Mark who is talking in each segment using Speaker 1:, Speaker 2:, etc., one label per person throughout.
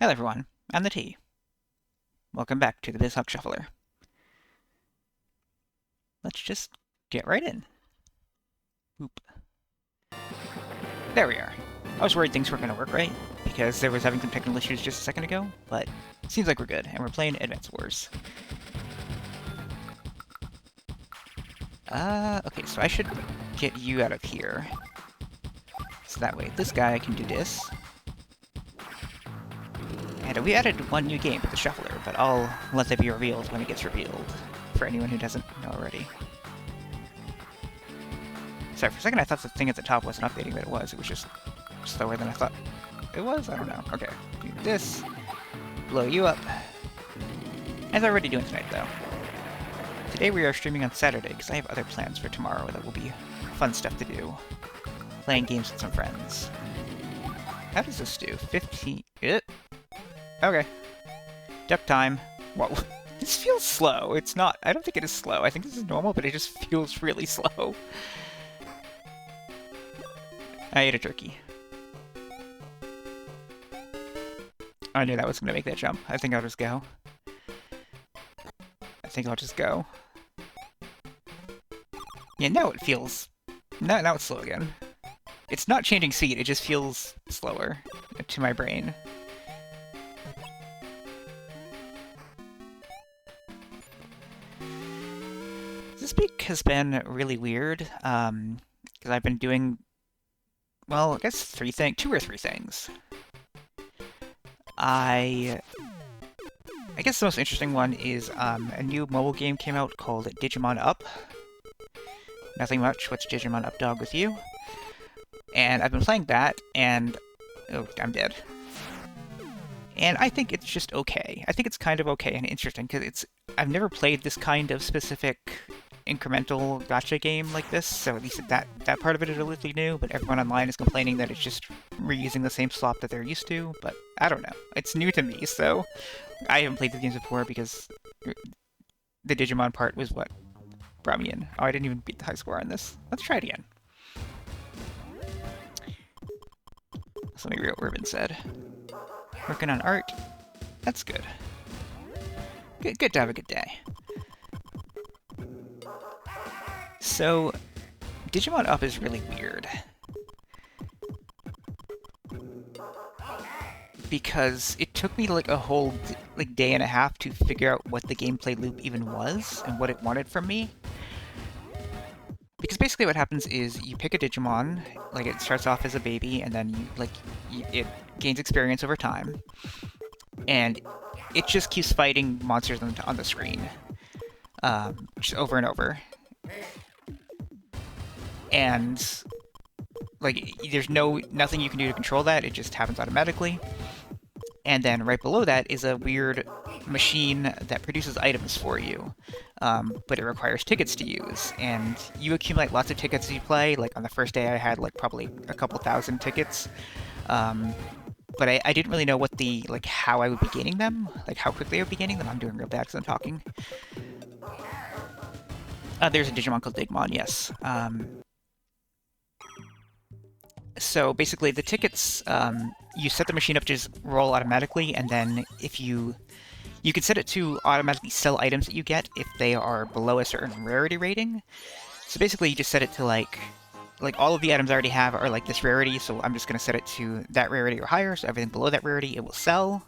Speaker 1: Hello everyone, I'm the T. Welcome back to the Bizhawk Shuffler. Let's just get right in. Oop. There we are. I was worried things weren't going to work right, because there was having some technical issues just a second ago, but it seems like we're good, and we're playing Advance Wars. Okay, so I should get you out of here. So that way this guy can do this. And we added one new game with the Shuffler, but I'll let that be revealed when it gets revealed, for anyone who doesn't know already. Sorry, for a second I thought the thing at the top wasn't updating, but it was. It was just slower than I thought it was? I don't know. Okay, do this, blow you up. As I'm already doing tonight, though. Today we are streaming on Saturday, because I have other plans for tomorrow that will be fun stuff to do. Playing games with some friends. How does this do? 15... Okay. Duck time. Whoa. This feels slow. It's not... I don't think it is slow. I think this is normal, but it just feels really slow. I ate a turkey. I knew that was going to make that jump. I think I'll just go. Yeah, now it feels... Now it's slow again. It's not changing speed, it just feels slower to my brain. This week has been really weird, because I've been doing, well, I guess two or three things. I guess the most interesting one is a new mobile game came out called Digimon Up. Nothing much, what's Digimon Up Dog with you? And I've been playing that, and... oh, I'm dead. And I think it's just okay. I think it's kind of okay and interesting, because I've never played this kind of specific incremental gacha game like this, so at least that part of it is relatively new, but everyone online is complaining that it's just reusing the same slop that they're used to, but I don't know. It's new to me, so I haven't played the games before because the Digimon part was what brought me in. Oh, I didn't even beat the high score on this. Let's try it again. So let me read what Ruben said. Working on art. That's good. Good to have a good day. So, Digimon Up is really weird. Because it took me like a whole day and a half to figure out what the gameplay loop even was and what it wanted from me. Because basically what happens is you pick a Digimon, like it starts off as a baby, and then it gains experience over time, and it just keeps fighting monsters on the screen, just over and over. And like there's nothing you can do to control that; it just happens automatically. And then right below that is a weird machine that produces items for you, but it requires tickets to use. And you accumulate lots of tickets as you play. Like on the first day I had like probably a couple thousand tickets. But I didn't really know what how I would be gaining them, like how quickly I would be gaining them. I'm doing real bad because I'm talking. There's a Digimon called Digimon, yes. So basically the tickets, you set the machine up to just roll automatically, and then if you can set it to automatically sell items that you get if they are below a certain rarity rating. So basically you just set it to like all of the items I already have are like this rarity, so I'm just going to set it to that rarity or higher, so everything below that rarity it will sell.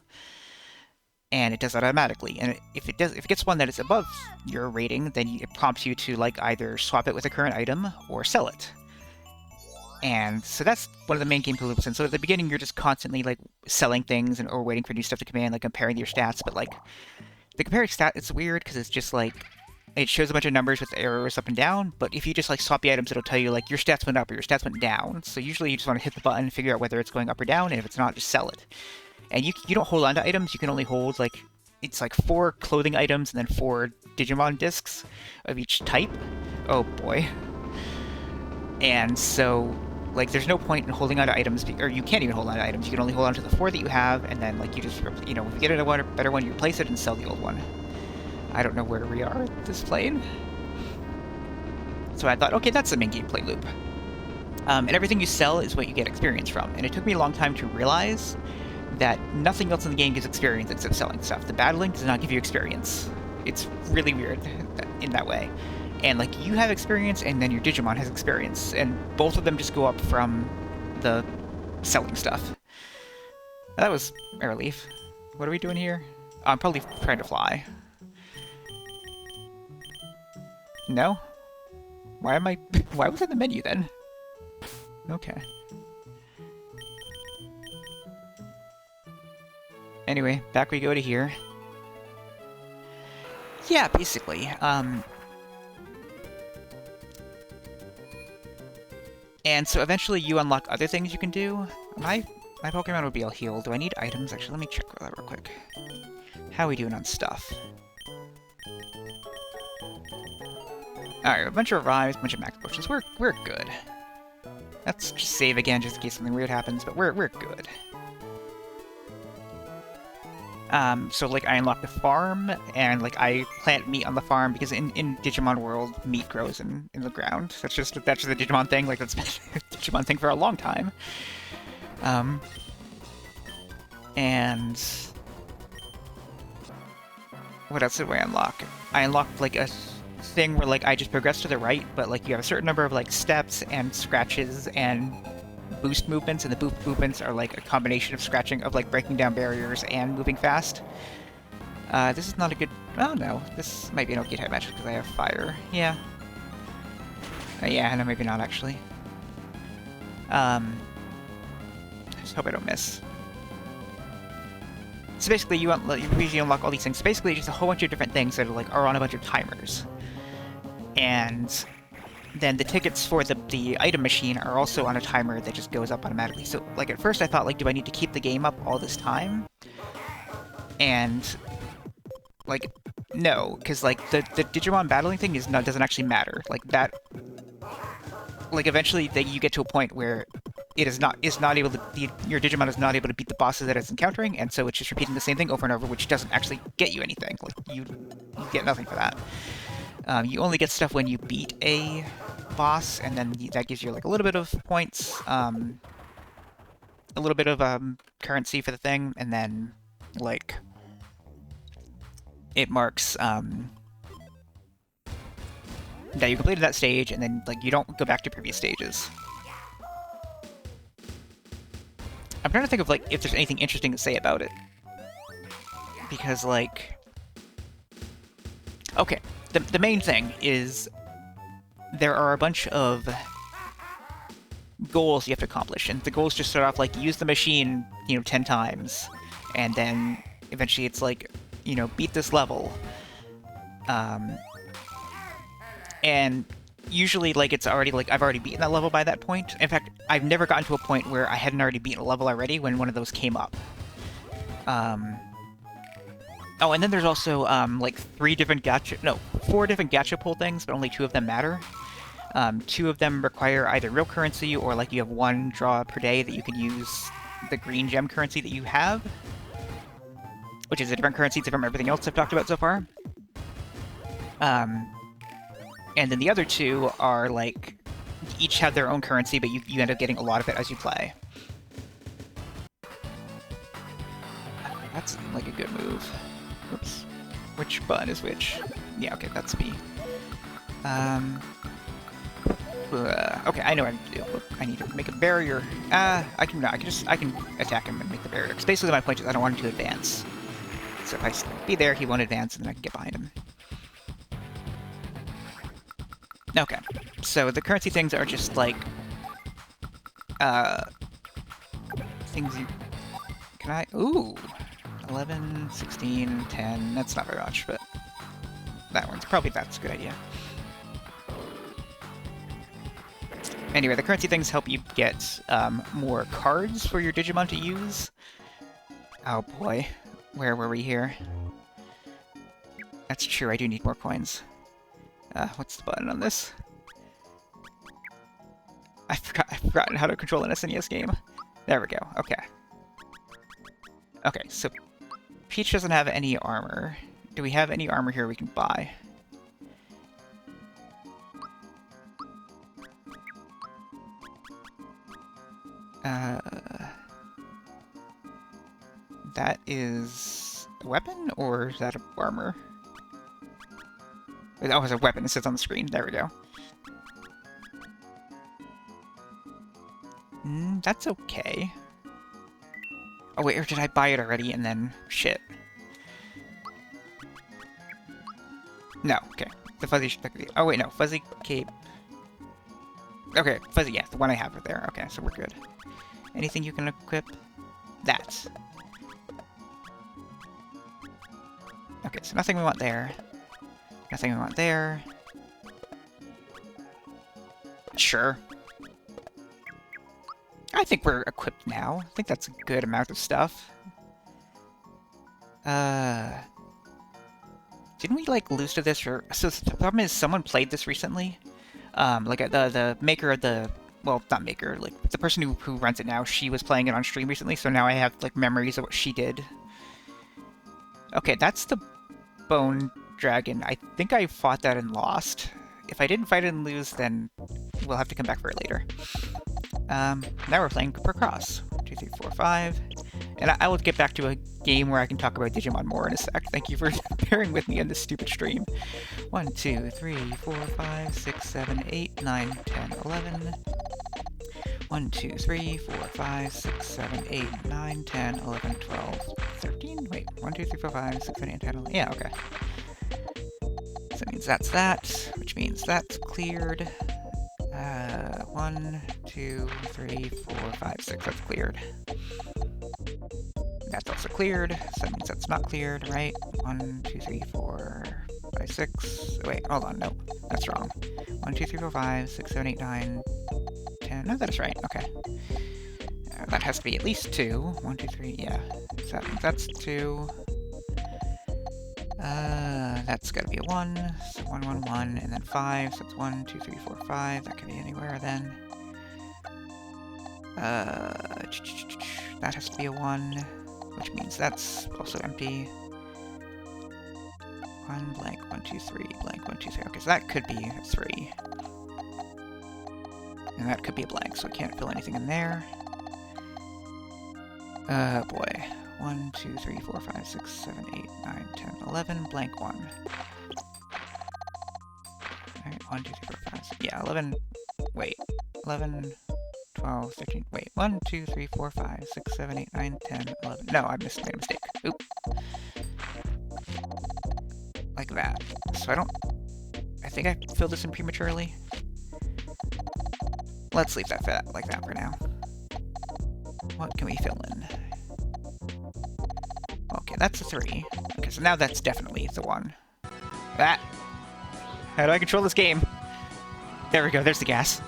Speaker 1: And it does that automatically. And if it gets one that is above your rating, then it prompts you to like either swap it with a current item or sell it. And so that's one of the main gameplay loops. And so at the beginning, you're just constantly like selling things or waiting for new stuff to come in, like comparing your stats. But like the comparing stat, it's weird because it's just like it shows a bunch of numbers with arrows up and down. But if you just like swap the items, it'll tell you like your stats went up or your stats went down. So usually you just want to hit the button and figure out whether it's going up or down. And if it's not, just sell it. And you don't hold on to items. You can only hold like it's like 4 clothing items and then 4 Digimon discs of each type. Oh boy. And so like there's no point in holding on to items, or you can't even hold on to items. You can only hold on to the 4 that you have, and then like you just, if you get a better one, you replace it and sell the old one. I don't know where we are at this plane. So I thought, okay, that's the main gameplay loop. And everything you sell is what you get experience from. And it took me a long time to realize that nothing else in the game gives experience except selling stuff. The battling does not give you experience. It's really weird in that way. And like you have experience, and then your Digimon has experience, and both of them just go up from the selling stuff. That was a relief. What are we doing here? I'm probably trying to fly. No? Why am I... Why was it in the menu then? Okay. Anyway, back we go to here. Yeah, basically. And so eventually you unlock other things you can do. My Pokemon would be all healed. Do I need items? Actually, let me check that real quick. How are we doing on stuff? Alright, a bunch of revives, a bunch of max potions. We're good. Let's just save again just in case something weird happens, but we're good. So like I unlock the farm, and like I plant meat on the farm because in Digimon World, meat grows in the ground. That's just a Digimon thing. Like that's been a Digimon thing for a long time. And what else did I unlock? I unlocked like a thing where like I just progress to the right, but like you have a certain number of like steps and scratches and boost movements, and the boost movements are like a combination of scratching, of like breaking down barriers and moving fast. This is not a good... Oh no, this might be an okay type match because I have fire. Yeah. Yeah, no, maybe not actually. I just hope I don't miss. So basically, you usually unlock all these things. So basically, just a whole bunch of different things that are like are on a bunch of timers, and then the tickets for the item machine are also on a timer that just goes up automatically. So like at first I thought like, do I need to keep the game up all this time? And like no, because like the Digimon battling thing doesn't actually matter. Like that, like eventually you get to a point where it is not able to your Digimon is not able to beat the bosses that it's encountering, and so it's just repeating the same thing over and over, which doesn't actually get you anything. Like you get nothing for that. You only get stuff when you beat a boss, and then that gives you like a little bit of points, a little bit of currency for the thing, and then like it marks that you completed that stage, and then like you don't go back to previous stages. I'm trying to think of like if there's anything interesting to say about it, because like, okay, the main thing is there are a bunch of goals you have to accomplish, and the goals just start off like use the machine 10 times, and then eventually it's like beat this level, and usually like it's already like I've already beaten that level by that point. In fact, I've never gotten to a point where I hadn't already beaten a level already when one of those came up. Oh, and then there's also like 4 different gacha pull things, but only 2 of them matter. 2 of them require either real currency, or like you have 1 draw per day that you can use the green gem currency that you have, which is a different currency from everything else I've talked about so far. And then the other 2 are like each have their own currency, but you end up getting a lot of it as you play. That's like a good move. Oops. Which button is which? Yeah, okay, that's B. Okay, I know what I need to do. I need to make a barrier. I can attack him and make the barrier. Because basically my point is I don't want him to advance. So if I be there, he won't advance, and then I can get behind him. Okay, so the currency things are just like things you... Can I... Ooh! 11, 16, 10... That's not very much, but that's a good idea. Anyway, the currency things help you get more cards for your Digimon to use. Oh boy, where were we here? That's true, I do need more coins. What's the button on this? I've forgotten how to control an SNES game. There we go, okay. Okay, so Peach doesn't have any armor. Do we have any armor here we can buy? That is a weapon, or is that armor? Oh, it's a weapon. It says on the screen. There we go. That's okay. Oh wait, or did I buy it already and then... Shit. No, okay. The fuzzy... Oh wait, no. Fuzzy cape. Okay, fuzzy, yeah. The one I have right there. Okay, so we're good. Anything you can equip? That. Okay, so nothing we want there. Nothing we want there. Sure. I think we're equipped now. I think that's a good amount of stuff. Didn't we, like, lose to this, or... So the problem is someone played this recently. Like, the maker of the... Well, not maker, like, the person who runs it now, she was playing it on stream recently, so now I have, like, memories of what she did. Okay, that's the Bone Dragon. I think I fought that and lost. If I didn't fight it and lose, then we'll have to come back for it later. Now we're playing Picross. 1, 2, 3, 4, 5. And I will get back to a game where I can talk about Digimon more in a sec. Thank you for bearing with me on this stupid stream. 1, 2, 3, 4, 5, 6, 7, 8, 9, 10, 11. 1, 2, 3, 4, 5, 6, 7, 8, 9, 10, 11, 12, 13? Wait, 1, 2, 3, 4, 5, 6, 7, 8, 10, 11. Yeah, okay. So that means that's that, which means that's cleared. 1, 2, 3, 4, 5, 6. That's cleared. That's also cleared, so that means that's not cleared, right? 1, 2, 3, 4, 5, 6. Wait, hold on, no, that's wrong. 1, 2, 3, 4, 5, 6, 7, 8, 9, 10. No, that is right, okay. That has to be at least 2. 1, 2, 3, yeah. So that means that's 2. That's gotta be a 1. So 1, 1, 1, and then 5. So it's 1, 2, 3, 4, 5. That could be anywhere then. That has to be a 1, which means that's also empty. 1 blank, 1, 2, 3, blank, 1, 2, 3. Okay, so that could be a 3. And that could be a blank, so I can't fill anything in there. Boy. 1, 2, 3, 4, 5, 6, 7, 8, 9, 10, 11, blank 1. Alright, 1, 2, 3, 4, 5, 6. Yeah, 11. Wait. 11, 12, 13. Wait. 1, 2, 3, 4, 5, 6, 7, 8, 9, 10, 11. No, I made a mistake. Oop. Like that. So I think I filled this in prematurely. Let's leave that like that for now. What can we fill in? Okay, that's a 3. Okay, so now that's definitely the 1. That! How do I control this game? There we go, there's the gas.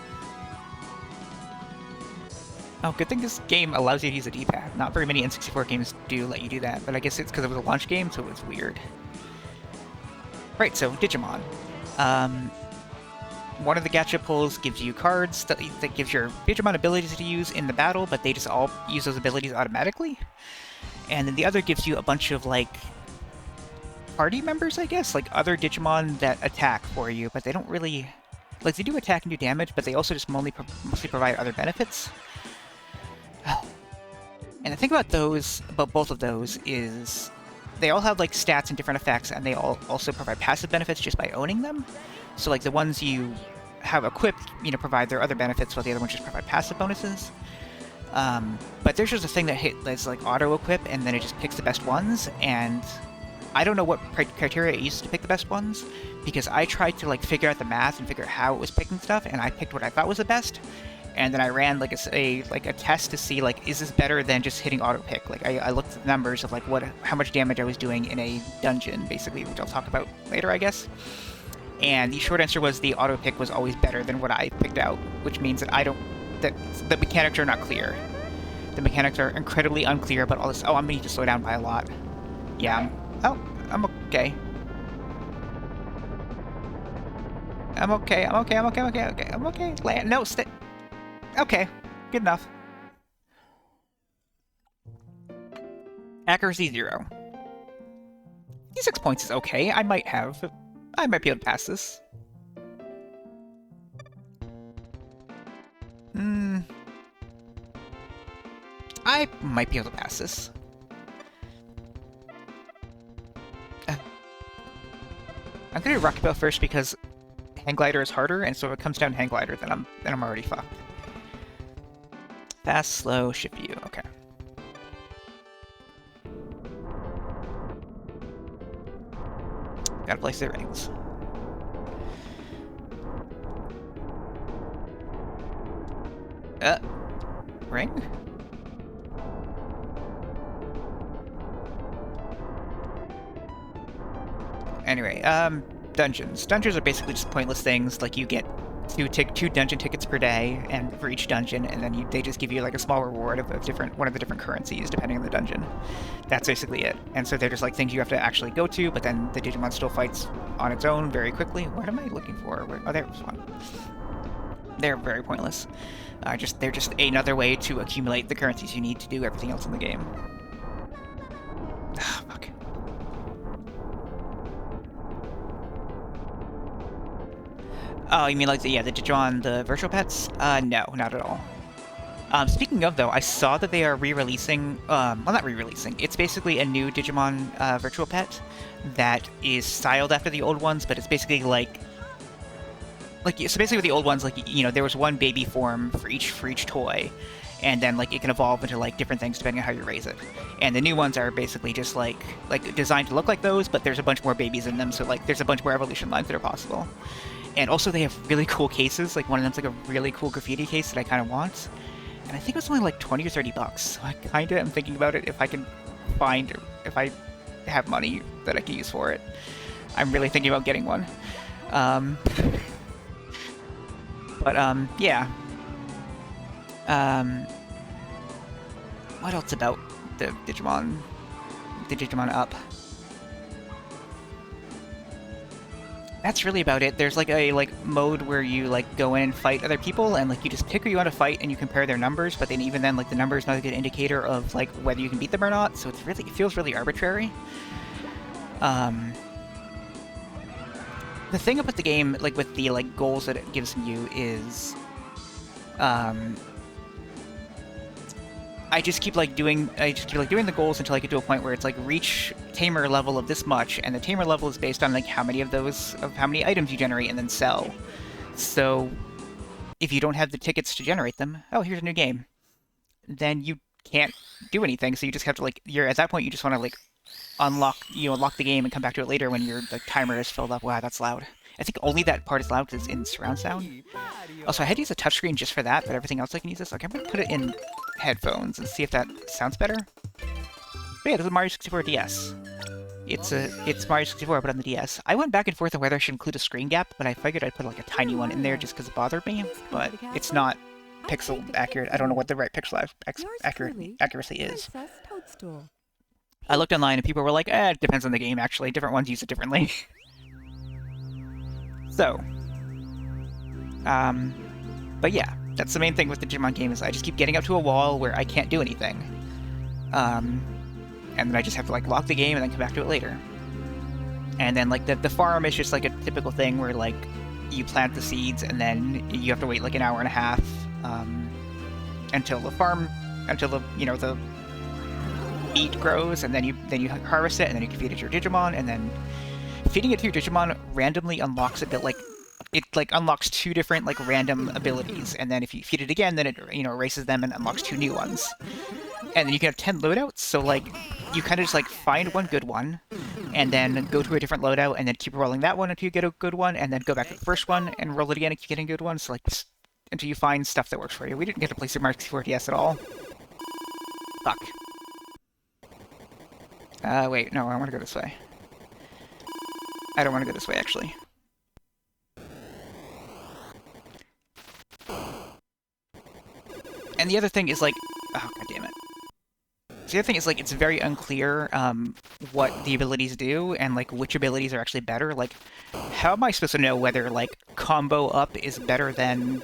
Speaker 1: Oh, good thing this game allows you to use a D-pad. Not very many N64 games do let you do that, but I guess it's because it was a launch game, so it's weird. Right, so Digimon. One of the gacha pulls gives you cards that gives your Digimon abilities to use in the battle, but they just all use those abilities automatically. And then the other gives you a bunch of, like, party members, I guess? Like, other Digimon that attack for you, but they don't really... Like, they do attack and do damage, but they also just mostly provide other benefits. And the thing about both of those, is they all have, like, stats and different effects, and they all also provide passive benefits just by owning them. So, like, the ones you have equipped, provide their other benefits, while the other ones just provide passive bonuses. But there's just a thing that's like auto-equip, and then it just picks the best ones, and I don't know what criteria it used to pick the best ones, because I tried to, like, figure out the math and figure out how it was picking stuff, and I picked what I thought was the best, and then I ran, like, a test to see, like, is this better than just hitting auto-pick? Like, I looked at the numbers of, like, how much damage I was doing in a dungeon, basically, which I'll talk about later, I guess. And the short answer was the auto-pick was always better than what I picked out, which means that that the mechanics are not clear. The mechanics are incredibly unclear about all this. Oh, I'm gonna need to slow down by a lot. Yeah, I'm okay. I'm okay. Land, no, stay. Okay, good enough. Accuracy 0. 6 points is okay. I might be able to pass this. I might be able to pass this. I'm gonna do Rocket Bell first because Hang Glider is harder, and so if it comes down to Hang Glider, then I'm already fucked. Fast, slow, shift view. Okay. Gotta place the rings. Ring? Anyway, dungeons. Dungeons are basically just pointless things. Like, you get two dungeon tickets per day, and for each dungeon, and then they just give you like a small reward of one of the different currencies depending on the dungeon. That's basically it. And so they're just like things you have to actually go to, but then the Digimon still fights on its own very quickly. What am I looking for? Oh, there's one. They're very pointless. They're just another way to accumulate the currencies you need to do everything else in the game. Ah, fuck. Oh, you mean like the Digimon, the virtual pets? No, not at all. Speaking of, though, I saw that they are re-releasing, well, not re-releasing, it's basically a new Digimon virtual pet that is styled after the old ones, but it's basically so basically with the old ones, like, you know, there was one baby form for each toy, and then, like, it can evolve into, like, different things depending on how you raise it. And the new ones are basically just, like designed to look like those, but there's a bunch more babies in them, so, like, there's a bunch more evolution lines that are possible. And also they have really cool cases, like, one of them's, like, a really cool graffiti case that I kind of want. And I think it was only, like, 20 or 30 bucks, so I kind of am thinking about it if I have money that I can use for it. I'm really thinking about getting one. Yeah. What else about the Digimon Up? That's really about it. There's like a mode where you like go in and fight other people, and like you just pick who you want to fight and you compare their numbers, but then even then, like, the number is not a good indicator of like whether you can beat them or not, so it feels really arbitrary. The thing about the game, like with the like goals that it gives you, is I just keep doing the goals until I get to a point where it's like reach tamer level of this much, and the tamer level is based on like how many items you generate and then sell. So if you don't have the tickets to generate them, oh, here's a new game, then you can't do anything. So you just have to you're at that point you just want to unlock the game and come back to it later when your timer is filled up. Wow, that's loud. I think only that part is loud because it's in surround sound. Also, I had to use a touchscreen just for that, but everything else I can use this. Okay, I'm going to put it in headphones and see if that sounds better. But yeah, this is Mario 64 DS. It's Mario 64, but on the DS. I went back and forth on whether I should include a screen gap, but I figured I'd put like a tiny one in there just because it bothered me. But it's not pixel accurate. I don't know what the right pixel accuracy is. I looked online and people were like, it depends on the game, actually. Different ones use it differently. So, but yeah, that's the main thing with the Digimon game, is I just keep getting up to a wall where I can't do anything. And then I just have to lock the game and then come back to it later. And then the farm is just like a typical thing where you plant the seeds and then you have to wait like an hour and a half until the meat grows, and then you harvest it, and then you can feed it to your Digimon, and then feeding it to your Digimon randomly unlocks a bit it unlocks two different random abilities, and then if you feed it again, then it erases them and unlocks two new ones. And then you can have 10 loadouts, so you kind of just find one good one, and then go to a different loadout, and then keep rolling that one until you get a good one, and then go back to the first one and roll it again and keep getting good ones, so until you find stuff that works for you. We didn't get to play Super Mario 64 DS at all. Fuck. Wait, no, I want to go this way. I don't want to go this way, actually. And the other thing is oh, god damn it. The other thing is it's very unclear what the abilities do and which abilities are actually better. How am I supposed to know whether combo up is better than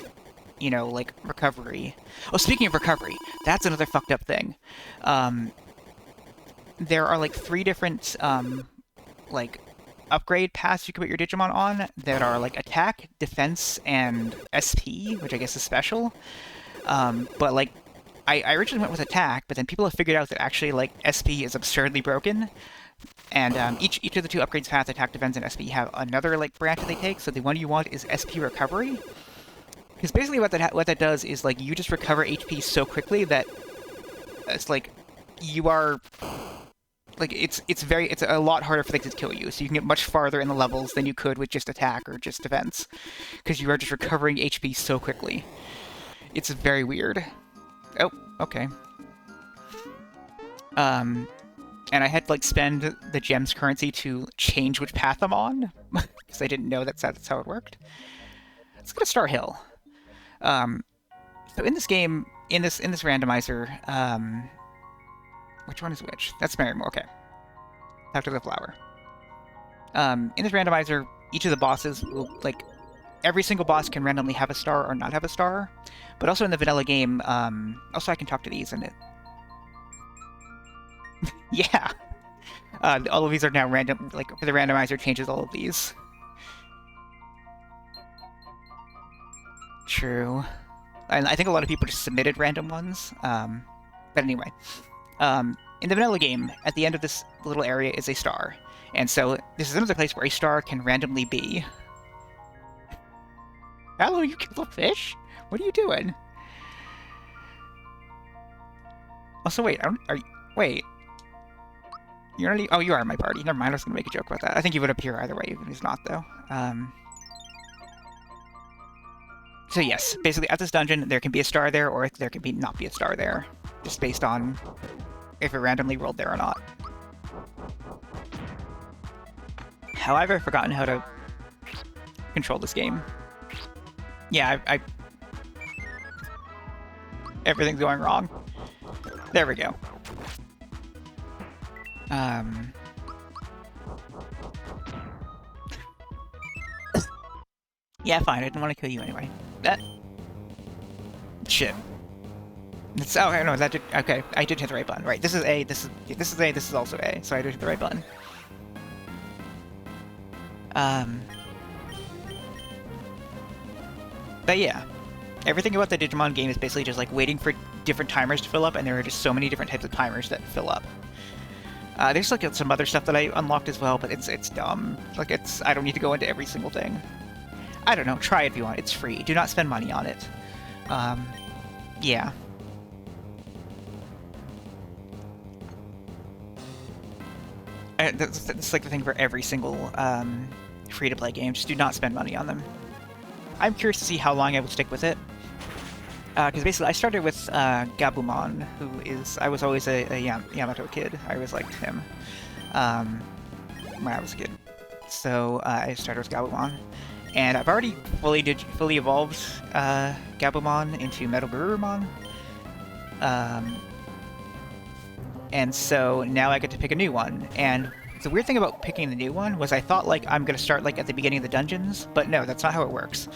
Speaker 1: recovery? Oh, speaking of recovery, that's another fucked up thing. There are 3 different upgrade paths you can put your Digimon on that are attack, defense, and SP, which I guess is special. But I originally went with attack, but then people have figured out that actually SP is absurdly broken. And each of the two upgrades path, attack, defense, and SP have another like branch that they take. So the one you want is SP recovery, because basically what that does is like you just recover HP so quickly that it's like you are like it's a lot harder for things to kill you. So you can get much farther in the levels than you could with just attack or just defense, because you are just recovering HP so quickly. It's very weird. Oh, okay. And I had to like spend the gem's currency to change which path I'm on, because I didn't know that's how it worked. Let's go to Star Hill. So in this game, in this randomizer, which one is which? That's Merrymore. Okay. Talk to the flower. In this randomizer, each of the bosses will like every single boss can randomly have a star or not have a star, but also in the vanilla game, also I can talk to these in it. Yeah. All of these are now random, like, the randomizer changes all of these. True. And I think a lot of people just submitted random ones. But anyway. In the vanilla game, at the end of this little area is a star. And so this is another place where a star can randomly be. Hello, you killed a fish? What are you doing? Also, wait, wait. You're only... Oh, you are in my party. Never mind, I was going to make a joke about that. I think you would appear either way, even if he's not, though. So yes, basically at this dungeon, there can be a star there, or there can not be a star there. Just based on if it randomly rolled there or not. However, I've forgotten how to control this game. Yeah, everything's going wrong. There we go. Yeah, fine. I didn't want to kill you anyway. That shit. It's okay. No, that did okay. I did hit the right button. Right. This is A. This is A. This is also A. So I did hit the right button. But yeah, everything about the Digimon game is basically just like waiting for different timers to fill up, and there are just so many different types of timers that fill up. There's like some other stuff that I unlocked as well, but it's dumb. Like I don't need to go into every single thing. I don't know. Try it if you want. It's free. Do not spend money on it. Yeah. That's like the thing for every single free-to-play game. Just do not spend money on them. I'm curious to see how long I will stick with it. Because basically, I started with Gabumon, who is... I was always a Yamato kid. I always liked him when I was a kid. So I started with Gabumon. And I've already fully evolved Gabumon into Metal Garurumon. And so now I get to pick a new one. And the weird thing about picking the new one was I thought, like, I'm going to start, like, at the beginning of the dungeons. But no, that's not how it works.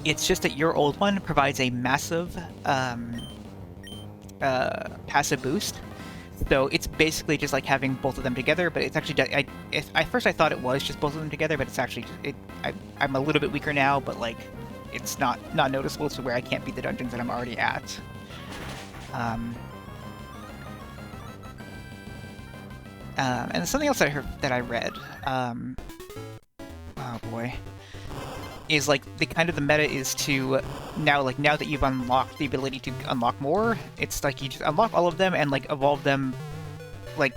Speaker 1: It's just that your old one provides a massive passive boost. So it's basically just like having both of them together, but it's actually... at first I thought it was just both of them together, but it's actually... I'm a little bit weaker now, but like it's not noticeable to where I can't beat the dungeons that I'm already at. And something else that I read... oh boy... is like the meta is to now that you've unlocked the ability to unlock more, it's like you just unlock all of them and like evolve them like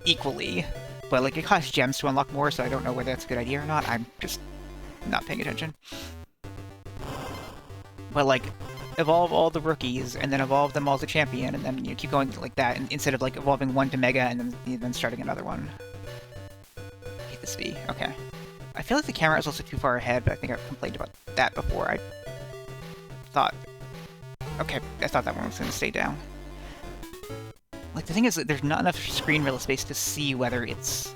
Speaker 1: equally, but like it costs gems to unlock more, so I don't know whether that's a good idea or not. I'm just not paying attention. But like evolve all the rookies and then evolve them all to champion, and then you keep going like that, and instead of like evolving one to mega and then starting another one. I hate this V. Okay. I feel like the camera is also too far ahead, but I think I've complained about that before. I thought that one was going to stay down. Like, the thing is that there's not enough screen real space to see whether it's...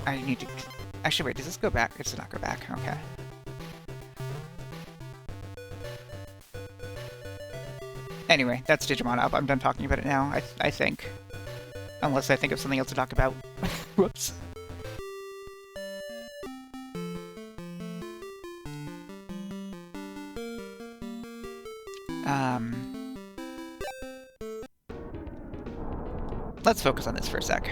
Speaker 1: I need to... Actually, wait, does this go back? It does not go back. Okay. Anyway, that's Digimon Up. I'm done talking about it now, I think. Unless I think of something else to talk about. Whoops. Let's focus on this for a sec.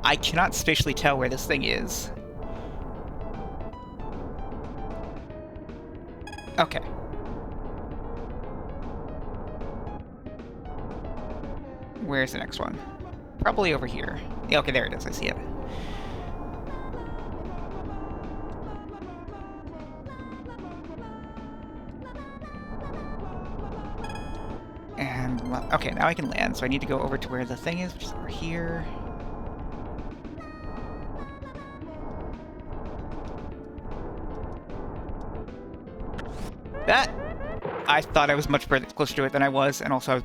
Speaker 1: I cannot spatially tell where this thing is. Okay. Where's the next one? Probably over here. Yeah, okay, there it is. I see it. And, okay, now I can land, so I need to go over to where the thing is, which is over here. That! I thought I was much closer to it than I was, and also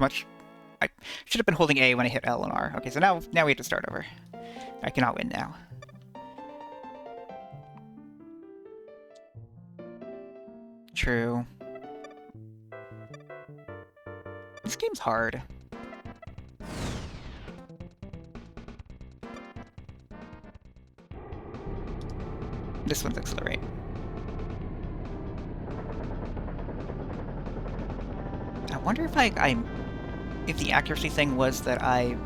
Speaker 1: I should have been holding A when I hit L and R. Okay, so now we have to start over. I cannot win now. True. This game's hard. This one's Accelerate. I wonder if if the accuracy thing was that I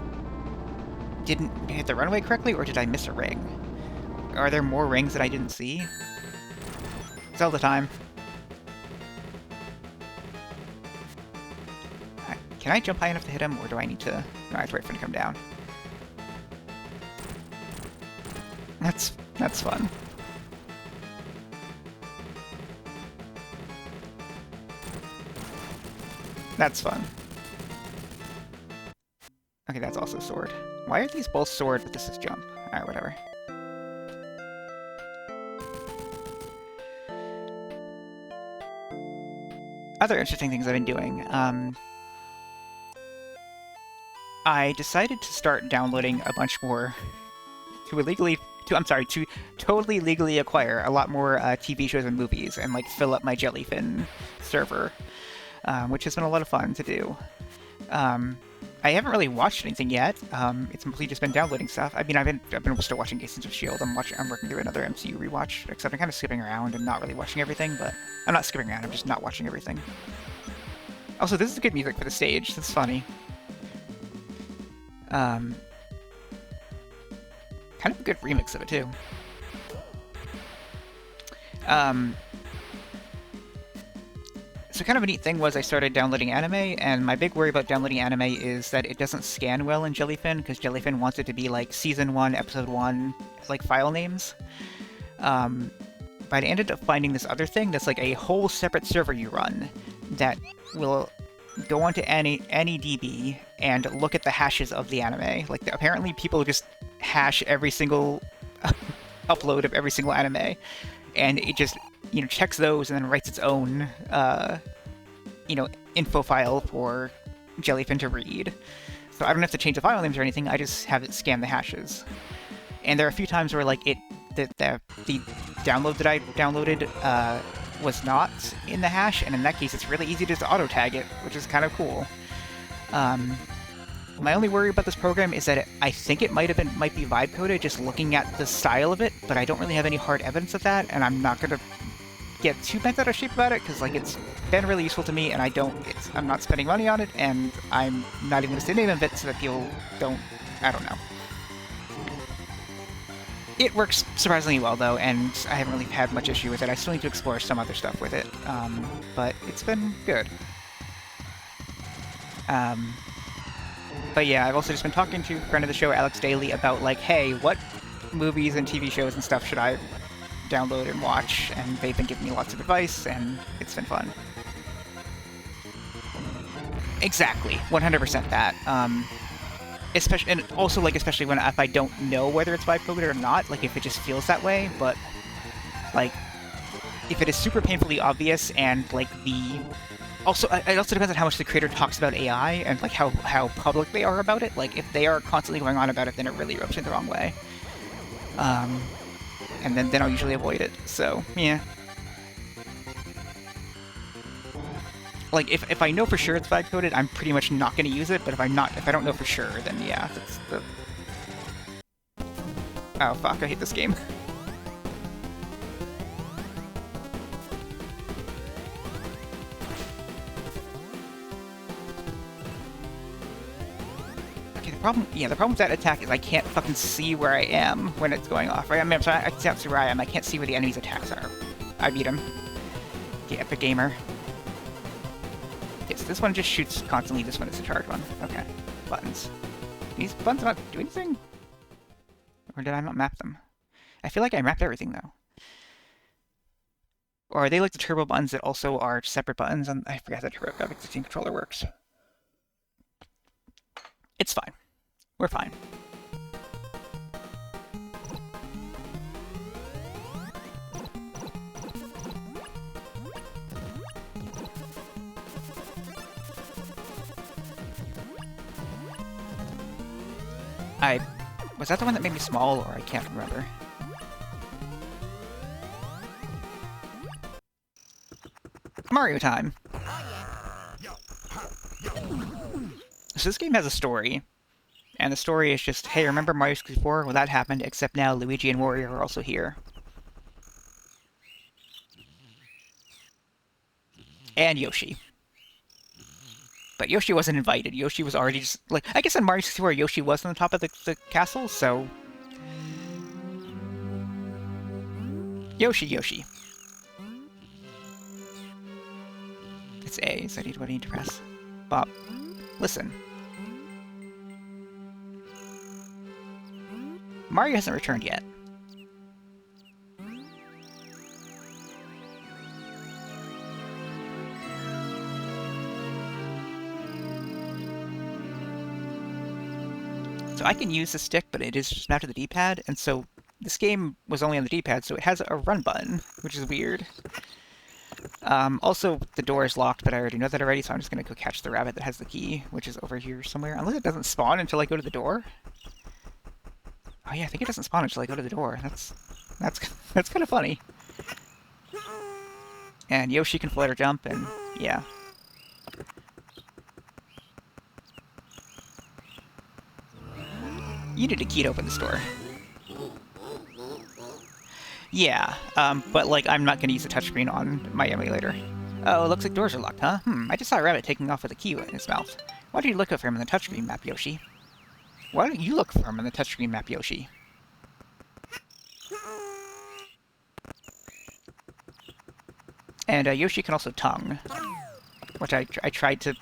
Speaker 1: didn't hit the runway correctly, or did I miss a ring? Are there more rings that I didn't see? It's all the time. Can I jump high enough to hit him, or do I need to... No, I have to wait for him to come down. That's fun. That's fun. Okay, that's also sword. Why are these both sword, but this is jump? Alright, whatever. Other interesting things I've been doing. I decided to start downloading a bunch more to totally legally acquire a lot more TV shows and movies and like fill up my Jellyfin server, which has been a lot of fun to do. I haven't really watched anything yet. It's mostly just been downloading stuff. I mean, I've been still watching Agents of S.H.I.E.L.D. I'm working through another MCU rewatch, except I'm kind of skipping around and not really watching everything. But I'm not skipping around. I'm just not watching everything. Also, this is good music for the stage. That's funny. Kind of a good remix of it too. So kind of a neat thing was I started downloading anime, and my big worry about downloading anime is that it doesn't scan well in Jellyfin, because Jellyfin wants it to be like Season 1, Episode 1, like file names. But I ended up finding this other thing that's like a whole separate server you run that will go onto any DB and look at the hashes of the anime. Like, apparently people just hash every single upload of every single anime, and it just, you know, checks those and then writes its own, you know, info file for Jellyfin to read. So I don't have to change the file names or anything, I just have it scan the hashes. And there are a few times where, like, the download that I downloaded was not in the hash, and in that case it's really easy to just auto-tag it, which is kind of cool. My only worry about this program is that I think it might be vibe coded just looking at the style of it, but I don't really have any hard evidence of that, and I'm not gonna get too bent out of shape about it, because like it's been really useful to me, and I'm not spending money on it, and I'm not even gonna say the name of it so that people don't, I don't know. It works surprisingly well though, and I haven't really had much issue with it. I still need to explore some other stuff with it, but it's been good. But yeah, I've also just been talking to a friend of the show, Alex Daly, about like, hey, what movies and TV shows and stuff should I download and watch? And they've been giving me lots of advice, and it's been fun. Exactly, 100% that. Especially, and also like, especially if I don't know whether it's vibe coded or not, like if it just feels that way. But like, if it is super painfully obvious and like it also depends on how much the creator talks about AI and like how public they are about it. Like if they are constantly going on about it, then it really rubs me the wrong way. And then I'll usually avoid it. So yeah. Like if I know for sure it's vibe coded, I'm pretty much not going to use it. But if I don't know for sure, then yeah, that's the. Oh fuck! I hate this game. problem with that attack is I can't fucking see where I am when it's going off, right? I mean, I'm sorry, I can't see where I am. I can't see where the enemy's attacks are. I beat him. The epic gamer. Okay, so this one just shoots constantly. This one is the charge one. Okay. Buttons. These buttons not do anything? Or did I not map them? I feel like I mapped everything, though. Or are they like the turbo buttons that also are separate buttons? I forgot that Turbo Graphics 16 controller works. It's fine. We're fine. Was that the one that made me small, or I can't remember? Mario time! So this game has a story, and the story is just, hey, remember Mario 64? Well, that happened, except now Luigi and Wario are also here. And Yoshi. But Yoshi wasn't invited. Yoshi was already just, like, I guess in Mario 64, Yoshi was on the top of the castle, so... Yoshi. It's A, so what do I need to press? Bob, listen. Mario hasn't returned yet. So I can use the stick, but it is just not to the D-pad, and so this game was only on the D-pad, so it has a run button, which is weird. Also, the door is locked, but I already know that already, so I'm just going to go catch the rabbit that has the key, which is over here somewhere. Unless it doesn't spawn until I go to the door. Oh yeah, I think it doesn't spawn until I go to the door. That's kind of funny. And Yoshi can flutter jump, and yeah. You need a key to open the store. Yeah, but like I'm not going to use the touchscreen on my emulator. Oh, it looks like doors are locked, huh? I just saw a rabbit taking off with a key in his mouth. Why don't you look for him in the touchscreen map, Yoshi? Why don't you look for him in the touchscreen map, Yoshi? And Yoshi can also tongue, which I tried to...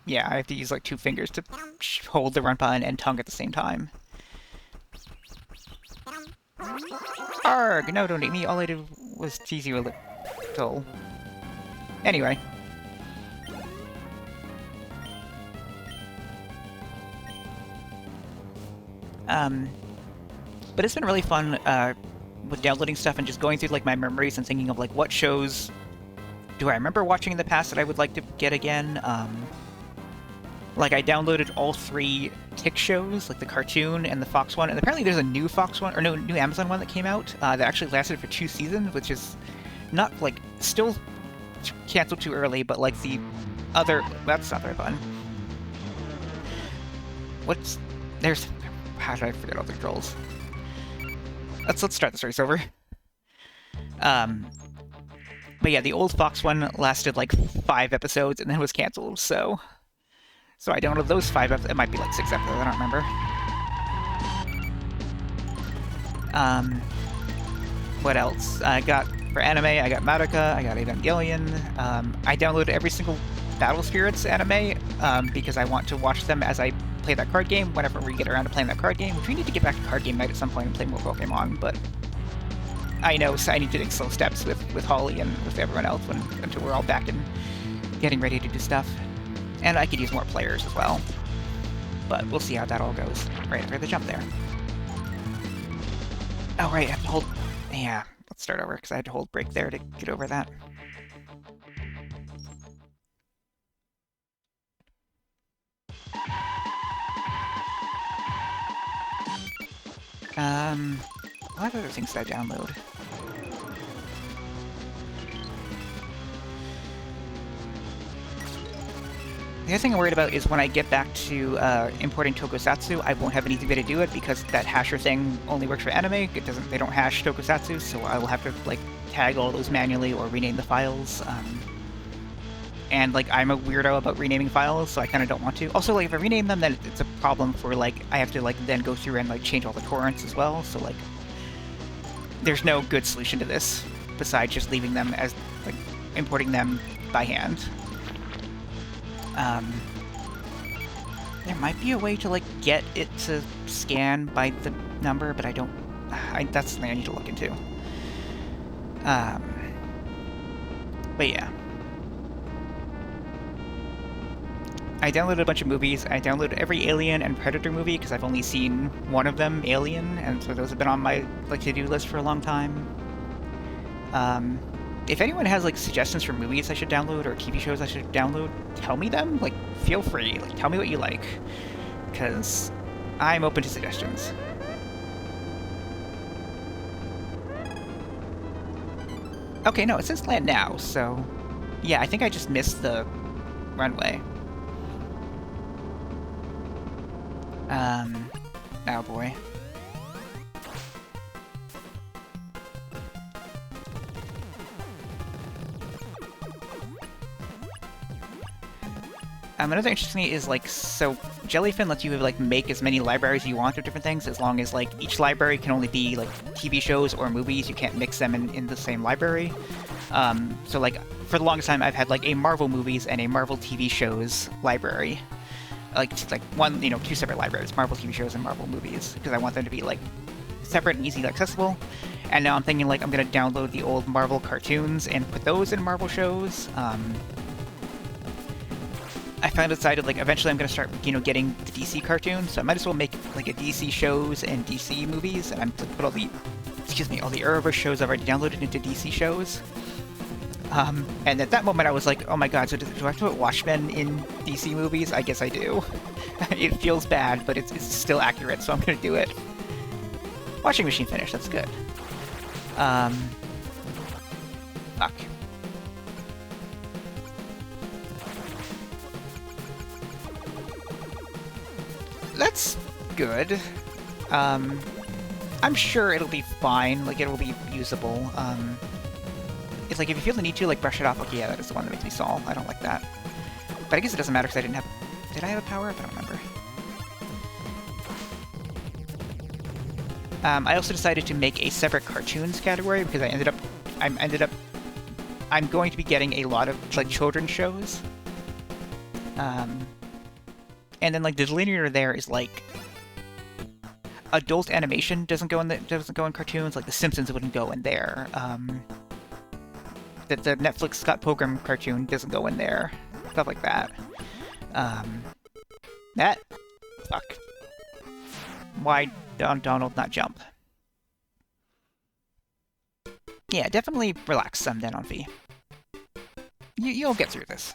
Speaker 1: Yeah, I have to use like 2 fingers to hold the run button and tongue at the same time. Arg! No, don't eat me. All I did was tease you a little. Anyway. But it's been really fun with downloading stuff and just going through like my memories and thinking of like what shows do I remember watching in the past that I would like to get again. Like I downloaded all 3 Tick shows, like the cartoon and the Fox one, and apparently there's a new Fox one, or no, new Amazon one that came out that actually lasted for 2 seasons, which is not like still canceled too early, but like the other, that's not the right button. How did I forget all the controls? Let's start this race over. But yeah, the old Fox one lasted like 5 episodes and then was canceled, so I downloaded those 5 episodes. It might be like 6 episodes, I don't remember. What else? I got, for anime, I got Madoka, I got Evangelion. I downloaded every single Battle Spirits anime, because I want to watch them as I play that card game, whenever we get around to playing that card game, which we need to get back to card game night at some point and play more Pokemon, but I know so I need to take slow steps with Holly and with everyone else until we're all back and getting ready to do stuff. And I could use more players as well. But we'll see how that all goes. Right after the jump there. Oh, right, I have to hold... Yeah, let's start over, because I had to hold break there to get over that. What other things did I download? The other thing I'm worried about is when I get back to importing Tokusatsu, I won't have an easy way to do it because that hasher thing only works for anime. It doesn't. They don't hash Tokusatsu, so I will have to like tag all those manually or rename the files. and like I'm a weirdo about renaming files, so I kind of don't want to. Also, like if I rename them, then it's a problem for like I have to like then go through and like change all the torrents as well. So like there's no good solution to this besides just leaving them as like importing them by hand. There might be a way to like get it to scan by the number, but I don't. That's something I need to look into. But yeah. I downloaded a bunch of movies. I downloaded every Alien and Predator movie because I've only seen one of them, Alien, and so those have been on my like to-do list for a long time. If anyone has like suggestions for movies I should download or TV shows I should download, tell me them. Like, feel free. Like, tell me what you like, because I'm open to suggestions. Okay, no, it says land now, so yeah, I think I just missed the runway. Oh boy. Another interesting thing is, like, so Jellyfin lets you, like, make as many libraries you want of different things, as long as, like, each library can only be, like, TV shows or movies. You can't mix them in the same library. So, like, for the longest time, I've had, like, a Marvel movies and a Marvel TV shows library. Like, one, you know, two separate libraries, Marvel TV shows and Marvel movies, because I want them to be, like, separate and easily accessible. And now I'm thinking, like, I'm gonna download the old Marvel cartoons and put those in Marvel shows. I finally decided, like, eventually I'm going to start, you know, getting the DC cartoons, so I might as well make, like, a DC shows and DC movies, and I'm like, put all the, all the Arrowverse shows I've already downloaded into DC shows. And at that moment I was like, oh my god, so do I have to put Watchmen in DC movies? I guess I do. It feels bad, but it's still accurate, so I'm going to do it. Washing machine finish, that's good. Fuck. That's good. I'm sure it'll be fine, like, it'll be usable. It's like, if you feel the need to, like, brush it off, okay, yeah, that is the one that makes me stall. I don't like that. But I guess it doesn't matter because I didn't have... Did I have a power-up? I don't remember. I also decided to make a separate cartoons category because I'm going to be getting a lot of, like, children's shows. And then, like, the delineator there is, like, adult animation doesn't go in cartoons. Like, The Simpsons wouldn't go in there. The Netflix Scott Pilgrim cartoon doesn't go in there. Stuff like that. Fuck. Why Donald not jump? Yeah, definitely relax some then on V. You'll get through this.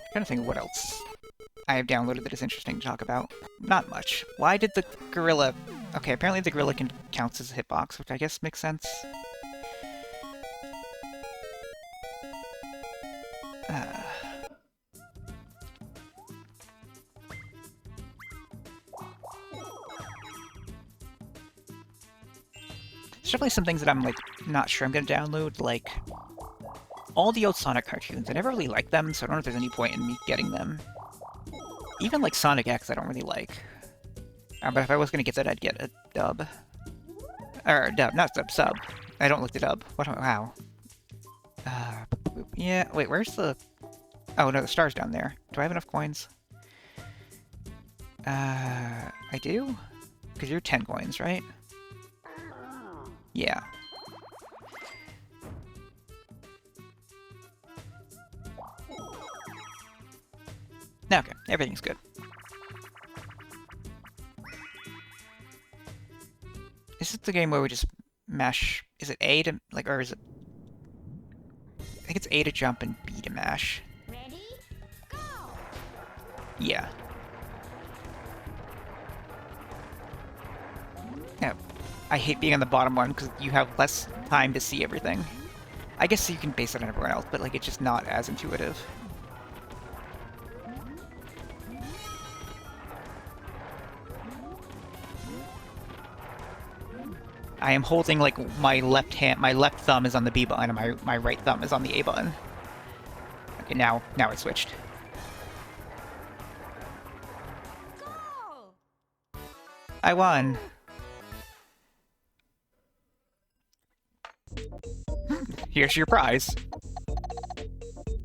Speaker 1: I'm trying to think of what else I have downloaded that is interesting to talk about. Not much. Why did the gorilla... Okay, apparently the gorilla counts as a hitbox, which I guess makes sense. There's definitely some things that I'm, like, not sure I'm gonna download, like... all the old Sonic cartoons. I never really liked them, so I don't know if there's any point in me getting them. Even, like, Sonic X I don't really like. But if I was gonna get that, I'd get a dub. Or, dub, not dub, sub. I don't like the dub. What? Wow. Yeah, wait, where's the... Oh, no, the star's down there. Do I have enough coins? I do? Because you're 10 coins, right? Yeah. Okay, everything's good. Is it the game where we just mash... Is it A to... like, or is it... I think it's A to jump and B to mash.
Speaker 2: Ready? Go!
Speaker 1: Yeah. Yeah. I hate being on the bottom one because you have less time to see everything. I guess you can base it on everyone else, but, like, it's just not as intuitive. I am holding, like, my left thumb is on the B button, and my right thumb is on the A button. Okay, now it switched. I won! Here's your prize!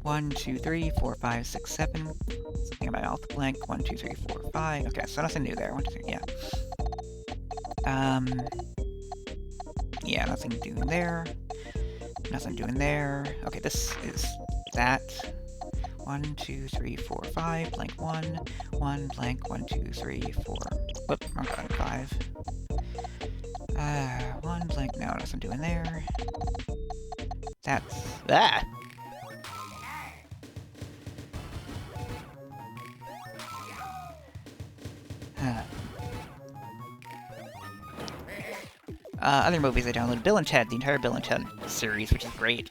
Speaker 1: 1, 2, 3, 4, 5, 6, 7. Something in my mouth blank. 1, 2, 3, 4, 5. Okay, so nothing new there. 1, 2, 3, yeah. Yeah, nothing doing there. Nothing doing there. Okay, this is that. 1, 2, 3, 4, 5. Blank 1. 1, blank 1, 2, 3, 4. Whoop, wrong button. 5. 1 blank. No, nothing doing there. That's that. Other movies I downloaded. Bill and Ted, the entire Bill and Ted series, which is great.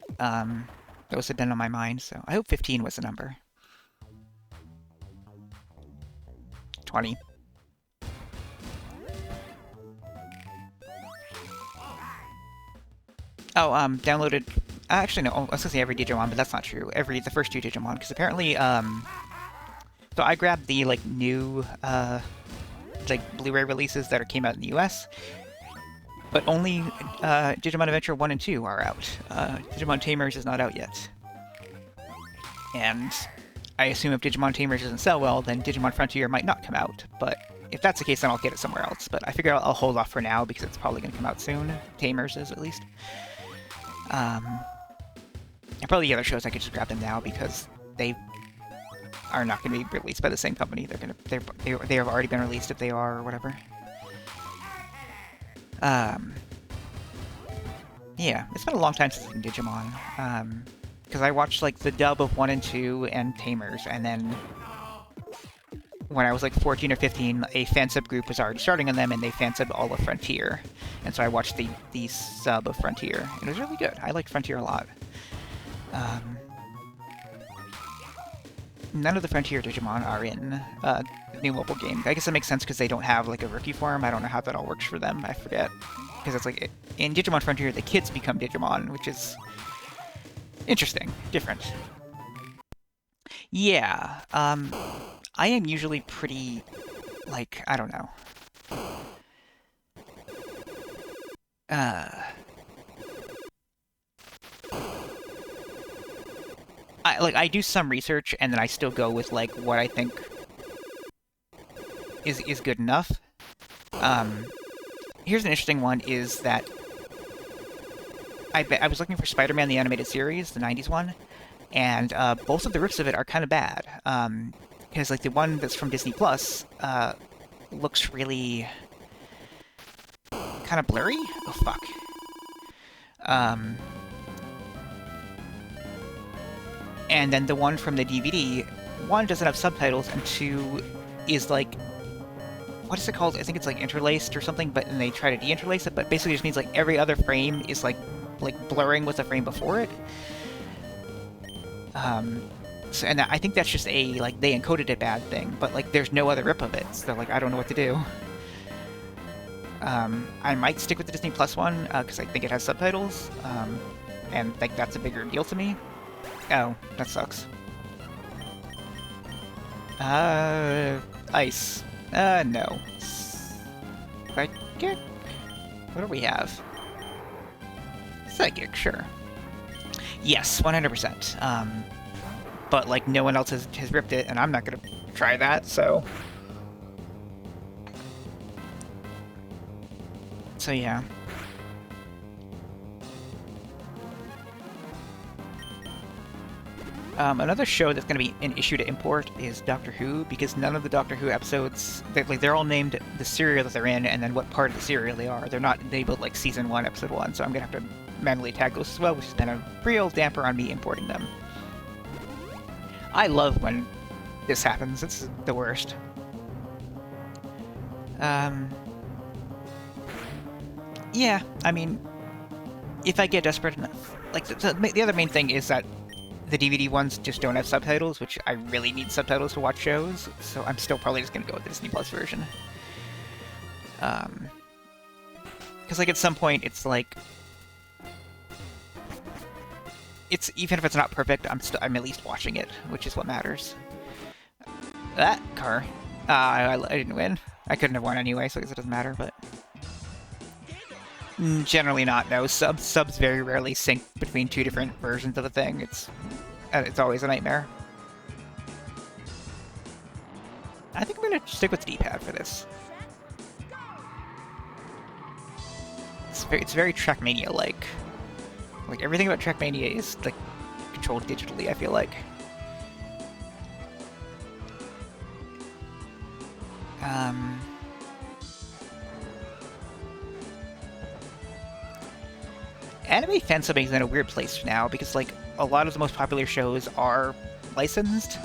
Speaker 1: Those have been on my mind, so I hope 15 was the number. 20. Oh, downloaded... Actually, no, I was gonna say every Digimon, but that's not true. The first 2 Digimon, because apparently, so I grabbed the, like, new, like, Blu-ray releases that came out in the US, but only Digimon Adventure 1 and 2 are out. Digimon Tamers is not out yet. And I assume if Digimon Tamers doesn't sell well, then Digimon Frontier might not come out. But if that's the case, then I'll get it somewhere else. But I figure I'll hold off for now, because it's probably going to come out soon. Tamers is, at least. And probably the other shows I could just grab them now, because they are not going to be released by the same company. They have already been released if they are, or whatever. Yeah, it's been a long time since I've seen Digimon, because I watched, like, the dub of 1 and 2 and Tamers, and then when I was, like, 14 or 15, a fansub group was already starting on them, and they fansubbed all of Frontier, and so I watched the sub of Frontier, and it was really good. I liked Frontier a lot. None of the Frontier Digimon are in the new mobile game. I guess that makes sense because they don't have, like, a rookie form. I don't know how that all works for them. I forget. Because it's like, in Digimon Frontier, the kids become Digimon, which is interesting. Different. Yeah. I am usually pretty, like, I don't know. I do some research, and then I still go with, like, what I think is good enough. Here's an interesting one, is that I was looking for Spider-Man the Animated Series, the 90s one, and both of the rips of it are kind of bad. Because, like, the one that's from Disney Plus looks really kind of blurry? Oh, fuck. And then the one from the DVD, 1 doesn't have subtitles, and 2 is, like, what is it called? I think it's, like, interlaced or something, but and they try to de-interlace it, but basically just means, like, every other frame is, like blurring with the frame before it. So, and I think that's just a, like, they encoded a bad thing, but, like, there's no other rip of it, so, like, I don't know what to do. I might stick with the Disney Plus one, because I think it has subtitles, and, like, that's a bigger deal to me. Oh, that sucks. Ice. No. Psychic? What do we have? Psychic, sure. Yes, 100%. But, like, no one else has ripped it, and I'm not gonna try that, so... So, yeah. Another show that's going to be an issue to import is Doctor Who, because none of the Doctor Who episodes, they're all named the serial that they're in and then what part of the serial they are. They're not labeled, like, Season 1, Episode 1, so I'm going to have to manually tag those as well, which has been a real damper on me importing them. I love when this happens. It's the worst. Yeah, I mean, if I get desperate enough. Like, the other main thing is that the DVD ones just don't have subtitles, which I really need subtitles to watch shows, so I'm still probably just going to go with the Disney Plus version. Because, like, at some point, it's like... even if it's not perfect, I'm at least watching it, which is what matters. That car. I didn't win. I couldn't have won anyway, so I guess it doesn't matter, but... Generally not, no. Subs very rarely sync between two different versions of a thing. It's always a nightmare. I think I'm gonna stick with the D-pad for this. It's very Trackmania-like. Like, everything about Trackmania is, like, controlled digitally, I feel like. Anime fansubbing is in a weird place now, because, like, a lot of the most popular shows are licensed,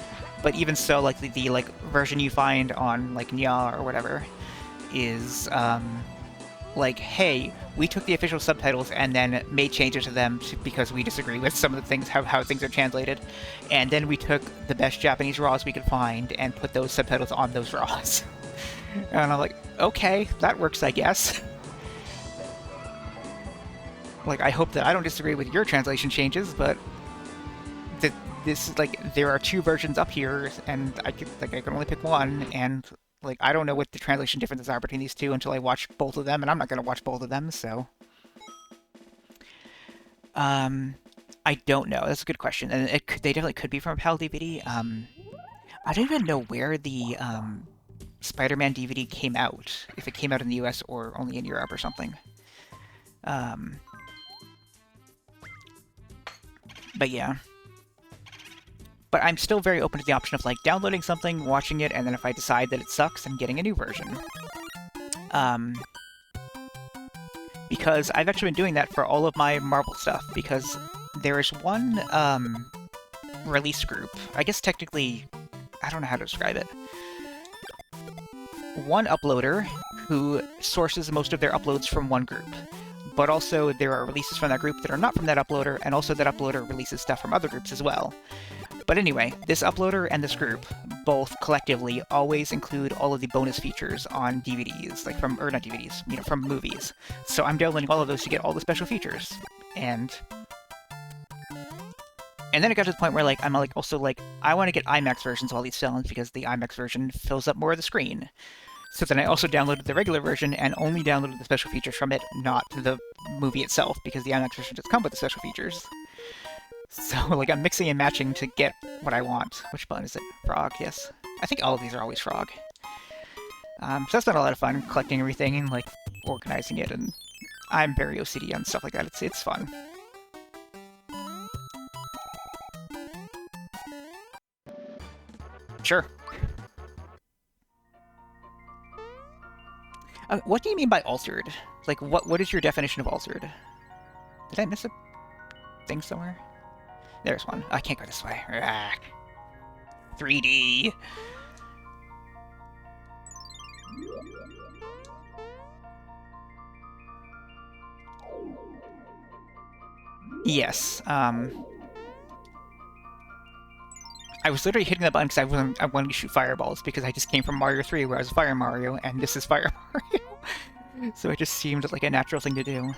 Speaker 1: but even so, like, the like, version you find on, like, Nya or whatever is, like, hey, we took the official subtitles and then made changes to them because we disagree with some of the things, how things are translated, and then we took the best Japanese RAWs we could find and put those subtitles on those RAWs. And I'm like, okay, that works, I guess. Like, I hope that I don't disagree with your translation changes, but this, like, there are two versions up here, and I can only pick one, and, like, I don't know what the translation differences are between these two until I watch both of them, and I'm not going to watch both of them, so... I don't know. That's a good question, and they definitely could be from a PAL DVD. I don't even know where the, Spider-Man DVD came out, if it came out in the US or only in Europe or something. But yeah. But I'm still very open to the option of, like, downloading something, watching it, and then if I decide that it sucks, then getting a new version. Because I've actually been doing that for all of my Marvel stuff, because there is one, release group. I guess technically, I don't know how to describe it. One uploader who sources most of their uploads from one group. But also there are releases from that group that are not from that uploader, and also that uploader releases stuff from other groups as well. But anyway, this uploader and this group, both collectively, always include all of the bonus features on DVDs, like from, or not DVDs, you know, from movies. So I'm downloading all of those to get all the special features. And then it got to the point where, like, I'm like, also like, I want to get IMAX versions of all these films because the IMAX version fills up more of the screen. So then I also downloaded the regular version and only downloaded the special features from it, not the movie itself, because the IMAX version does come with the special features. So, like, I'm mixing and matching to get what I want. Which button is it? Frog, yes. I think all of these are always frog. So that's been a lot of fun, collecting everything and, like, organizing it, and I'm very OCD on stuff like that. It's fun. Sure. What do you mean by altered? Like, what is your definition of altered? Did I miss a thing somewhere? There's one. I can't go this way. 3D! Yes, I was literally hitting that button because I wanted to shoot fireballs, because I just came from Mario 3 where I was Fire Mario, and this is Fire Mario. So it just seemed like a natural thing to do.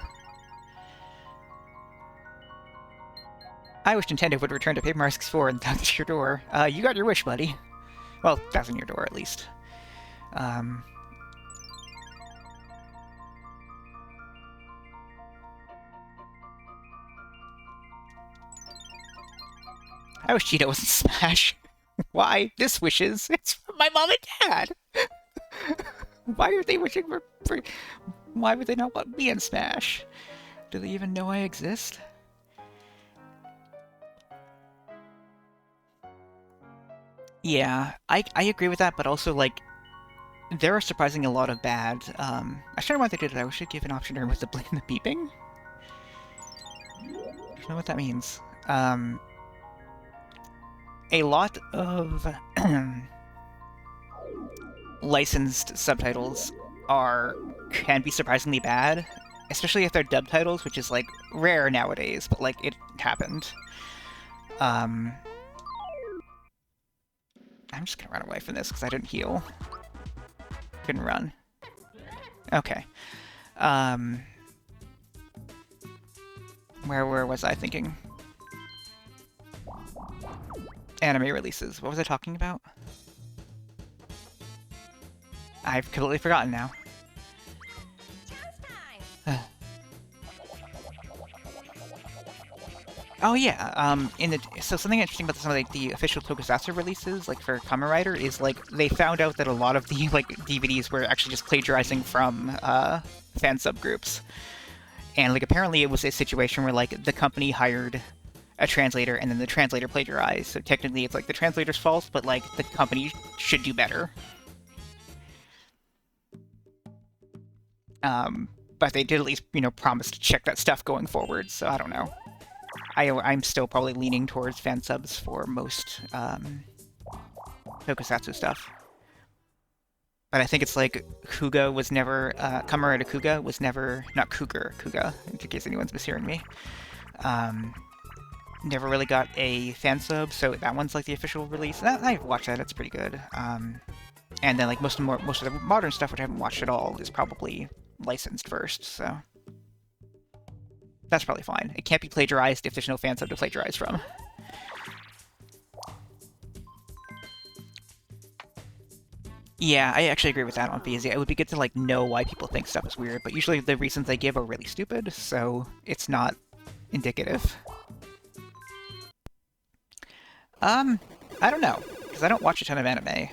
Speaker 1: I wish Nintendo would return to Paper Mario 64 and that's your door. You got your wish, buddy. Well, that's in your door, at least. I wish Cheetah was in Smash. Why? This wishes. It's from my mom and dad. Why are they wishing for... Why would they not want me in Smash? Do they even know I exist? Yeah, I agree with that, but also, like, there are surprisingly a lot of bad, I was trying to think that I should give an option to remove the the beeping. I don't know what that means. A lot of licensed subtitles can be surprisingly bad, especially if they're dub titles, which is, like, rare nowadays, but, like, it happened. I'm just gonna run away from this because I didn't heal. Couldn't run. Okay. Where was I thinking? Anime releases. What was I talking about? I've completely forgotten now. Oh yeah, so something interesting about some of the official Tokusatsu releases, like for Kamen Rider, is like they found out that a lot of the like DVDs were actually just plagiarizing from fan subgroups, and like apparently it was a situation where like the company hired a translator and then the translator plagiarized. So technically it's like the translator's fault, but like the company should do better. But they did at least promise to check that stuff going forward. So I don't know. I'm still probably leaning towards fan subs for most Tokusatsu stuff. But I think it's like Kuga was never, Kamen Rider Kuga was never, not Kuga, in case anyone's mishearing me. Never really got a fan sub, so that one's like the official release. I've watched that, it's pretty good. And then like most of the modern stuff, which I haven't watched at all, is probably licensed first, so... That's probably fine. It can't be plagiarized if there's no fan sub to plagiarize from. Yeah, I actually agree with that one, because it would be good to like know why people think stuff is weird, but usually the reasons they give are really stupid, so it's not indicative. I don't know, because I don't watch a ton of anime.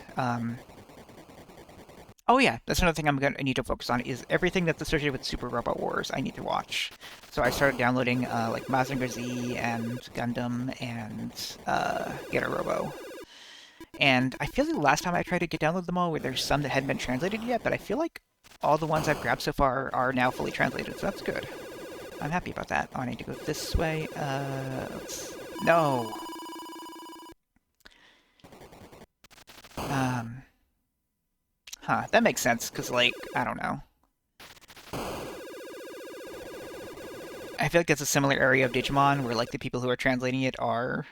Speaker 1: Oh yeah, that's another thing I need to focus on, is everything that's associated with Super Robot Wars I need to watch. So I started downloading like Mazinger Z and Gundam and H.E.R.O. And I feel like the last time I tried to download them all, where there's some that hadn't been translated yet, but I feel like all the ones I've grabbed so far are now fully translated, so that's good. I'm happy about that. Oh, I need to go this way. No! Huh, that makes sense, because, like, I don't know. I feel like that's a similar area of Digimon, where, like, the people who are translating it are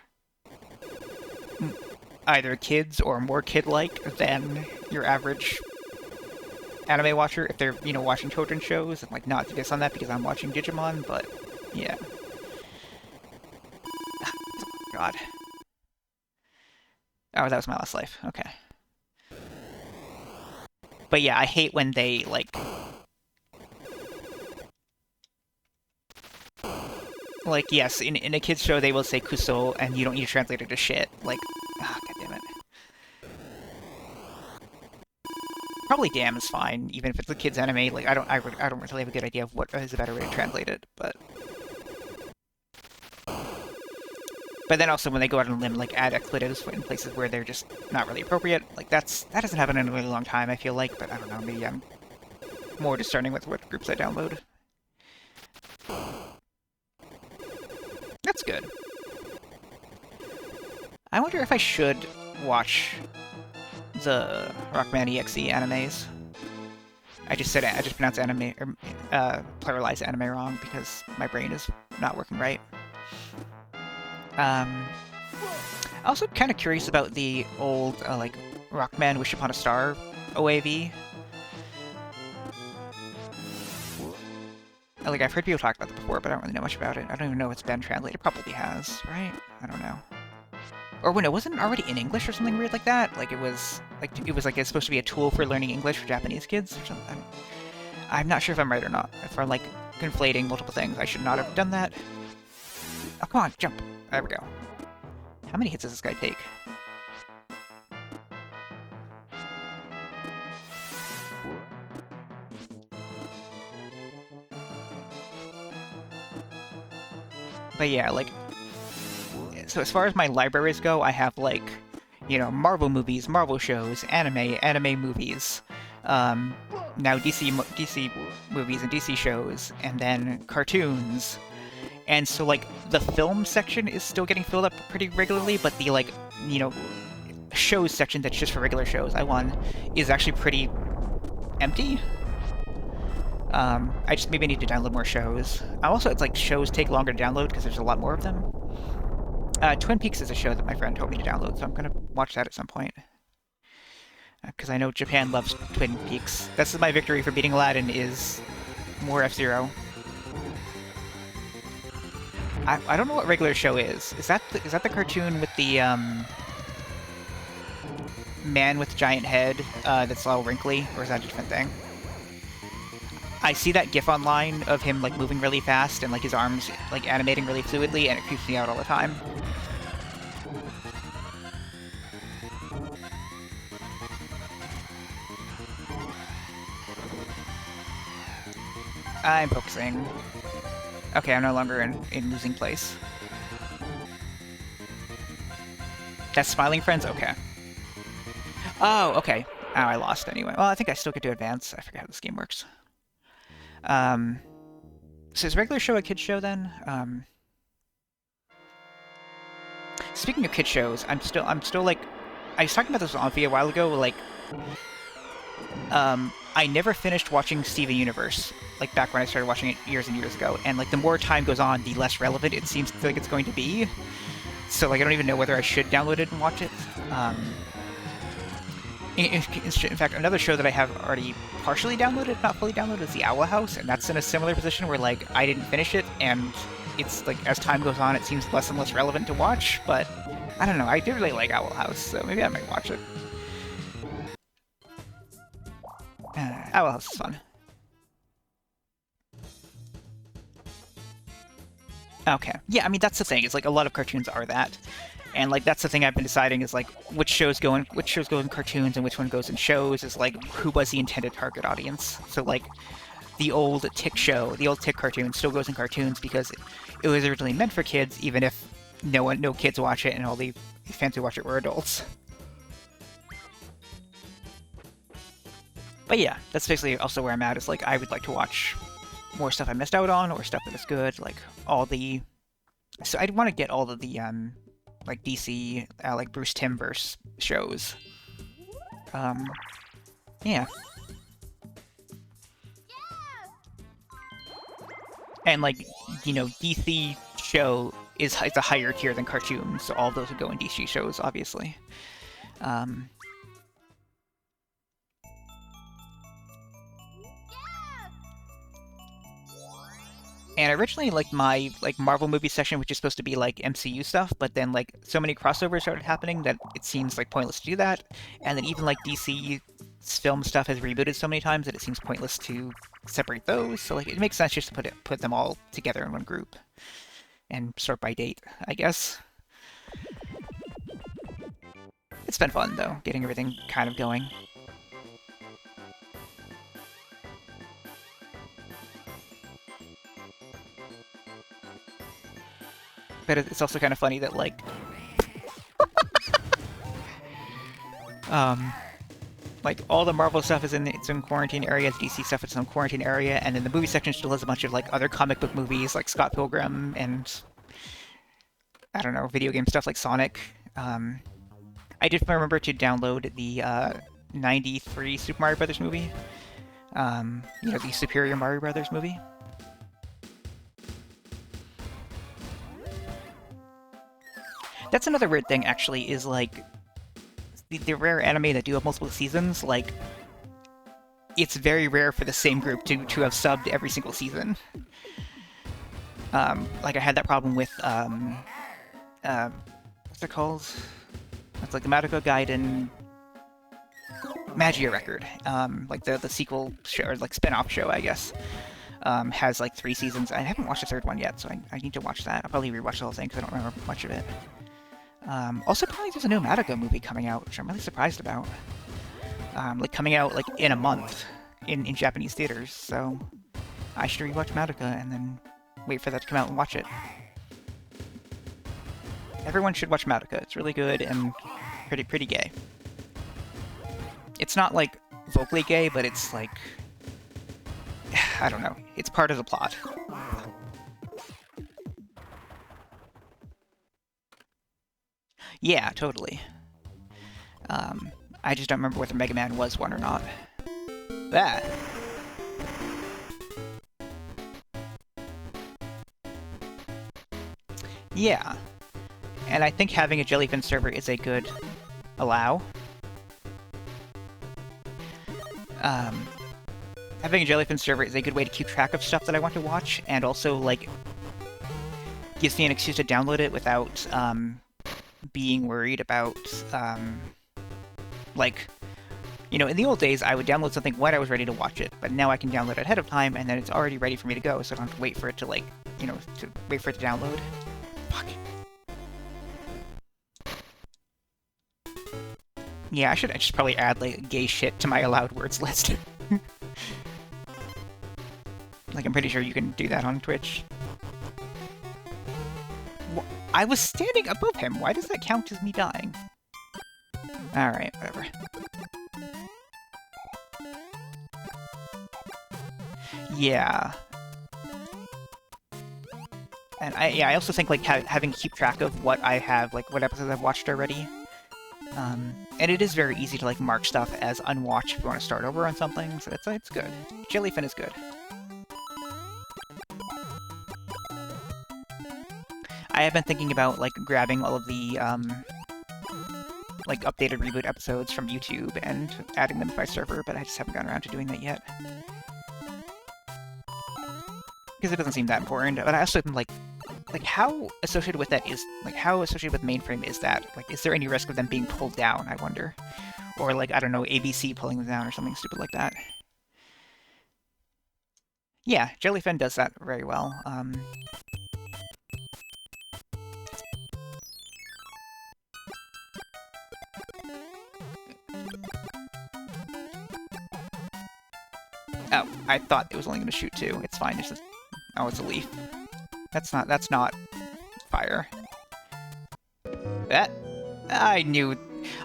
Speaker 1: either kids or more kid-like than your average anime watcher, if they're, watching children's shows, and, like, not to diss on that because I'm watching Digimon, but, yeah. God. Oh, that was my last life. Okay. But yeah, I hate when they, like... Like, yes, in a kid's show they will say kuso, and you don't need to translate it to shit. Like, god damn it. Probably damn is fine, even if it's a kid's anime. Like, I don't really have a good idea of what is a better way to translate it, but... But then also when they go out on a limb, like, add expletives in places where they're just not really appropriate, like, that hasn't happened in a really long time, I feel like, but I don't know, maybe I'm more discerning with what groups I download. That's good. I wonder if I should watch the Rockman EXE animes. I just pronounced anime, or pluralized anime wrong because my brain is not working right. Also kind of curious about the old, like, Rockman Wish Upon a Star OAV. Like, I've heard people talk about it before, but I don't really know much about it. I don't even know if it's been translated. It probably has, right? I don't know. Or when it wasn't already in English or something weird like that? Like, it's supposed to be a tool for learning English for Japanese kids or something? I'm not sure if I'm right or not. If I'm, like, conflating multiple things, I should not have done that. Oh, come on, jump. There we go. How many hits does this guy take? But yeah, like... So as far as my libraries go, I have, like, Marvel movies, Marvel shows, anime movies, now DC movies and DC shows, and then cartoons. And so, like, the film section is still getting filled up pretty regularly, but the, like, shows section that's just for regular shows, is actually pretty empty. I just maybe need to download more shows. Also, it's like shows take longer to download because there's a lot more of them. Twin Peaks is a show that my friend told me to download, so I'm gonna watch that at some point. Because I know Japan loves Twin Peaks. This is my victory for beating Aladdin, is more F-Zero. I don't know what regular show is. Is that the cartoon with the man with giant head that's all wrinkly, or is that a different thing? I see that GIF online of him like moving really fast and like his arms like animating really fluidly, and it creeps me out all the time. I'm focusing. Okay, I'm no longer in losing place. That's Smiling Friends? Okay. Oh, okay. Oh, I lost anyway. Well, I think I still get to advance. I forget how this game works. So is regular show a kid show then? Speaking of kid shows, I'm still like, I was talking about this on Amphi a while ago. Like, I never finished watching Steven Universe. Like back when I started watching it years and years ago, and like the more time goes on, the less relevant it seems like it's going to be. So like I don't even know whether I should download it and watch it. In fact, another show that I have already partially downloaded, not fully downloaded, is the Owl House, and that's in a similar position where like I didn't finish it, and it's like as time goes on, it seems less and less relevant to watch. But I don't know. I do really like Owl House, so maybe I might watch it. Owl House is fun. Okay. Yeah, I mean, that's the thing. It's like a lot of cartoons are that. And like that's the thing I've been deciding is like which shows go in cartoons and which one goes in shows is like who was the intended target audience. So like the old Tick show, the old Tick cartoon still goes in cartoons because it was originally meant for kids, even if no kids watch it and all the fans who watch it were adults. But yeah, that's basically also where I'm at, is like I would like to watch more stuff I missed out on, or stuff that is good, like all the... So I'd want to get all of the, like DC, like Bruce Timmverse shows. Yeah. And like, you know, DC show is a higher tier than cartoons, so all of those would go in DC shows, obviously. And originally, like, my, like, Marvel movie section, which is supposed to be, like, MCU stuff, but then, like, so many crossovers started happening that it seems, like, pointless to do that. And then even, like, DC film stuff has rebooted so many times that it seems pointless to separate those. So, like, it makes sense just to put them all together in one group. And sort by date, I guess. It's been fun, though, getting everything kind of going. But it's also kind of funny that, like... like, all the Marvel stuff is in its own quarantine area, the DC stuff is its own quarantine area, and then the movie section still has a bunch of, like, other comic book movies, like Scott Pilgrim, and... I don't know, video game stuff like Sonic. I did remember to download the, 93 Super Mario Brothers movie. You know, the Superior Mario Brothers movie. That's another weird thing, actually, is, like, the rare anime that do have multiple seasons, like, it's very rare for the same group to have subbed every single season. Like, I had that problem with, what's it called? It's like the Madoka Gaiden Magia Record. Like, the sequel show, or, like, spin-off show, I guess. Has, like, 3 seasons. I haven't watched the third one yet, so I need to watch that. I'll probably rewatch the whole thing, because I don't remember much of it. Also, apparently there's a new Madoka movie coming out, which I'm really surprised about. Like, coming out, like, in a month in Japanese theaters, so I should rewatch Madoka and then wait for that to come out and watch it. Everyone should watch Madoka. It's really good and pretty gay. It's not, like, vocally gay, but it's, like... I don't know. It's part of the plot. Yeah, totally. I just don't remember whether Mega Man was one or not. Ah. Yeah. And I think having a Jellyfin server is a good allow. Having a Jellyfin server is a good way to keep track of stuff that I want to watch, and also, like, gives me an excuse to download it without being worried about, like, you know, in the old days, I would download something when I was ready to watch it, but now I can download it ahead of time, and then it's already ready for me to go, so I don't have to wait for it to, like, you know, to wait for it to download. Fuck. Yeah, I should just probably add, like, gay shit to my allowed words list. Like, I'm pretty sure you can do that on Twitch. I was standing above him. Why does that count as me dying? Alright, whatever. Yeah. And I also think, like, having to keep track of what I have, like, what episodes I've watched already. And it is very easy to, like, mark stuff as unwatched if you want to start over on something, so it's good. Jellyfin is good. I have been thinking about, like, grabbing all of the, like, updated reboot episodes from YouTube and adding them to my server, but I just haven't gotten around to doing that yet. Because it doesn't seem that important, but I also am, like, how associated with that is, like, how associated with mainframe is that? Like, is there any risk of them being pulled down, I wonder? Or, like, I don't know, ABC pulling them down or something stupid like that. Yeah, Jellyfin does that very well. Oh, I thought it was only going to shoot two. It's fine. It's just... Oh, it's a leaf. That's not fire. That... I knew...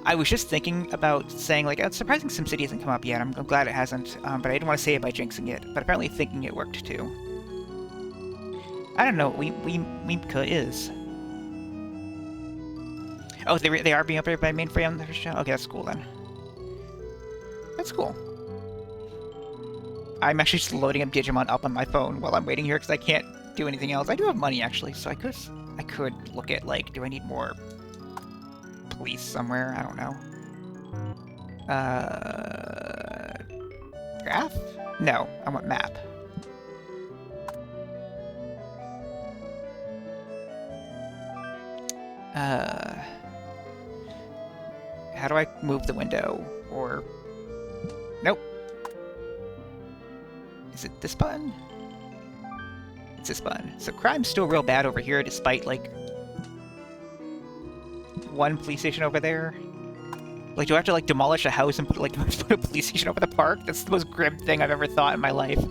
Speaker 1: I was just thinking about saying, like, it's surprising SimCity hasn't come up yet. I'm glad it hasn't, but I didn't want to say it by jinxing it. But apparently thinking it worked, too. I don't know what Weemka is. Oh, they are being updated by mainframe? Okay, that's cool, then. That's cool. I'm actually just loading up Digimon Up on my phone while I'm waiting here because I can't do anything else. I do have money, actually, so I could look at, like, do I need more police somewhere? I don't know. Graph? No, I want map. How do I move the window? Or... Nope. Is it this button? It's this button. So crime's still real bad over here, despite, like, one police station over there. Like, do I have to, like, demolish a house and put, like, put a police station over the park? That's the most grim thing I've ever thought in my life.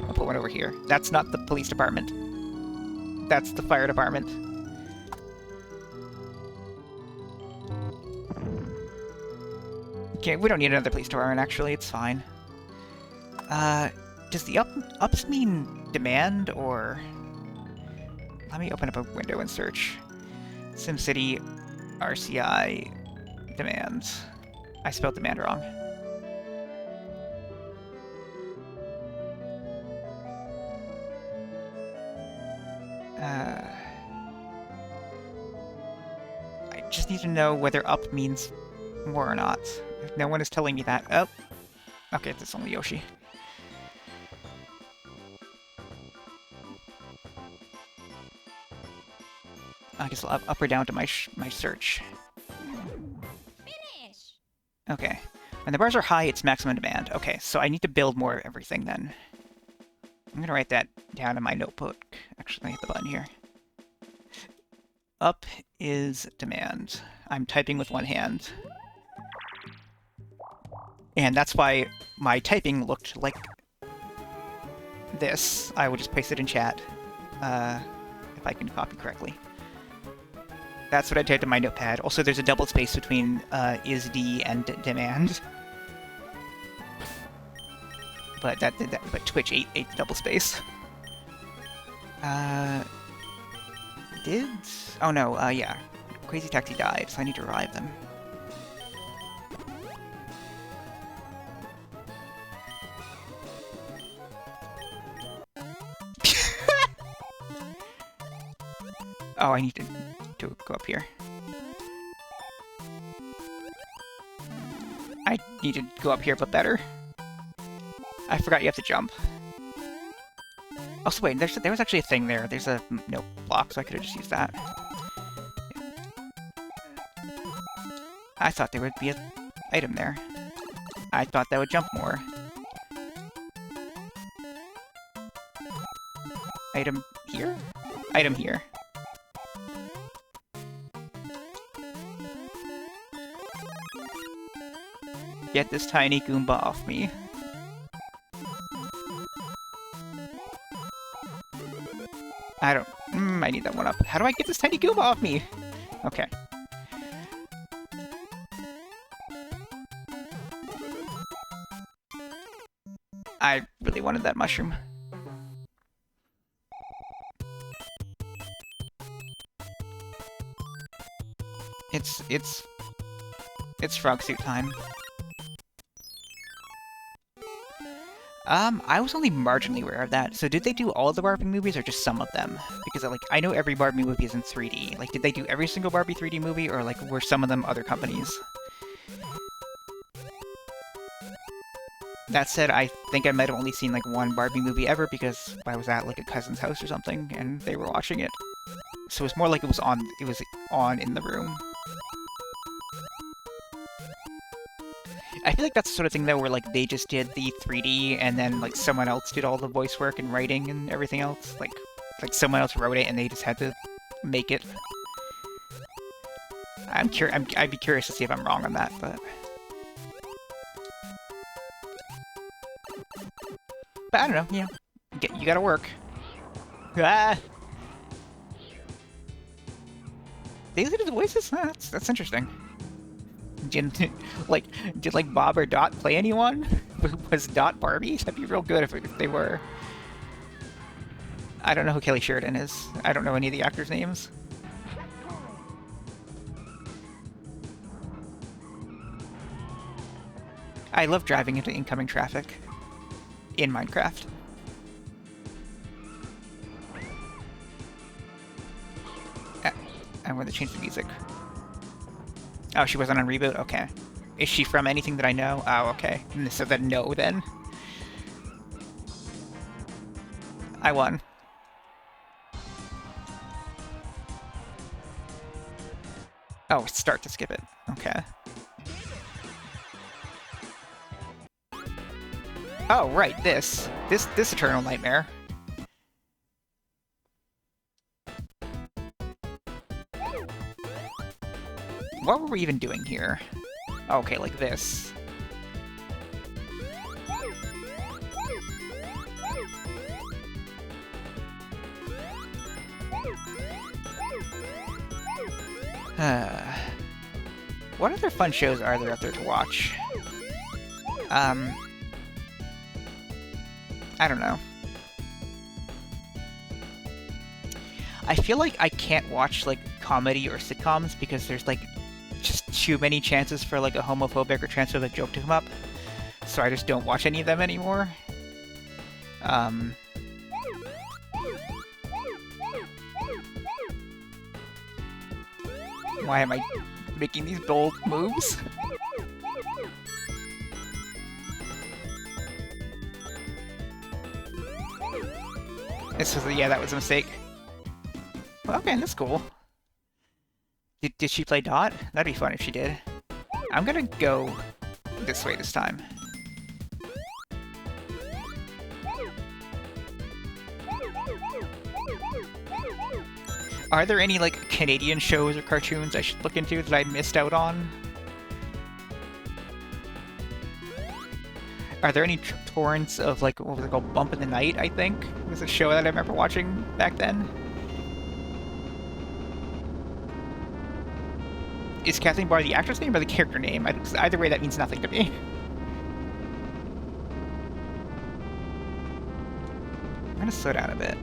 Speaker 1: I'll put one over here. That's not the police department. That's the fire department. Okay, we don't need another police department, actually. It's fine. Does the ups mean demand, or... Let me open up a window and search. SimCity RCI demands. I spelled demand wrong. I just need to know whether up means more or not. If no one is telling me that... Oh! Okay, that's only Yoshi. I guess I'll up or down to my search. Finish. Okay. When the bars are high, it's maximum demand. Okay, so I need to build more of everything then. I'm gonna write that down in my notebook. Actually, let me hit the button here. Up is demand. I'm typing with one hand. And that's why my typing looked like this. I will just paste it in chat, if I can copy correctly. That's what I typed in my notepad. Also, there's a double space between isd and demand. But but Twitch ate the double space. Did? Oh no, yeah. Crazy Taxi died, so I need to revive them. Oh, I need to go up here. I need to go up here, but better. I forgot you have to jump. Also, wait, there was actually a thing there. There's a no block, so I could have just used that. I thought there would be an item there. I thought that would jump more. Item here? Item here. Get this tiny Goomba off me. I don't... I need that one up. How do I get this tiny Goomba off me? Okay. I really wanted that mushroom. It's frog suit time. I was only marginally aware of that. So did they do all of the Barbie movies or just some of them? Because like I know every Barbie movie is in 3D. Like did they do every single Barbie 3D movie or like were some of them other companies? That said, I think I might have only seen like one Barbie movie ever because I was at like a cousin's house or something and they were watching it. So it's more like it was on in the room. I feel like that's the sort of thing though where like they just did the 3D and then like someone else did all the voice work and writing and everything else. Like someone else wrote it and they just had to make it. I'd be curious to see if I'm wrong on that, but I don't know, you know, you gotta work. Ah! They did the voices? Ah, that's interesting. Did like Bob or Dot play anyone? Was Dot Barbie? That'd be real good if they were. I don't know who Kelly Sheridan is. I don't know any of the actors' names. I love driving into incoming traffic in Minecraft. I'm going to change the music. Oh, she wasn't on Reboot? Okay. Is she from anything that I know? Oh, okay. So then no, then. I won. Oh, start to skip it. Okay. Oh, right, this Eternal Nightmare. What were we even doing here? Okay, like this. What other fun shows are there out there to watch? I don't know. I feel like I can't watch, like, comedy or sitcoms because there's, like, just too many chances for, like, a homophobic or transphobic joke to come up. So I just don't watch any of them anymore. Why am I making these bold moves? Yeah, that was a mistake. Well, okay, that's cool. Did she play Dot? That'd be fun if she did. I'm gonna go this way this time. Are there any, like, Canadian shows or cartoons I should look into that I missed out on? Are there any torrents of, like, what was it called? Bump in the Night, I think? It was a show that I remember watching back then. Is Kathleen Barr the actress name or the character name? Either way, that means nothing to me. I'm gonna slow down a bit.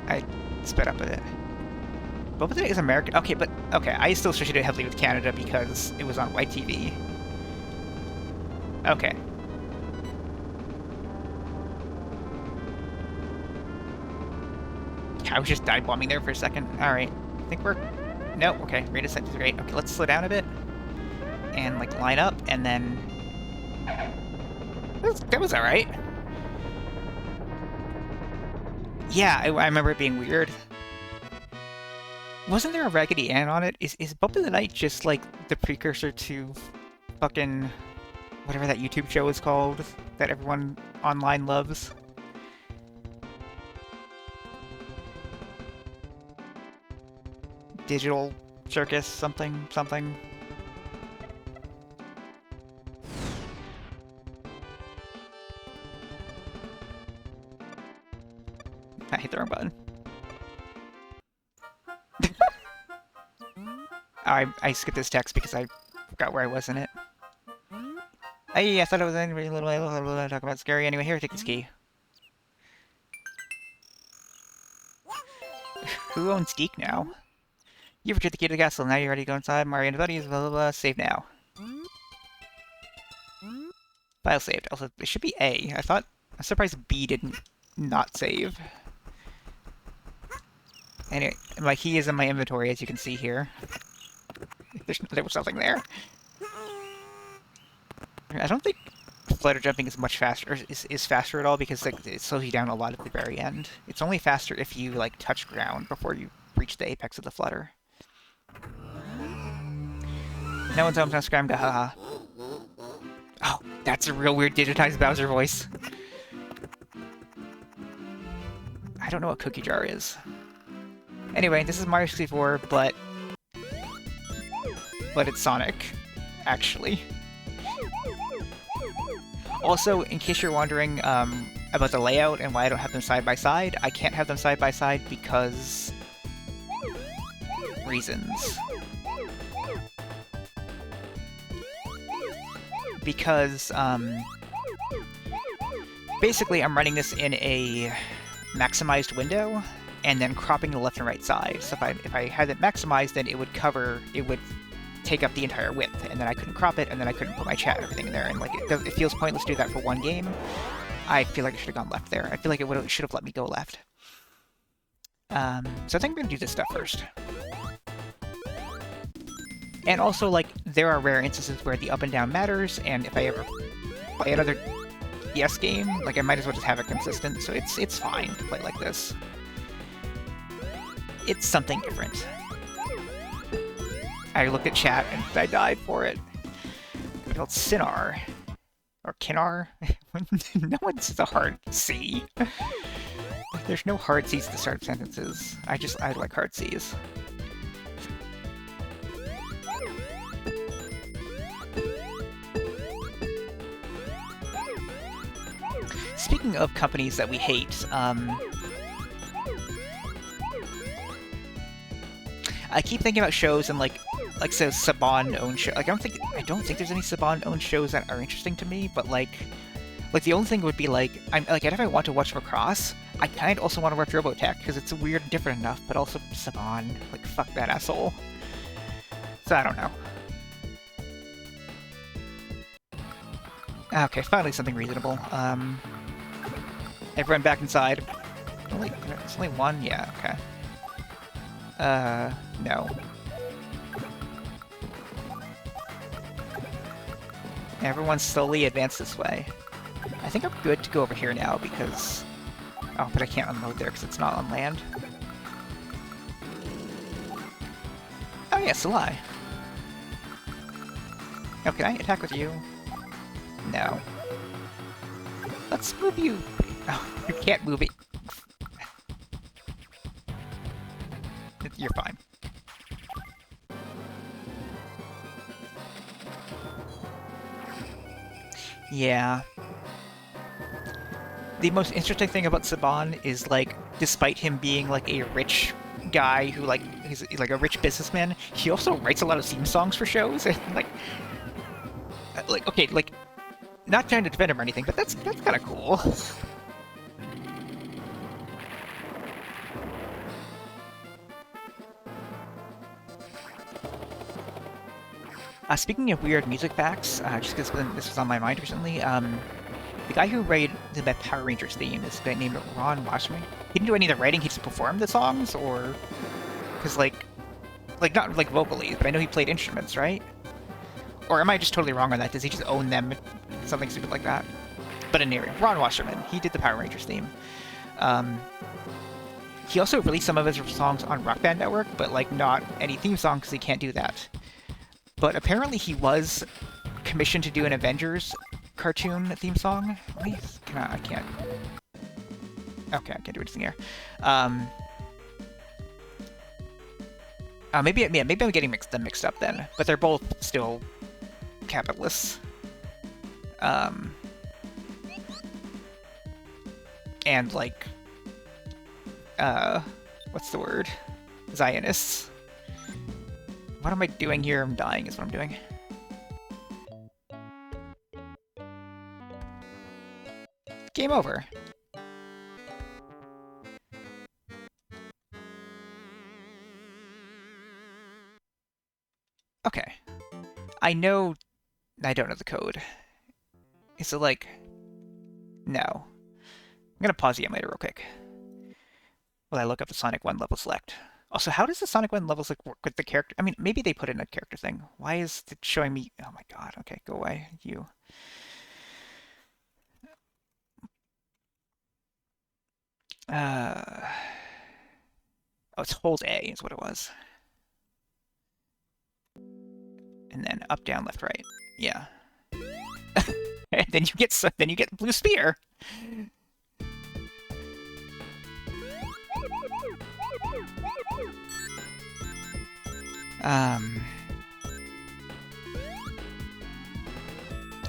Speaker 1: I sped up a bit. Boba Fett is American. Okay, but okay, I still associate it heavily with Canada because it was on white TV. Okay. I was just dive bombing there for a second. All right, I think we're No, okay, rate of descent is great. Okay, let's slow down a bit. And, like, line up, and then... That was alright. Yeah, I remember it being weird. Wasn't there a Raggedy Ann on it? Is Bump of the Night just, like, the precursor to fucking... whatever that YouTube show is called that everyone online loves? Digital Circus something? I hit the wrong button. I skipped this text because I forgot where I was in it. I thought it was a little talk about scary. Anyway, here, take this key. Who owns Deke now? You returned the key to the castle. Now you're ready to go inside. Mario and the buddies. Blah blah blah. Save now. File saved. Also, it should be A. I'm surprised B didn't not save. Anyway, my key is in my inventory, as you can see here. There was nothing there. I don't think flutter jumping is much faster, or is faster at all, because like, it slows you down a lot at the very end. It's only faster if you like touch ground before you reach the apex of the flutter. No one's home, scram, gahaha. Oh, that's a real weird digitized Bowser voice. I don't know what Cookie Jar is. Anyway, this is Mario 64, but it's Sonic, actually. Also, in case you're wondering about the layout and why I don't have them side by side, I can't have them side by side because... reasons. Because, basically I'm running this in a maximized window, and then cropping the left and right side. So if I had it maximized, then it would take up the entire width, and then I couldn't crop it, and then I couldn't put my chat and everything in there, and like it feels pointless to do that for one game. I feel like I should have gone left there. I feel like it should have let me go left. So I think I'm gonna do this stuff first. And also, like, there are rare instances where the up and down matters, and if I ever play another DS game, like, I might as well just have it consistent, so it's fine to play like this. It's something different. I looked at chat and I died for it. It's called Sinar. Or Kinar. No one says a hard C. There's no hard C's at the start of sentences. I like hard C's. Speaking of companies that we hate, I keep thinking about shows and like so Saban-owned show. Like I don't think there's any Saban-owned shows that are interesting to me. But like the only thing would be like if I want to watch Picross, I kind of also want to watch Robotech because it's weird and different enough. But also Saban, like fuck that asshole. So I don't know. Okay, finally something reasonable. Everyone back inside. It's only one? Yeah, okay. No. Everyone slowly advance this way. I think I'm good to go over here now because... Oh, but I can't unload there because it's not on land. Oh yeah, Salai. Oh, can I attack with you? No. Let's move you. Oh, you can't move it. You're fine. Yeah. The most interesting thing about Saban is, like, despite him being, like, a rich guy who, like, he's like a rich businessman, he also writes a lot of theme songs for shows, and, like, okay, like, not trying to defend him or anything, but that's kind of cool. Speaking of weird music facts, just because this was on my mind recently, the guy who wrote the Power Rangers theme is a guy named Ron Wasserman. He didn't do any of the writing, he just performed the songs, or... Because, like, Like, not like vocally, but I know he played instruments, right? Or am I just totally wrong on that? Does he just own them? Something stupid like that? But anyway, Ron Wasserman, he did the Power Rangers theme. He also released some of his songs on Rock Band Network, but like not any theme song because he can't do that. But apparently he was commissioned to do an Avengers cartoon theme song. I can't. Okay, I can't do anything here. Maybe I'm getting them mixed up then. But they're both still capitalists. And like, what's the word? Zionists. What am I doing here? I'm dying is what I'm doing. Game over. Okay. I don't know the code. Is it like... No. I'm gonna pause the emulator real quick. Will I look up the Sonic 1 level select? Also, how does the Sonic 1 level select work with the character? I mean, maybe they put in a character thing. Why is it showing me... Oh my god, okay, go away, you. Oh, it's hold A is what it was. And then up, down, left, right. Yeah. And then you get blue spear.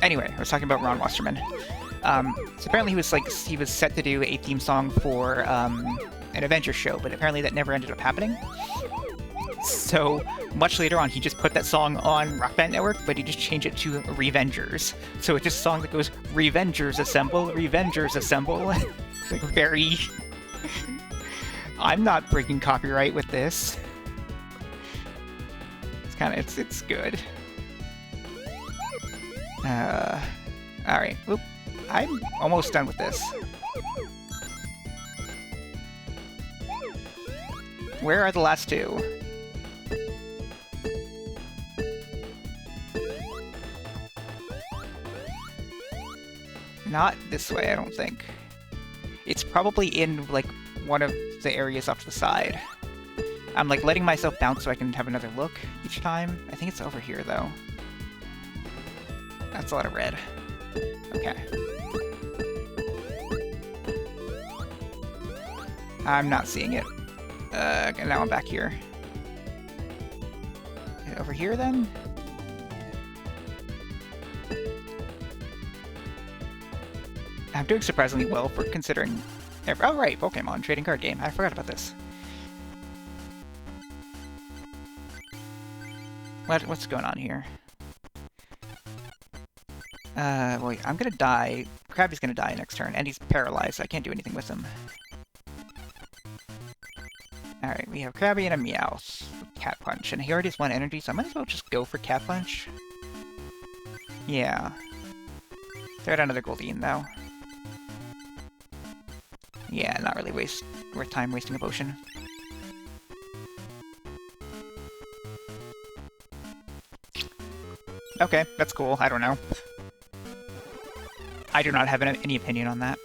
Speaker 1: Anyway, I was talking about Ron Wasserman. So apparently he was set to do a theme song for an Avengers show, but apparently that never ended up happening. So much later on, he just put that song on Rock Band Network, but he just changed it to Revengers. So it's just a song that goes, Revengers Assemble, Revengers Assemble. It's like very... I'm not breaking copyright with this. It's good. Alright. Oop. I'm almost done with this. Where are the last two? Not this way, I don't think. It's probably in, like, one of the areas off to the side. I'm, like, letting myself bounce so I can have another look each time. I think it's over here, though. That's a lot of red. Okay. I'm not seeing it. And now I'm back here. Over here, then? I'm doing surprisingly well for considering... Oh, right, Pokemon, trading card game. I forgot about this. What's going on here? Wait, I'm gonna die. Krabby's gonna die next turn, and he's paralyzed, so I can't do anything with him. Alright, we have Krabby and a Meowth. Cat Punch, and he already has 1 energy, so I might as well just go for Cat Punch. Yeah. Throw out another Goldeen, though. Yeah, not really worth time wasting a potion. Okay, that's cool. I don't know. I do not have any opinion on that.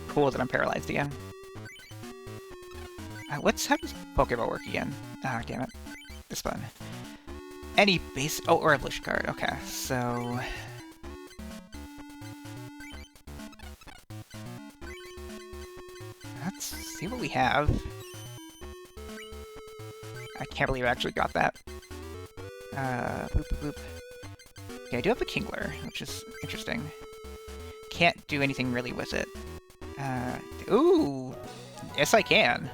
Speaker 1: Cool that I'm paralyzed again. How does Pokeball work again? Ah, damn it. This button. Any base... Oh, or Evolution card. Okay, so... Let's see what we have. I can't believe I actually got that. Boop, boop, boop. Okay, I do have a Kingler, which is interesting. Can't do anything really with it. Ooh! Yes, I can.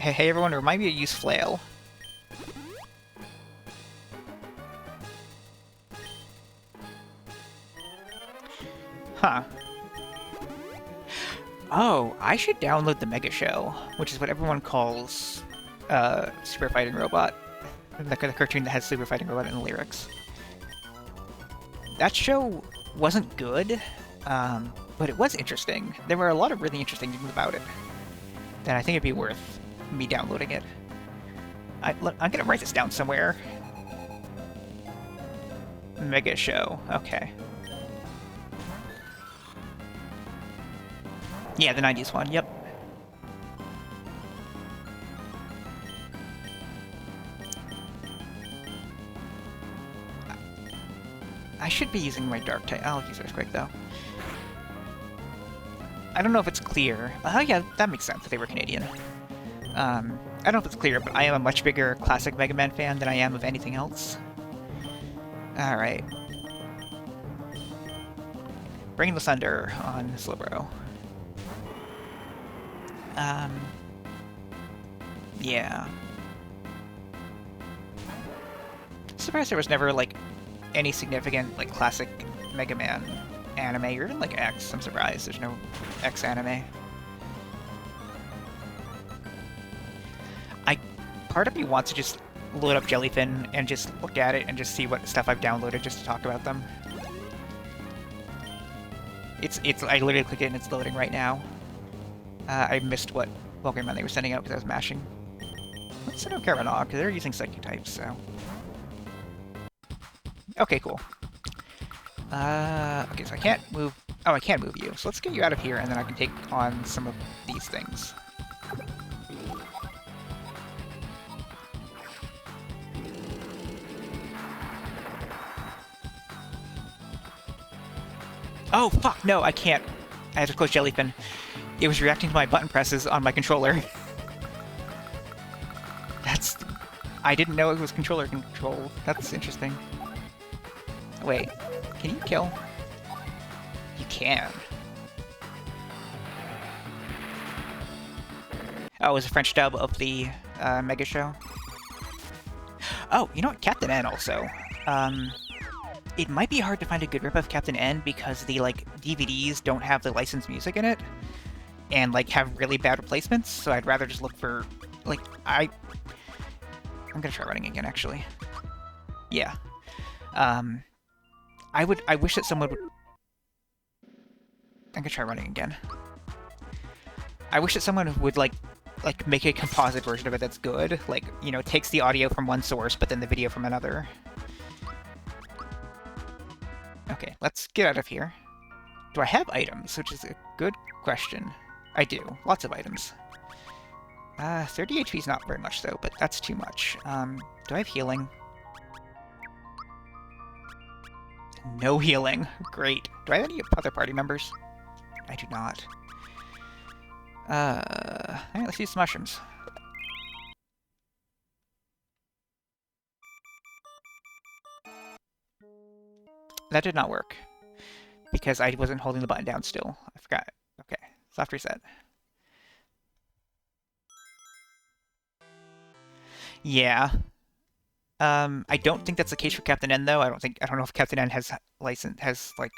Speaker 1: Hey everyone, remind me to use Flail. Huh. Oh, I should download the Mega Show, which is what everyone calls Super Fighting Robot. The cartoon that has Super Fighting Robot in the lyrics. That show wasn't good, but it was interesting. There were a lot of really interesting things about it. then I think it'd be worth me downloading it. I'm gonna write this down somewhere. Mega Show. Okay. Yeah, the 90s one. Yep. I should be using my Dark type. I'll use Earthquake, though. I don't know if it's clear. Oh, yeah, that makes sense. They were Canadian. I don't know if it's clear, but I am a much bigger classic Mega Man fan than I am of anything else. Alright. Bringing the Thunder on Slowbro. Yeah. Surprised there was never, like, any significant, like, classic Mega Man anime, or even, like, X. I'm surprised there's no X anime. Part of me wants to just load up Jellyfin and just look at it and just see what stuff I've downloaded just to talk about them. I literally click it and it's loading right now. I missed what Pokemon they were sending out because I was mashing. Let's send out Caranog, because they're using Psychic types, so... Okay, cool. Okay, so I can't move... Oh, I can move you. So let's get you out of here, and then I can take on some of these things. Oh, fuck! No, I can't. I have to close Jellyfin. It was reacting to my button presses on my controller. That's... I didn't know it was controller control. That's interesting. Wait, can you kill? You can. Oh, it was a French dub of the Mega Show. Oh, you know what? Captain N also. It might be hard to find a good rip of Captain N because the, like, DVDs don't have the licensed music in it and, like, have really bad replacements, so I'd rather just look for, like, I'm gonna try running again, actually. Yeah. I wish that someone would... I'm gonna try running again. I wish that someone would, like, make a composite version of it that's good. Like, you know, takes the audio from one source, but then the video from another. Okay, let's get out of here. Do I have items? Which is a good question. I do. Lots of items. 30 HP is not very much, though, but that's too much. Do I have healing? No healing. Great. Do I have any other party members? I do not. Alright, let's use some mushrooms. That did not work. Because I wasn't holding the button down still. I forgot. Okay, soft reset. Yeah. I don't think that's the case for Captain N, though. I don't know if Captain N has like...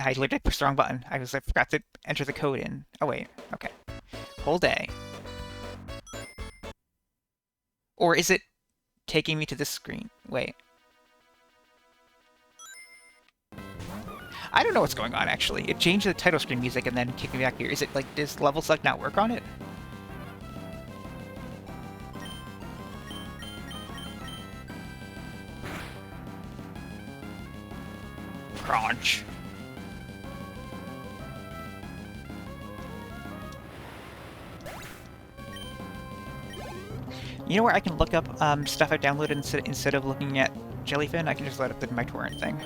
Speaker 1: I literally pushed the wrong button. I forgot to enter the code in. Oh, wait. Okay. Hold A. Or is it taking me to this screen? Wait. I don't know what's going on, actually. It changed the title screen music and then kicked me back here. Is it, like, does level select not work on it? Crunch. You know where I can look up stuff I've downloaded instead of looking at Jellyfin? I can just load up my torrent thing.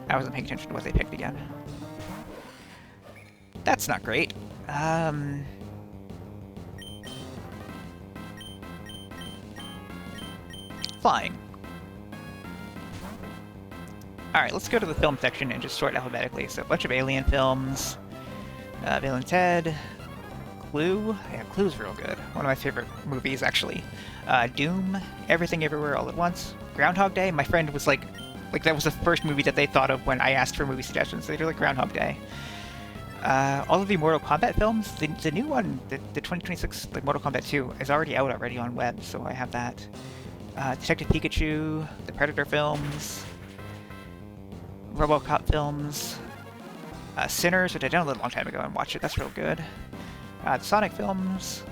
Speaker 1: I wasn't paying attention to what they picked again. That's not great. Fine. Alright, let's go to the film section and just sort alphabetically. So a bunch of Alien films, Bill and Ted, Clue. Yeah, Clue's real good. One of my favorite movies, actually. Doom, Everything Everywhere All at Once. Groundhog Day, my friend was like that was the first movie that they thought of when I asked for movie suggestions. They were like Groundhog Day. All of the Mortal Kombat films, the new one, the 2026 like Mortal Kombat 2 is already out on web, so I have that. Detective Pikachu, the Predator films, RoboCop films, Sinners, which I downloaded a long time ago and watched it. That's real good. The Sonic films,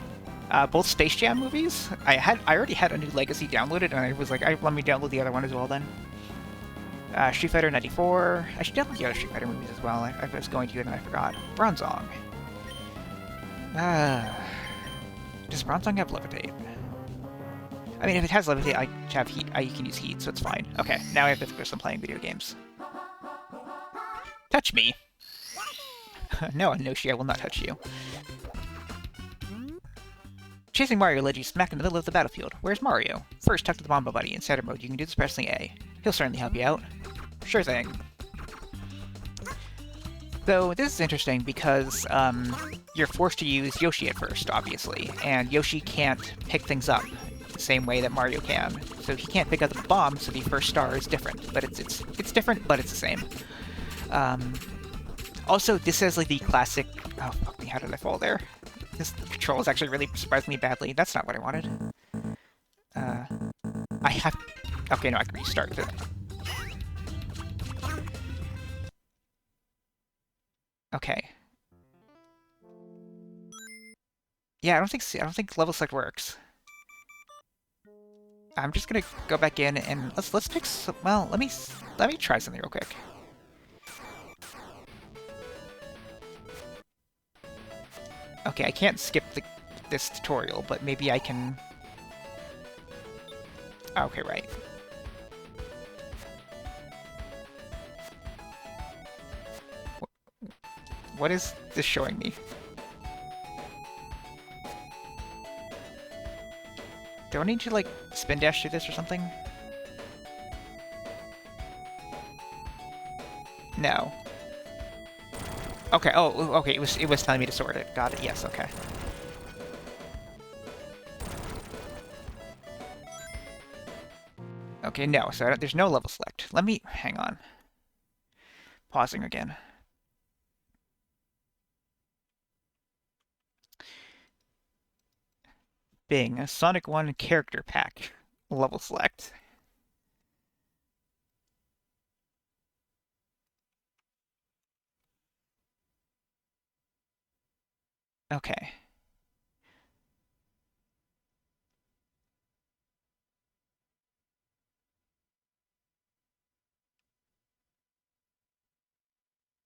Speaker 1: both Space Jam movies. I already had a new Legacy downloaded, and I was like, let me download the other one as well then. Street Fighter 94. I should download the other Street Fighter movies as well. I was going to, and then I forgot. Bronzong. Does Bronzong have Levitate? I mean, if it has Levitate, I have Heat. I can use Heat, so it's fine. Okay, now I have to focus on playing video games. Touch me! No, Noshi, I will not touch you. Chasing Mario led you smack in the middle of the battlefield. Where's Mario? First, talk to the Bomba Buddy. In Standard Mode, you can do this pressing A. He'll certainly help you out. Sure thing. So, this is interesting because, you're forced to use Yoshi at first, obviously, and Yoshi can't pick things up the same way that Mario can. So he can't pick up the bomb, so the first star is different, but it's different, but it's the same. Also, this has, like, the classic... Oh, fuck me, how did I fall there? This control is actually really surprised me badly. That's not what I wanted. I have... Okay, no, I can restart it. Okay. Yeah, I don't think level select works. I'm just gonna go back in and let's pick some, well, let me try something real quick. Okay, I can't skip this tutorial, but maybe I can... Okay, right. What is this showing me? Do I need to, like, spin dash through this or something? No. Okay, oh, okay, it was telling me to sort it. Got it, yes, okay. Okay, no, so there's no level select. Let me... hang on. Pausing again. Bing, a Sonic 1 character pack. Level select. Okay.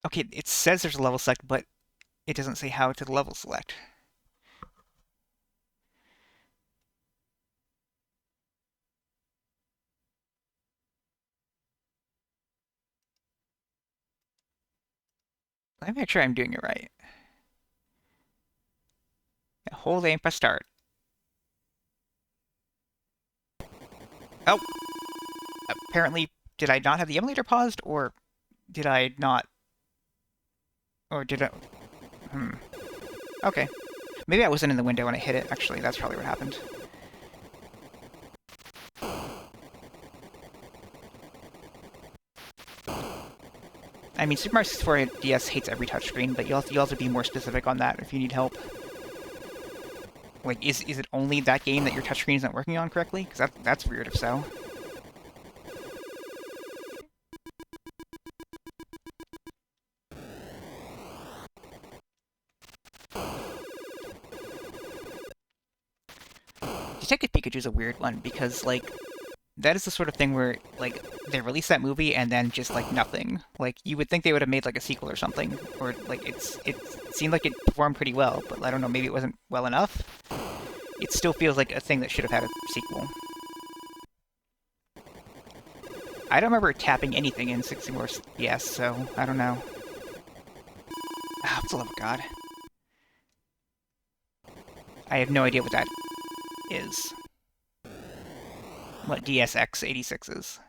Speaker 1: Okay, it says there's a level select, but it doesn't say how to level select. Let me make sure I'm doing it right. Hold aim, press start. Oh! Apparently, did I not have the emulator paused, or did I not... Or did I... Okay. Maybe I wasn't in the window when I hit it, actually. That's probably what happened. I mean, Super Mario 64 DS hates every touchscreen, but you also have to be more specific on that if you need help. Like, is it only that game that your touchscreen isn't working on correctly? Because that's weird if so. Detective Pikachu's a weird one, because, like, that is the sort of thing where, like, they release that movie and then just, like, nothing. Like, you would think they would have made, like, a sequel or something. Or, like, it seemed like it performed pretty well, but I don't know, maybe it wasn't well enough? It still feels like a thing that should have had a sequel. I don't remember tapping anything in 64 DS, so I don't know. Ah, for the love of God. I have no idea what that is. What DSX86 is.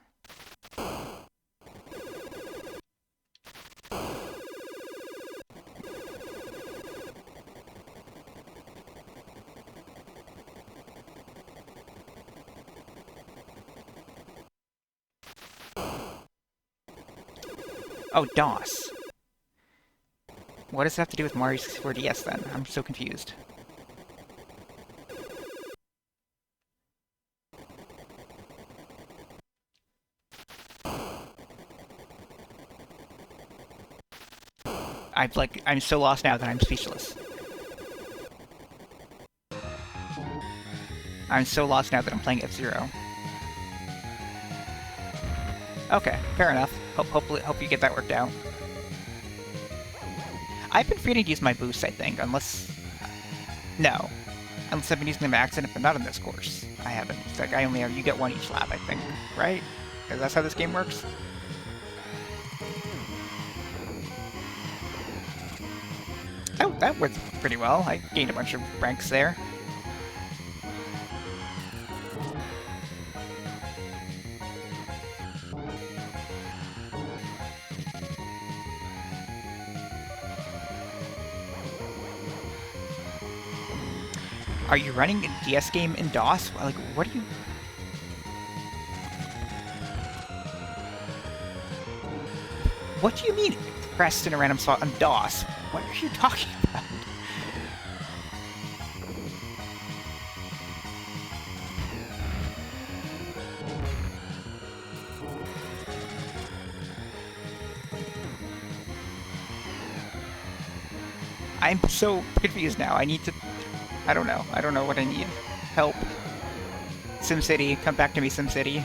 Speaker 1: Oh, DOS. What does that have to do with Mario 64 DS then? I'm so confused. I'm so lost now that I'm speechless. I'm so lost now that I'm playing F-Zero. Okay, fair enough. Hope you get that worked out. I've been forgetting to use my boost, I think, unless... No. Unless I've been using them by accident, but not on this course. I haven't. It's like, I only have... You get one each lap, I think. Right? Because that's how this game works? Oh, that worked pretty well. I gained a bunch of ranks there. Are you running a DS game in DOS? Like, what are you... What do you mean, pressed in a random spot on DOS? What are you talking about? I'm so confused now. I need to... I don't know. I don't know what I need. Help. SimCity. Come back to me, SimCity.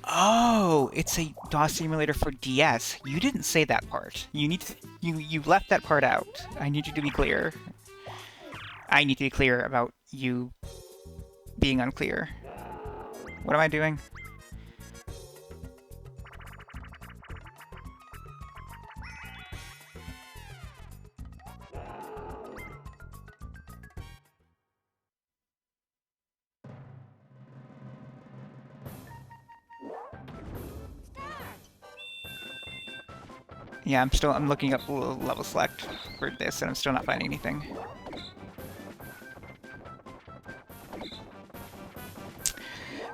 Speaker 1: Oh, it's a DOS simulator for DS. You didn't say that part. You need to... You left that part out. I need you to be clear. I need to be clear about you being unclear. What am I doing? Yeah, I'm looking up level select for this, and I'm still not finding anything.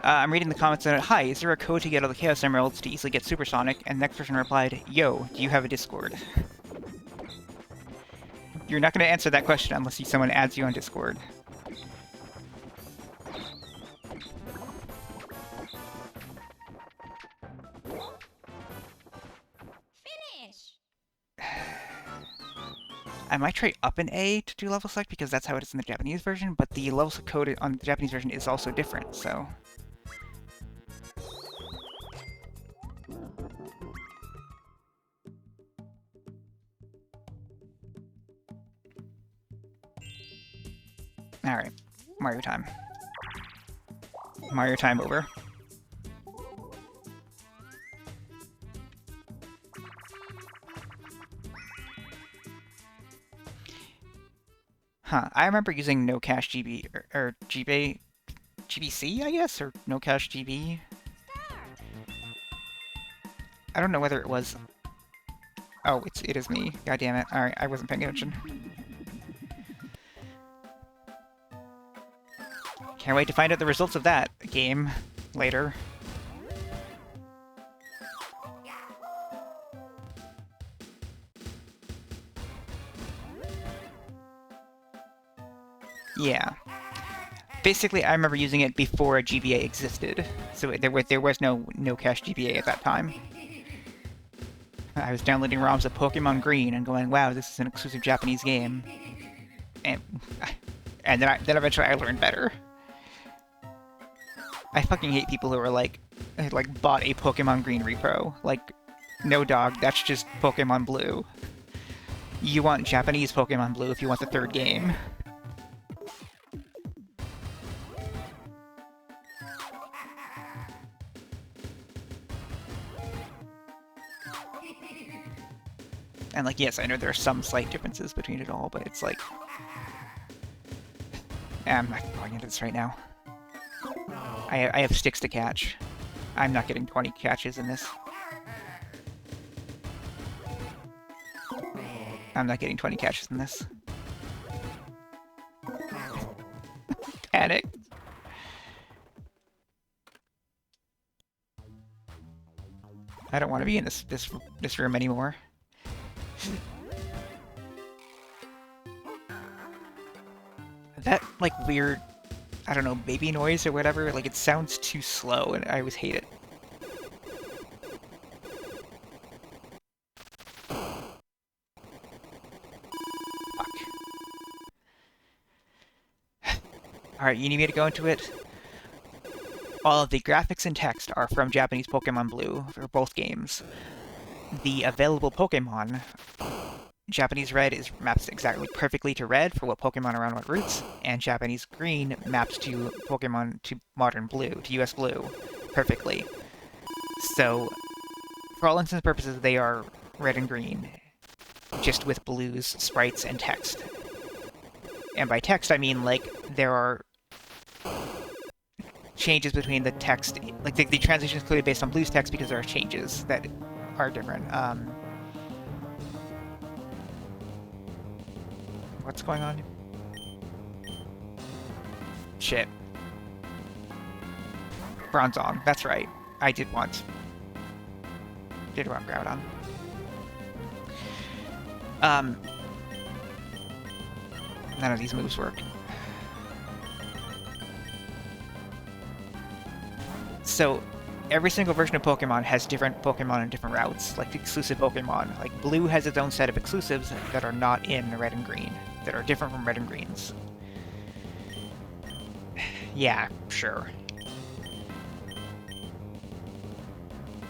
Speaker 1: I'm reading the comments on it. Hi, is there a code to get all the Chaos Emeralds to easily get Supersonic? And the next person replied, Yo, do you have a Discord? You're not going to answer that question unless someone adds you on Discord. I might try up an A to do level select because that's how it is in the Japanese version, but the level select code on the Japanese version is also different, so... Alright, Mario time. Mario time over. Huh, I remember using no cache GB, or GBC, I guess, or no cache GB. I don't know whether it was... Oh, it is me. God damn it. Alright, I wasn't paying attention. Can't wait to find out the results of that game later. Yeah. Basically, I remember using it before a GBA existed, so there was no cache GBA at that time. I was downloading ROMs of Pokemon Green and going, wow, this is an exclusive Japanese game. And then eventually I learned better. I fucking hate people who are like bought a Pokemon Green repro. Like, no dog, that's just Pokemon Blue. You want Japanese Pokemon Blue if you want the third game. And, like, yes, I know there are some slight differences between it all, but it's like... I'm not going into this right now. I have sticks to catch. I'm not getting 20 catches in this. I'm not getting 20 catches in this. Panic. I don't want to be in this room anymore. That, like, weird, I don't know, baby noise or whatever, like, it sounds too slow, and I always hate it. Alright, you need me to go into it? All of the graphics and text are from Japanese Pokemon Blue for both games. The available Pokemon, Japanese Red maps exactly perfectly to Red for what Pokemon are on what routes, and Japanese Green maps to Pokemon to Modern Blue, to US Blue, perfectly. So, for all intents and purposes, they are Red and Green, just with Blue's sprites and text. And by text, I mean, like, there are changes between the text, like, the translation is clearly based on Blue's text because there are changes that are different. What's going on? Shit. Bronzong, that's right. I did want Groudon. None of these moves work. So, every single version of Pokemon has different Pokemon and different routes, like exclusive Pokemon. Like, Blue has its own set of exclusives that are not in Red and Green, that are different from Red and Green's. Yeah, sure.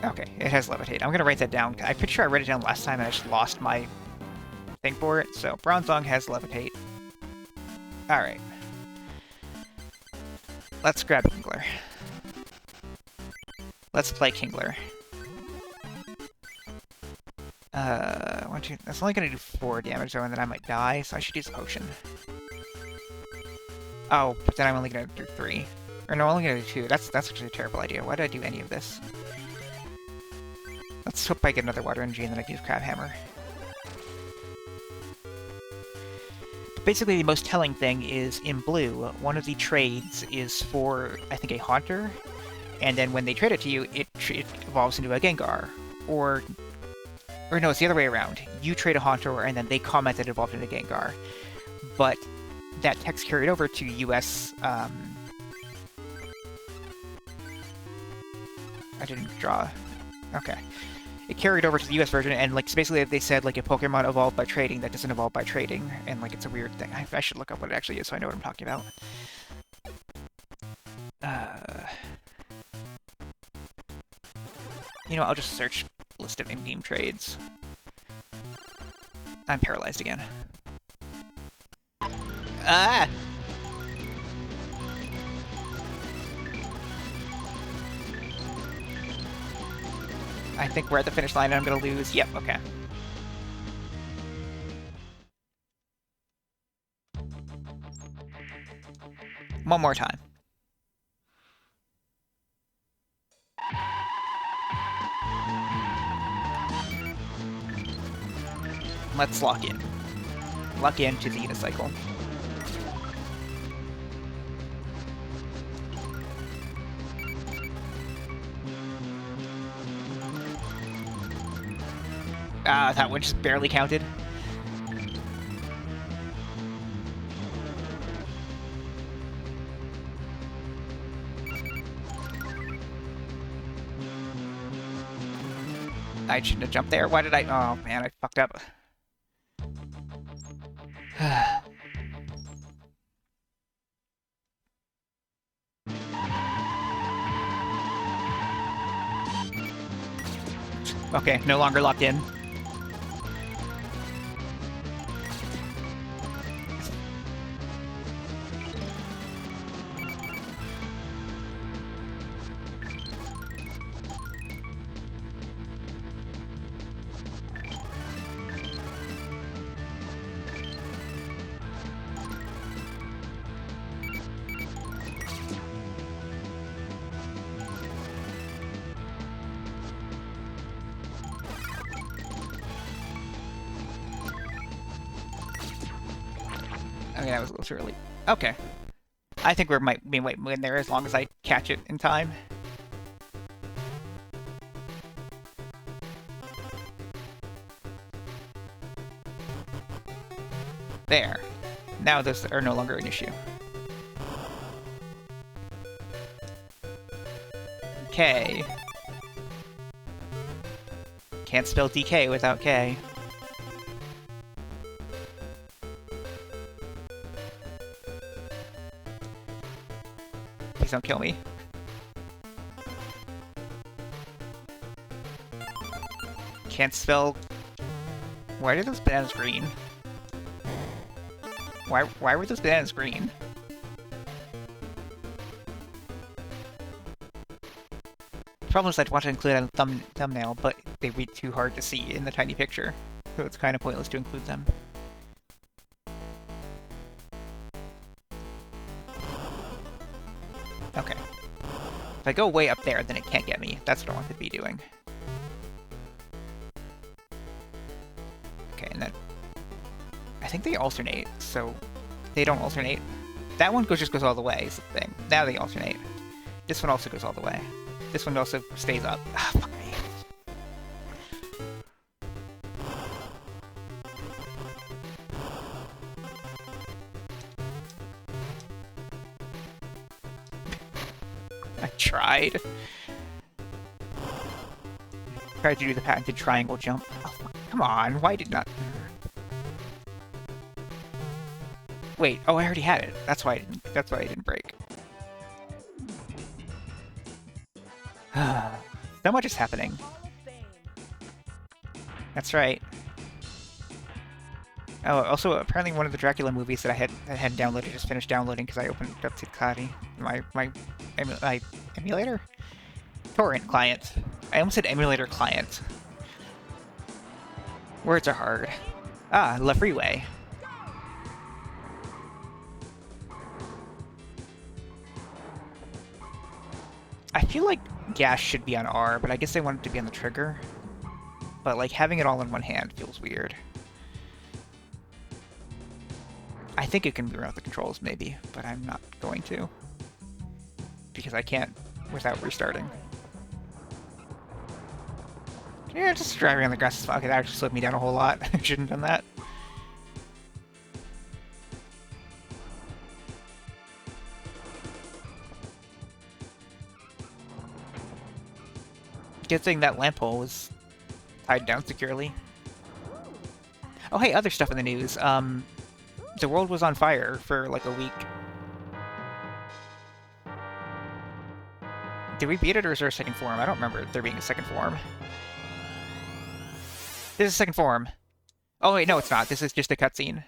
Speaker 1: Okay, it has Levitate. I'm gonna write that down. I'm pretty sure I wrote it down last time and I just lost my thing for it. So, Bronzong has Levitate. Alright. Let's grab Kingler. Let's play Kingler. That's only gonna do 4 damage though, and then I might die, so I should use a potion. Oh, but then I'm only gonna do 3. Or no, I'm only gonna do 2. That's actually a terrible idea. Why did I do any of this? Let's hope I get another Water Energy and then I can use Crab Hammer. But basically, the most telling thing is in Blue, one of the trades is for, I think, a Haunter, and then when they trade it to you, it evolves into a Gengar. Or no, it's the other way around. You trade a Haunter, and then they comment that it evolved into Gengar. But that text carried over to US... I didn't draw... Okay. It carried over to the US version, and like basically they said like a Pokemon evolved by trading that doesn't evolve by trading, and like it's a weird thing. I should look up what it actually is so I know what I'm talking about. You know, I'll just search list of in-game trades. I'm paralyzed again. Ah! I think we're at the finish line and I'm gonna lose. Yep, okay. One more time. Let's lock in. Lock in to the Unicycle. Ah, that one just barely counted. I shouldn't have jumped there. Why did I? Oh man, I fucked up. Okay, no longer locked in. Okay, that was a little too early. Okay. I think we might win there as long as I catch it in time. There. Now those are no longer an issue. K. Can't spell DK without K. Please don't kill me. Can't spell... Why are those bananas green? Why were those bananas green? The problem is I'd want to include it on the thumbnail, but they'd be too hard to see in the tiny picture, so it's kind of pointless to include them. Okay. If I go way up there, then it can't get me. That's what I want it to be doing. Okay, and then... I think they alternate, so... They don't alternate. That one just goes all the way, is the thing. Now they alternate. This one also goes all the way. This one also stays up. Ah, fuck me. I tried. Tried to do the patented triangle jump. Oh, come on, why did not... Wait, oh, I already had it. That's why it didn't break. So much is happening. That's right. Oh, also, apparently one of the Dracula movies that I had downloaded just finished downloading because I opened it up to Kali, my emulator? Torrent client. I almost said emulator client. Words are hard. Ah, La Freeway. I feel like gas should be on R, but I guess they want it to be on the trigger. But, like, having it all in one hand feels weird. I think it can be around the controls, maybe, but I'm not going to. Because I can't without restarting. Yeah, just driving on the grass is fine. Okay, that actually slowed me down a whole lot. I shouldn't have done that. Good thing that lamp hole was tied down securely. Oh, hey, other stuff in the news. The world was on fire for like a week. Did we beat it, or is there a second form? I don't remember there being a second form. There's a second form. Oh, wait, no, it's not. This is just a cutscene.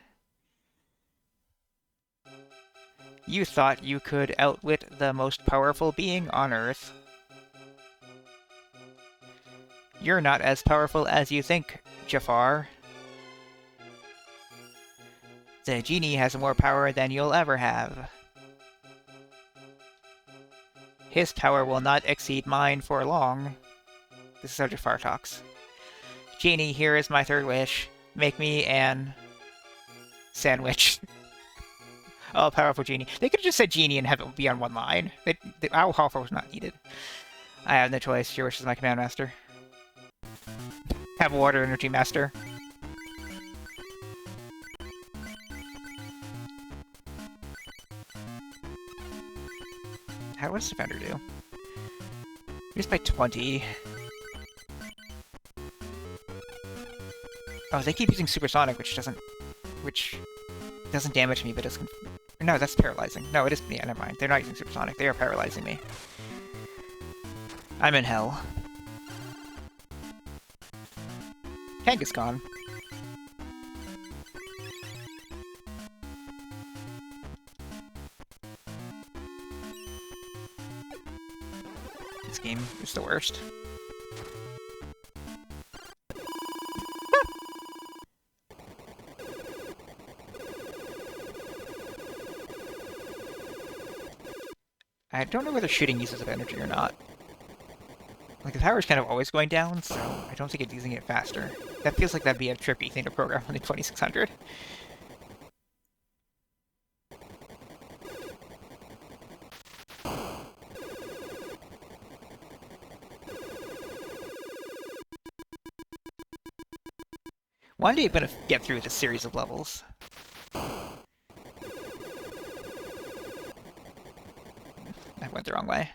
Speaker 1: You thought you could outwit the most powerful being on Earth. You're not as powerful as you think, Jafar. The genie has more power than you'll ever have. His power will not exceed mine for long. This is how Jafar talks. Genie, here is my third wish. Make me an... sandwich. Oh, powerful genie. They could have just said genie and have it be on one line. Our offer was not needed. I have no choice. Your wish is my command, master. Have water energy, master. How does Defender do? Just by 20. Oh, they keep using Supersonic, which doesn't damage me, but it's... No, that's paralyzing. No, it is... Yeah, never mind. They're not using Supersonic. They are paralyzing me. I'm in hell. Tank is gone. This game is the worst. I don't know whether shooting uses up energy or not. Like, the power's kind of always going down, so I don't think it's using it faster. That feels like that'd be a trippy thing to program on the 2600. One day I'm gonna get through this series of levels. I went the wrong way.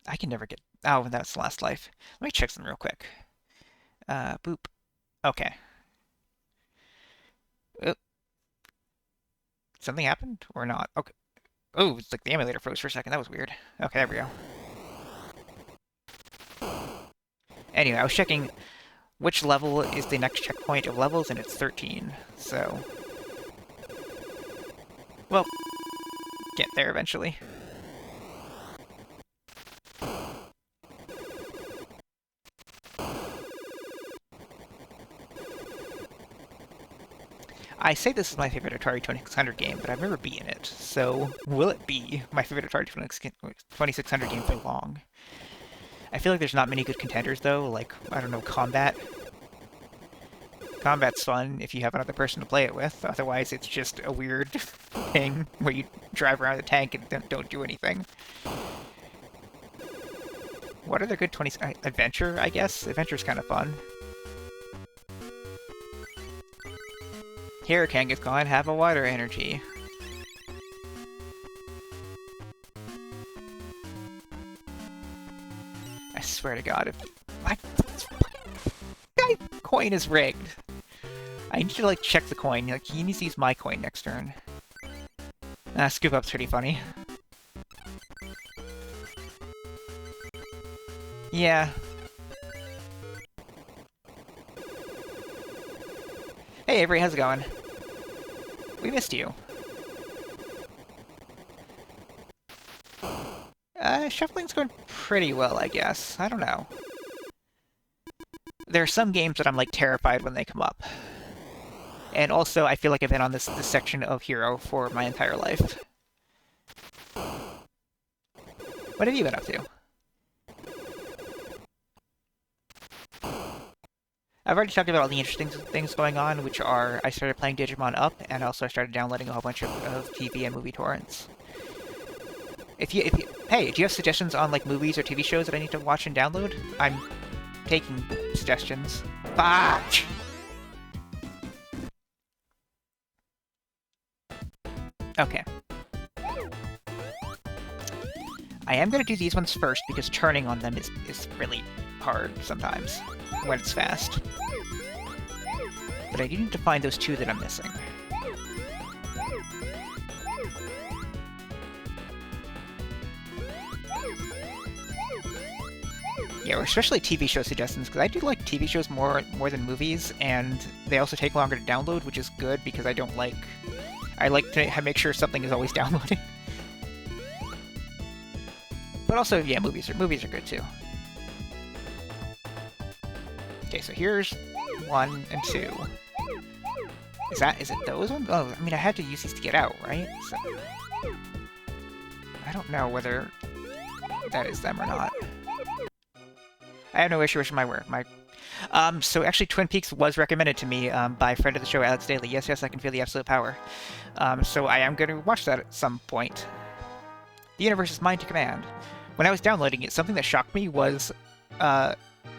Speaker 1: I can never get... Oh, that's the last life. Let me check something real quick. Boop. Okay. Oop. Something happened or not? Okay. Oh, it's like the emulator froze for a second. That was weird. Okay, there we go. Anyway, I was checking which level is the next checkpoint of levels, and it's 13. So, well, get there eventually. I say this is my favorite Atari 2600 game, but I've never beaten it, so will it be my favorite Atari 2600 game for long? I feel like there's not many good contenders, though, like, I don't know, Combat. Combat's fun if you have another person to play it with, otherwise it's just a weird thing where you drive around the tank and don't do anything. What are the good 20... Adventure, I guess? Adventure's kind of fun. Here, Kangaskhan, have a water energy. I swear to God, if my coin is rigged, I need to like check the coin. Like he needs to use my coin next turn. Scoop up's pretty funny. Yeah. Hey Avery, how's it going? We missed you. Shuffling's going pretty well, I guess. I don't know. There are some games that I'm, like, terrified when they come up. And also, I feel like I've been on this section of H.E.R.O for my entire life. What have you been up to? I've already talked about all the interesting things going on, which are I started playing Digimon Up, and also I started downloading a whole bunch of TV and movie torrents. Hey, do you have suggestions on like movies or TV shows that I need to watch and download? I'm taking suggestions. Fudge! Okay. I am going to do these ones first because turning on them is really hard sometimes when it's fast. But I do need to find those two that I'm missing. Yeah, especially TV show suggestions, because I do like TV shows more than movies, and they also take longer to download, which is good because I like to make sure something is always downloading. But also, yeah, movies are good too. Okay, so here's 1 and 2. Is it those ones? Oh, I mean, I had to use these to get out, right? So I don't know whether that is them or not. I have no issue with so actually Twin Peaks was recommended to me by a friend of the show, Alex Daly. Yes, I can feel the absolute power. So I am going to watch that at some point. The universe is mine to command. When I was downloading it, something that shocked me was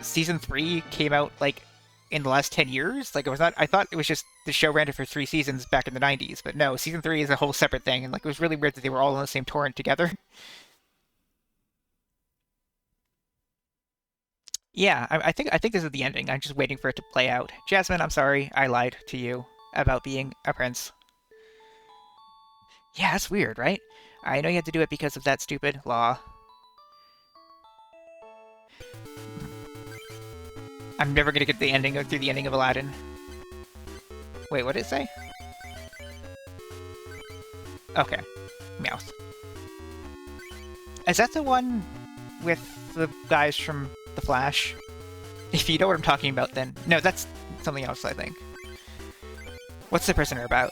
Speaker 1: Season 3 came out, like, in the last 10 years. Like, I thought it was just the show ran it for 3 seasons back in the 90s, but no, Season 3 is a whole separate thing, and, like, it was really weird that they were all on the same torrent together. Yeah, I think this is the ending. I'm just waiting for it to play out. Jasmine, I'm sorry. I lied to you about being a prince. Yeah, that's weird, right? I know you had to do it because of that stupid law. I'm never gonna get the ending through the ending of Aladdin. Wait, what did it say? Okay. Meowth. Is that the one with the guys from The Flash? If you know what I'm talking about, then... No, that's something else, I think. What's The Prisoner about?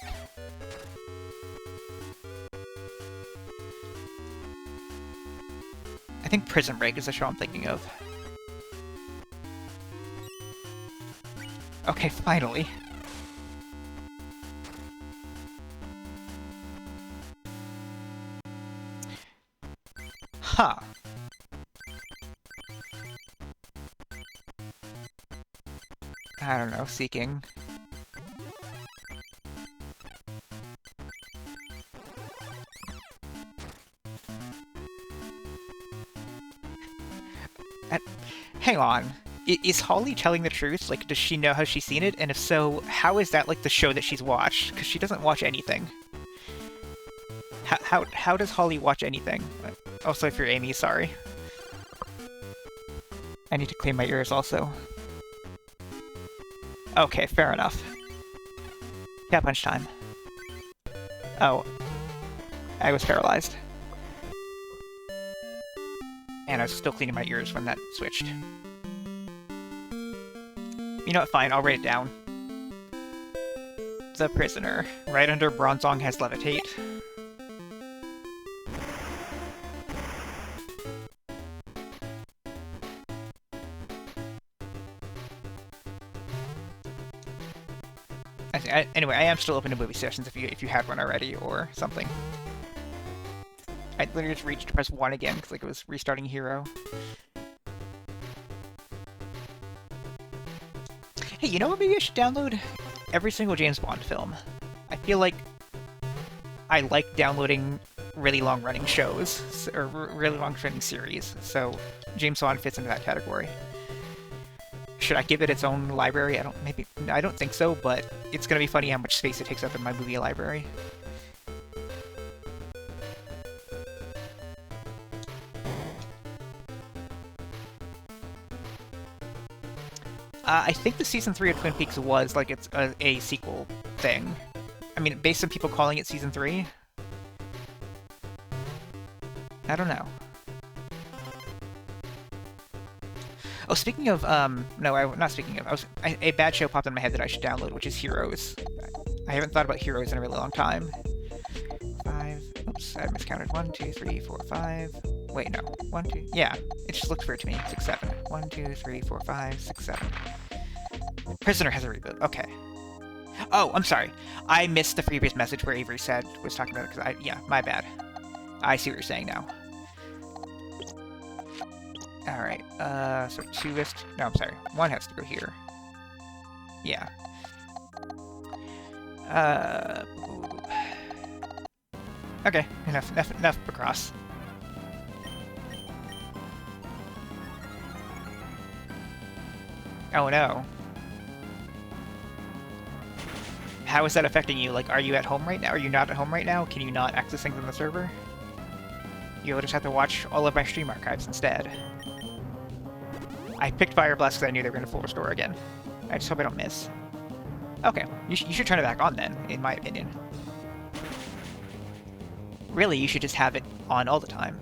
Speaker 1: I think Prison Break is the show I'm thinking of. Okay, finally. Huh. I don't know, seeking. Hang on. Is Holly telling the truth? Like, does she know how she's seen it? And if so, how is that, like, the show that she's watched? Because she doesn't watch anything. How does Holly watch anything? Also, if you're Amy, sorry. I need to clean my ears also. Okay, fair enough. Cat punch time. Oh. I was paralyzed. And I was still cleaning my ears when that switched. You know what, fine, I'll write it down. The prisoner. Right under Bronzong has levitate. Anyway, I am still open to movie sessions if you had one already or something. I literally just reached to press 1 again because like it was restarting H.E.R.O. Hey, you know what? Maybe I should download every single James Bond film. I feel like I like downloading really long-running shows or really long-running series, so James Bond fits into that category. Should I give it its own library? I don't think so, but it's gonna be funny how much space it takes up in my movie library. I think the Season 3 of Twin Peaks was, like, it's a sequel thing. I mean, based on people calling it Season 3? I don't know. Oh, speaking of, not speaking of, a bad show popped in my head that I should download, which is Heroes. I haven't thought about Heroes in a really long time. 5, oops, I miscounted. 1, 2, 3, 4, 5. Wait, no. 1, 2, yeah. It just looked weird to me. 6, 7. 1, 2, 3, 4, 5, 6, 7. Prisoner has a reboot. Okay. Oh, I'm sorry. I missed the previous message where Avery was talking about it, because yeah, my bad. I see what you're saying now. Alright, so 2 is... No, I'm sorry. 1 has to go here. Yeah. Okay, enough Picross. Oh no. How is that affecting you? Like, are you at home right now? Are you not at home right now? Can you not access things on the server? You'll just have to watch all of my stream archives instead. I picked Fire Blast because I knew they were going to full restore again. I just hope I don't miss. Okay, you should turn it back on then, in my opinion. Really, you should just have it on all the time.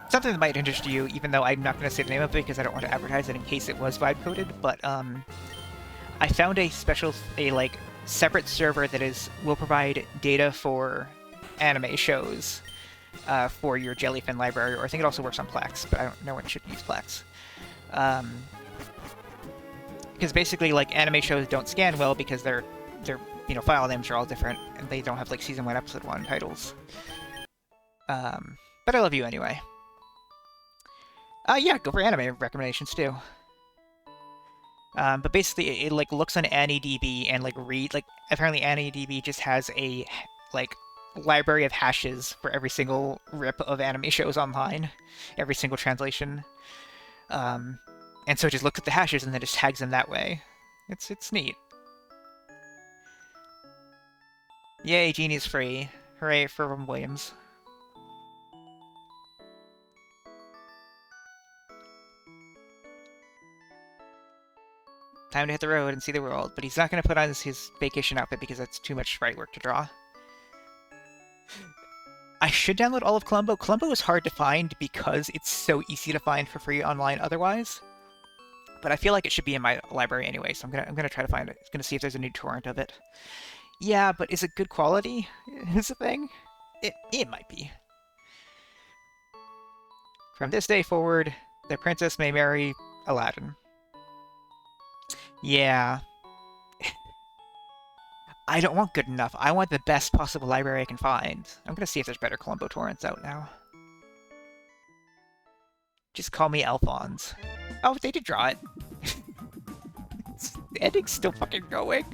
Speaker 1: Something that might interest you, even though I'm not going to say the name of it because I don't want to advertise it in case it was vibe-coded, but I found a separate server that will provide data for anime shows for your Jellyfin library, or I think it also works on Plex, but I don't know when it should use Plex. Because basically, like, anime shows don't scan well because their file names are all different, and they don't have, like, Season 1, Episode 1 titles. But I love you anyway. Yeah, go for anime recommendations, too. But basically, it like, looks on AniDB and, like, apparently AniDB just has a, like, library of hashes for every single rip of anime shows online. Every single translation. And so it just looks at the hashes and then just tags them that way. It's neat. Yay, Genie's free. Hooray for Robin Williams. Time to hit the road and see the world, but he's not going to put on his vacation outfit because that's too much sprite work to draw. I should download all of Columbo. Columbo is hard to find because it's so easy to find for free online otherwise. But I feel like it should be in my library anyway, so I'm gonna try to find it. I'm gonna see if there's a new torrent of it. Yeah, but is it good quality? Is the thing? It might be. From this day forward, the princess may marry Aladdin. Yeah. I don't want good enough. I want the best possible library I can find. I'm gonna see if there's better Columbo torrents out now. Just call me Alphonse. Oh, they did draw it. The ending's still fucking going.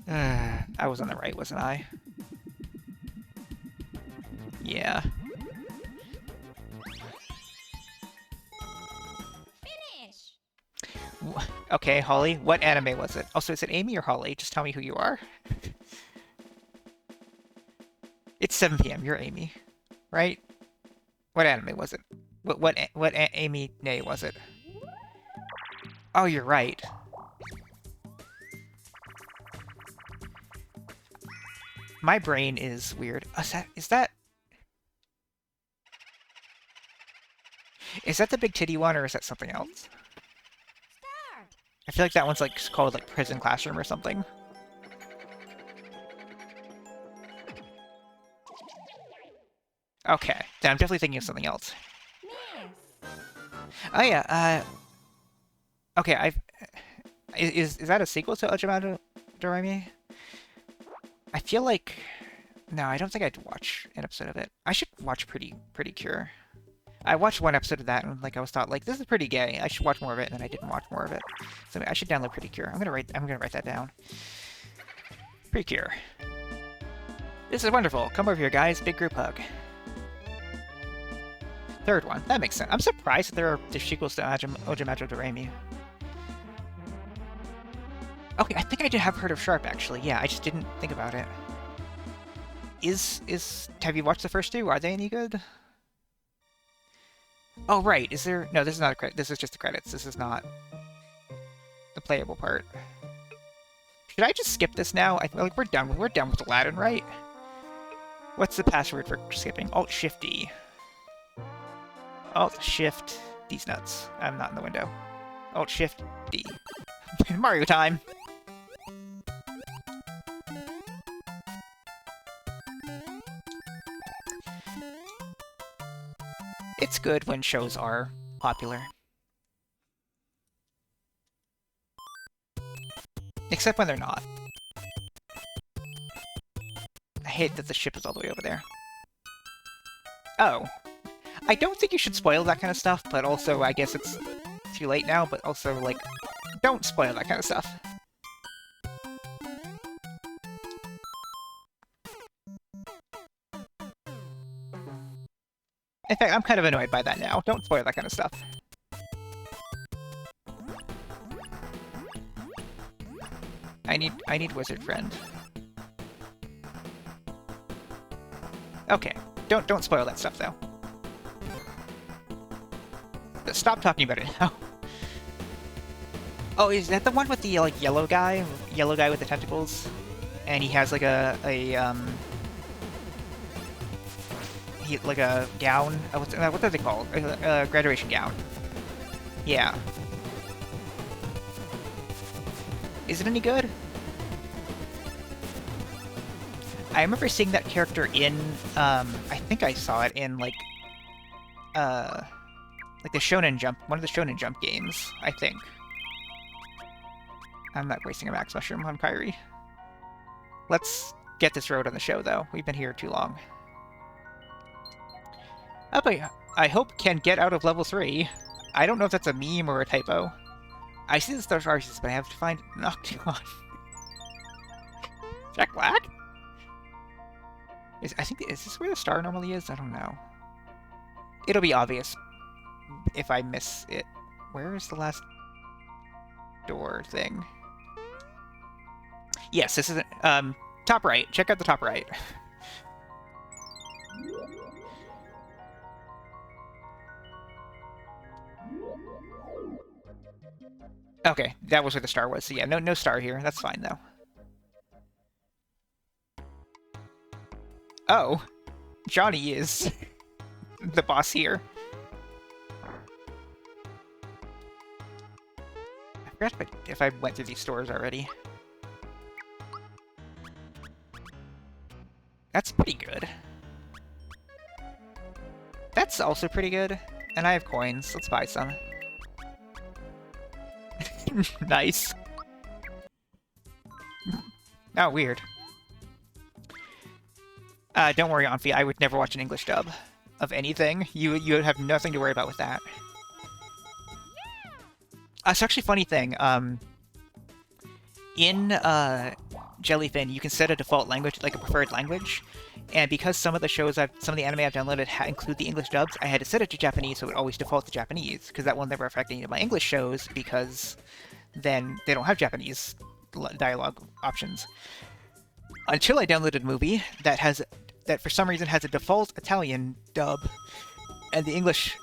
Speaker 1: I was on the right, wasn't I? Yeah. Okay, Holly. What anime was it? Also, is it Amy or Holly? Just tell me who you are. It's 7 p.m. You're Amy, right? What anime was it? What Amy Nay was it? Oh, you're right. My brain is weird. Is that the big titty one, or is that something else? I feel like that one's like called like Prison Classroom or something. Okay, then I'm definitely thinking of something else. Oh yeah, okay, is that a sequel to Ojimado Doremi? I feel like... No, I don't think I'd watch an episode of it. I should watch Pretty Cure. I watched one episode of that and like I was thought like this is pretty gay. I should watch more of it, and then I didn't watch more of it. So I should download Pretty Cure. I'm gonna write that down. Pretty Cure. This is wonderful. Come over here, guys. Big group hug. Third one. That makes sense. I'm surprised that there are sequels to Ojimado Doremi. Okay, I think I did have heard of H.E.R.O, actually. Yeah, I just didn't think about it. Have you watched the first two? Are they any good? Oh, right. Is there... No, this is not a credit. This is just the credits. This is not the playable part. Should I just skip this now? I feel like we're done with Aladdin, right? What's the password for skipping? Alt-Shift-D. Alt-Shift... These nuts. I'm not in the window. Alt-Shift-D. Mario time! It's good when shows are popular. Except when they're not. I hate that the ship is all the way over there. Oh. I don't think you should spoil that kind of stuff, but also I guess it's too late now, but also, like, don't spoil that kind of stuff. In fact, I'm kind of annoyed by that now. Don't spoil that kind of stuff. I need Wizard Friend. Okay. Don't spoil that stuff though. Stop talking about it now. Oh, is that the one with the like yellow guy? Yellow guy with the tentacles? And he has like a gown. What are they called? A graduation gown. Yeah. Is it any good? I remember seeing that character in, I think I saw it in, like the Shonen Jump, one of the Shonen Jump games, I think. I'm not wasting a Max Mushroom on Kyrie. Let's get this road on the show, though. We've been here too long. Oh, but I hope can get out of level 3. I don't know if that's a meme or a typo. I see the Star Stars, but I have to find Nocturne. Jack Black? Is this where the star normally is? I don't know. It'll be obvious if I miss it. Where is the last door thing? Yes, this is top right. Check out the top right. Okay, that was where the star was. So yeah, no star here. That's fine though. Oh, Johnny is the boss here. I forgot if I went through these stores already. That's pretty good. That's also pretty good. And I have coins. Let's buy some. Nice. Oh, weird. Don't worry, Anfi. I would never watch an English dub of anything. You have nothing to worry about with that. It's actually a funny thing. In Jellyfin, you can set a default language, like a preferred language, and because some of the anime I've downloaded include the English dubs, I had to set it to Japanese so it would always default to Japanese, because that will never affect any of my English shows, because then they don't have Japanese dialogue options. Until I downloaded a movie that for some reason has a default Italian dub, and the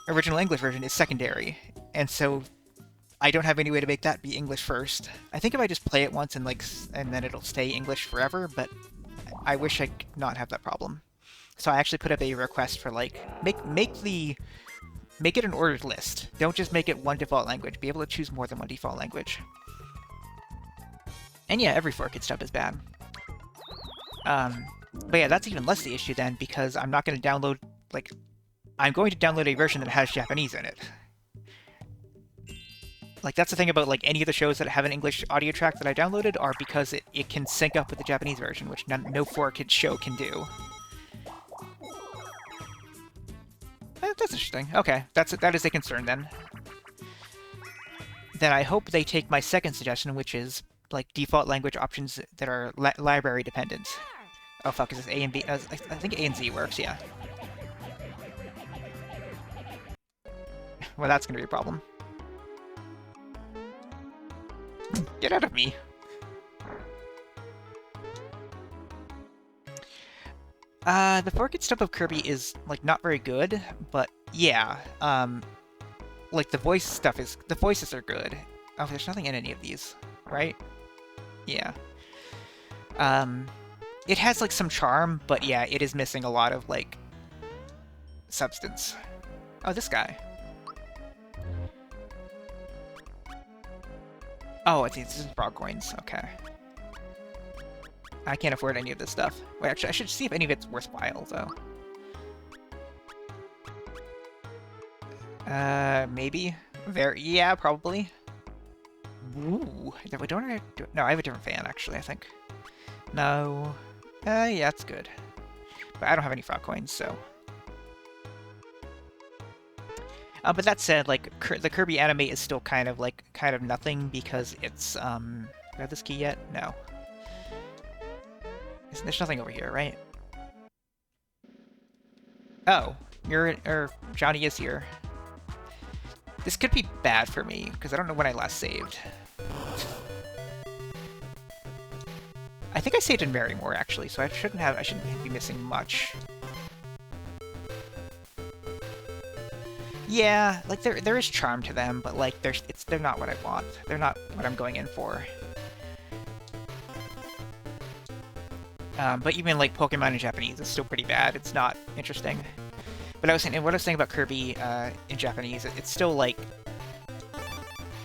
Speaker 1: original English version is secondary, and so I don't have any way to make that be English first. I think if I just play it once and then it'll stay English forever, but I wish I could not have that problem. So I actually put up a request for make it an ordered list. Don't just make it one default language. Be able to choose more than one default language. And yeah, every 4-kit stuff is bad. But yeah, that's even less the issue then, because I'm not going to download, I'm going to download a version that has Japanese in it. That's the thing about, any of the shows that have an English audio track that I downloaded are because it can sync up with the Japanese version, which no 4-kit show can do. That's interesting. Okay, that is a concern then. Then I hope they take my second suggestion, which is, default language options that are library dependent. Oh fuck, is this A and B? I think A and Z works, yeah. Well, that's gonna be a problem. Get out of me! The 4-kit stuff of Kirby is, not very good, but yeah, the voices are good. Oh, there's nothing in any of these, right? Yeah. It has, some charm, but yeah, it is missing a lot of, substance. Oh, this guy. Oh, I think this is frog coins, okay. I can't afford any of this stuff. Wait, actually, I should see if any of it's worthwhile, though. Maybe? Yeah, probably. Ooh, no, I have a different fan, actually, I think. No. Yeah, that's good. But I don't have any frog coins, so... but that said, the Kirby anime is still kind of nothing, because it's, do I have this key yet? No. There's nothing over here, right? Oh, Johnny is here. This could be bad for me, because I don't know when I last saved. I think I saved in Marymore, actually, so I shouldn't be missing much. Yeah, there is charm to them, but they're not what I want. They're not what I'm going in for. But even Pokemon in Japanese is still pretty bad. It's not interesting. But what I was saying about Kirby in Japanese, it's still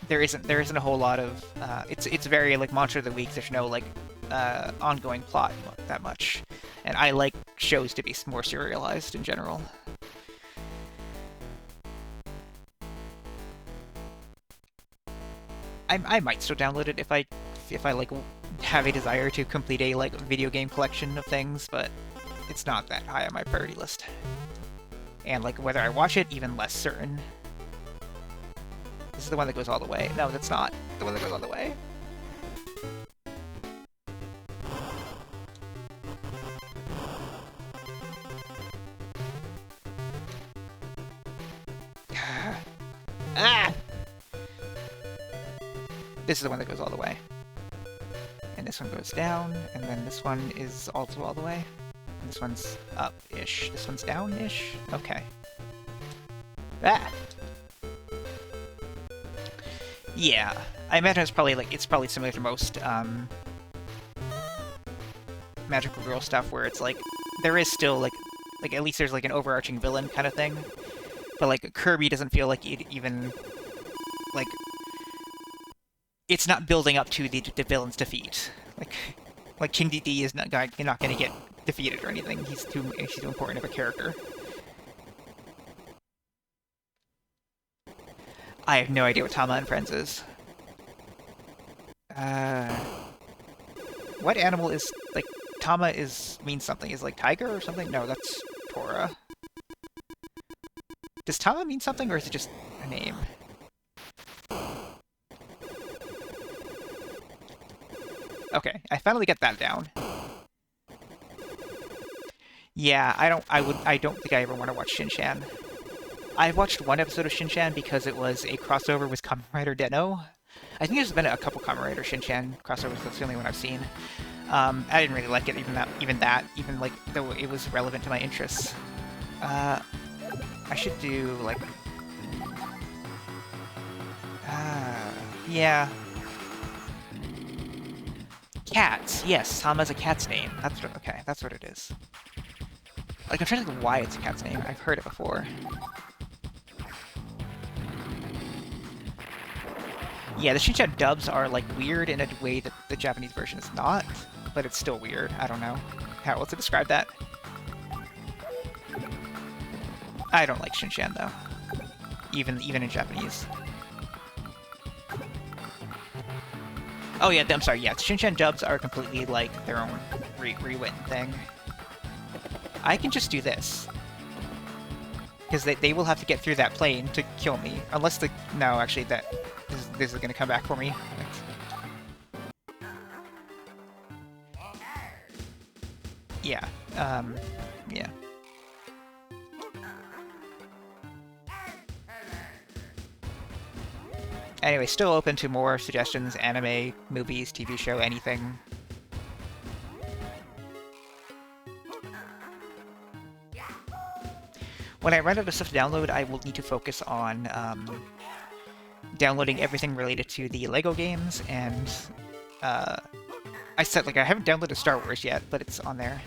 Speaker 1: there isn't a whole lot of it's very Monster of the Week. There's no ongoing plot that much, and I like shows to be more serialized in general. I might still download it if I have a desire to complete a video game collection of things, but it's not that high on my priority list. And whether I watch it, even less certain. This is the one that goes all the way. No, that's not the one that goes all the way. Ah! This is the one that goes all the way. And this one goes down, and then this one is also all the way. And this one's up-ish. This one's down-ish? Okay. Ah! Yeah. I imagine it's probably similar to most, Magical Girl stuff, where it's there is still, at least there's an overarching villain kind of thing. But, Kirby doesn't feel like it even, it's not building up to the villain's defeat. King Dedede is not going to get defeated or anything. He's too important of a character. I have no idea what Tama and Friends is. What animal is Tama means something? Is tiger or something? No, that's Tora. Does Tama mean something, or is it just a name? Okay, I finally get that down. Yeah, I don't think I ever want to watch Shin-Chan. I watched one episode of Shin-Chan because it was a crossover with Kamen Rider Den-O, I think there's been a couple Kamen Rider Shinchan crossovers. That's the only one I've seen. I didn't really like it, even like though it was relevant to my interests. I should do like, yeah, cats. Yes, Sama's a cat's name. That's what, okay. That's what it is. Like I'm trying to think why it's a cat's name. I've heard it before. Yeah, the Shinchan dubs are like weird in a way that the Japanese version is not, but it's still weird. I don't know how else to describe that. I don't like Shinchan though, even in Japanese. Oh yeah, I'm sorry. Yeah, Shinchan dubs are completely like their own rewritten thing. I can just do this because they will have to get through that plane to kill me, unless the no, actually that. This is gonna come back for me. Yeah. Yeah. Anyway, still open to more suggestions, anime, movies, TV show, anything. When I run out of stuff to download, I will need to focus on downloading everything related to the LEGO games, and I said, like, I haven't downloaded Star Wars yet, but it's on there.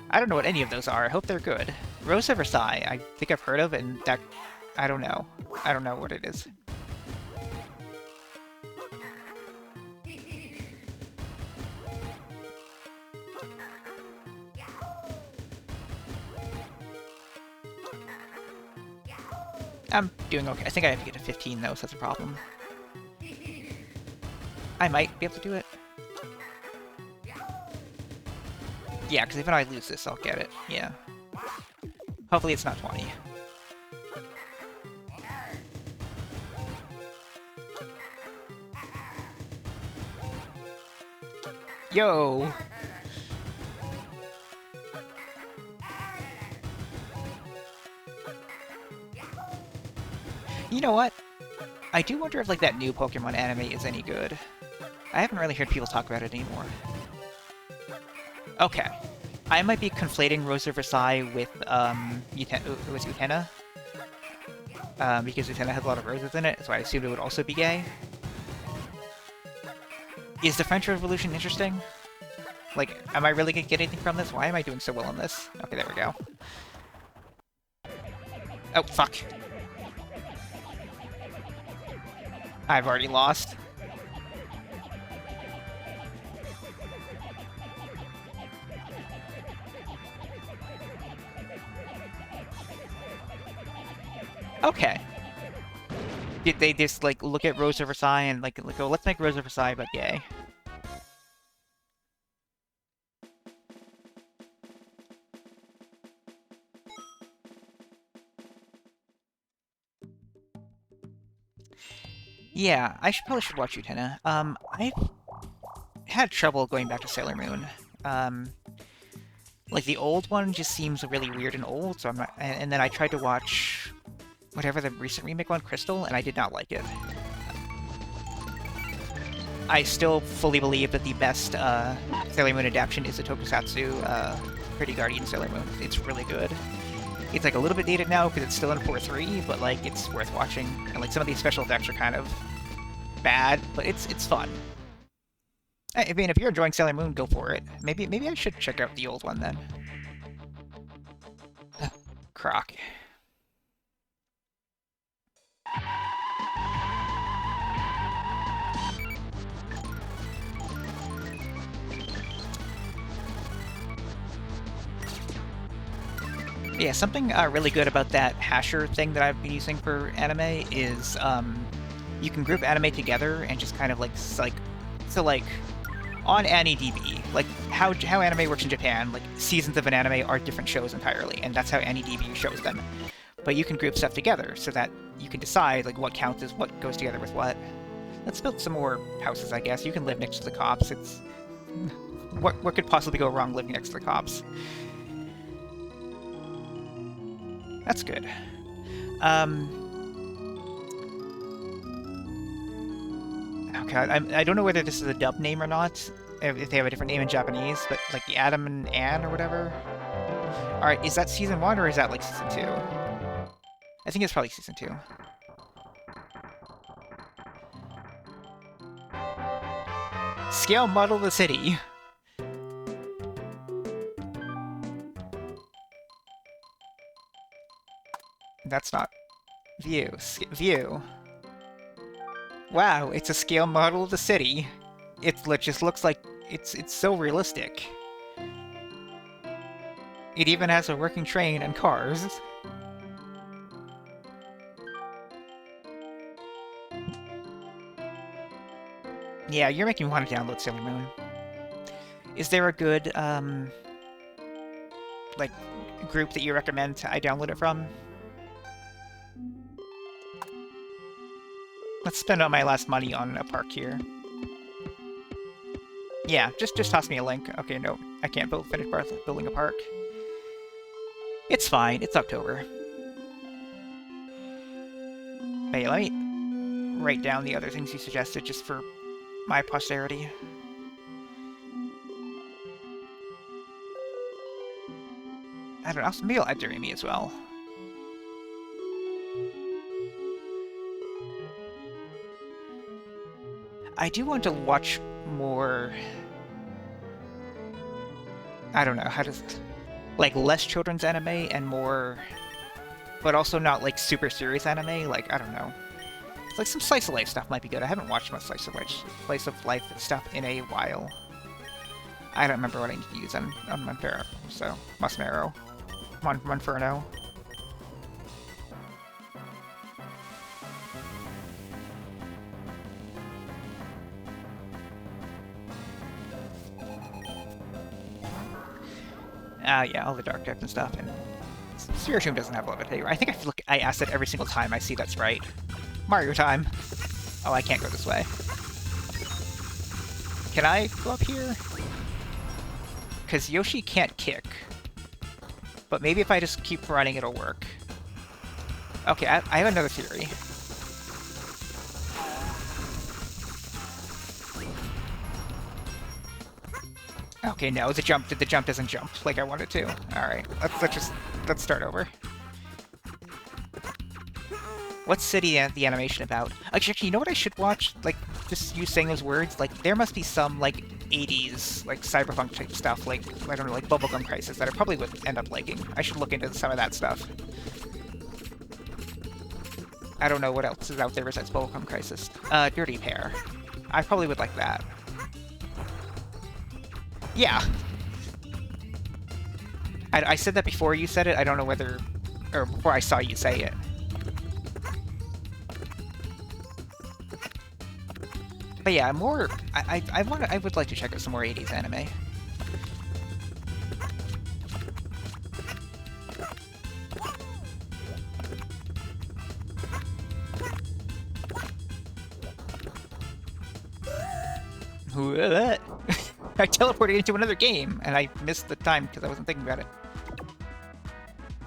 Speaker 1: I don't know what any of those are. I hope they're good. Rose of Versailles, I think I've heard of, and that... I don't know. I don't know what it is. I'm doing okay. I think I have to get to 15, though, so that's a problem. I might be able to do it. Yeah, because if I lose this, I'll get it. Yeah. Hopefully it's not 20. Yo! You know what? I do wonder if, like, that new Pokemon anime is any good. I haven't really heard people talk about it anymore. Okay. I might be conflating Rose of Versailles with, it was Utena. Because Utena has a lot of roses in it, so I assumed it would also be gay. Is the French Revolution interesting? Like, am I really gonna get anything from this? Why am I doing so well on this? Okay, there we go. Oh, fuck. I've already lost. Okay. Did they just, like, look at Rose of Versailles and, like, go, let's make Rose of Versailles but gay? Yeah, probably should watch Utena. I've had trouble going back to Sailor Moon. Like, the old one just seems really weird and old, so I'm not... And then I tried to watch whatever the recent remake one, Crystal, and I did not like it. I still fully believe that the best Sailor Moon adaptation is the Tokusatsu Pretty Guardian Sailor Moon. It's really good. It's, like, a little bit dated now because it's still in 4.3, but, like, it's worth watching. And, like, some of these special effects are kind of bad, but it's fun. I mean, if you're enjoying Sailor Moon, go for it. Maybe I should check out the old one, then. Croc. Yeah, something really good about that hasher thing that I've been using for anime is you can group anime together and just kind of like so like on AniDB, like how anime works in Japan, like seasons of an anime are different shows entirely, and that's how AniDB shows them. But you can group stuff together so that you can decide like what counts as what goes together with what. Let's build some more houses, I guess. You can live next to the cops. It's what could possibly go wrong living next to the cops? That's good. god, I don't know whether this is a dub name or not, if they have a different name in Japanese, but like the Adam and Anne or whatever. Alright, is that Season 1 or is that like Season 2? I think it's probably Season 2. Scale model the city. That's not view. View. Wow, it's a scale model of the city. It just looks like it's so realistic. It even has a working train and cars. Yeah, you're making me want to download Sailor Moon. Is there a good, like, group that you recommend I download it from? Let's spend all my last money on a park here. Yeah, just toss me a link. Okay, no, I can't finish building a park. It's fine, it's October. Hey, let me write down the other things you suggested just for my posterity. I don't know, maybe I'll add Doremi as well. I do want to watch more... I don't know, how does... like, less children's anime and more... but also not, like, super serious anime, like, I don't know. Like, some slice of life stuff might be good. I haven't watched much slice of life stuff in a while. I don't remember what I need to use on Monferno, so... Monferno. Yeah, all the dark types and stuff, and Spiritomb doesn't have Levitate. I think I ask it every single time I see that sprite. Mario time! Oh, I can't go this way. Can I go up here? Because Yoshi can't kick. But maybe if I just keep running, it'll work. Okay, I have another theory. Okay, no, the jump doesn't jump like I want it to. Alright, let's start over. What's City the animation about? Actually, you know what I should watch? Like, just you saying those words? Like, there must be some, like, 80s, like, cyberpunk type stuff, like, I don't know, like Bubblegum Crisis that I probably would end up liking. I should look into some of that stuff. I don't know what else is out there besides Bubblegum Crisis. Dirty Pair. I probably would like that. Yeah! I said that before you said it, I don't know whether... or before I saw you say it. But yeah, more... I would like to check out some more 80s anime. What? I teleported into another game, and I missed the time because I wasn't thinking about it.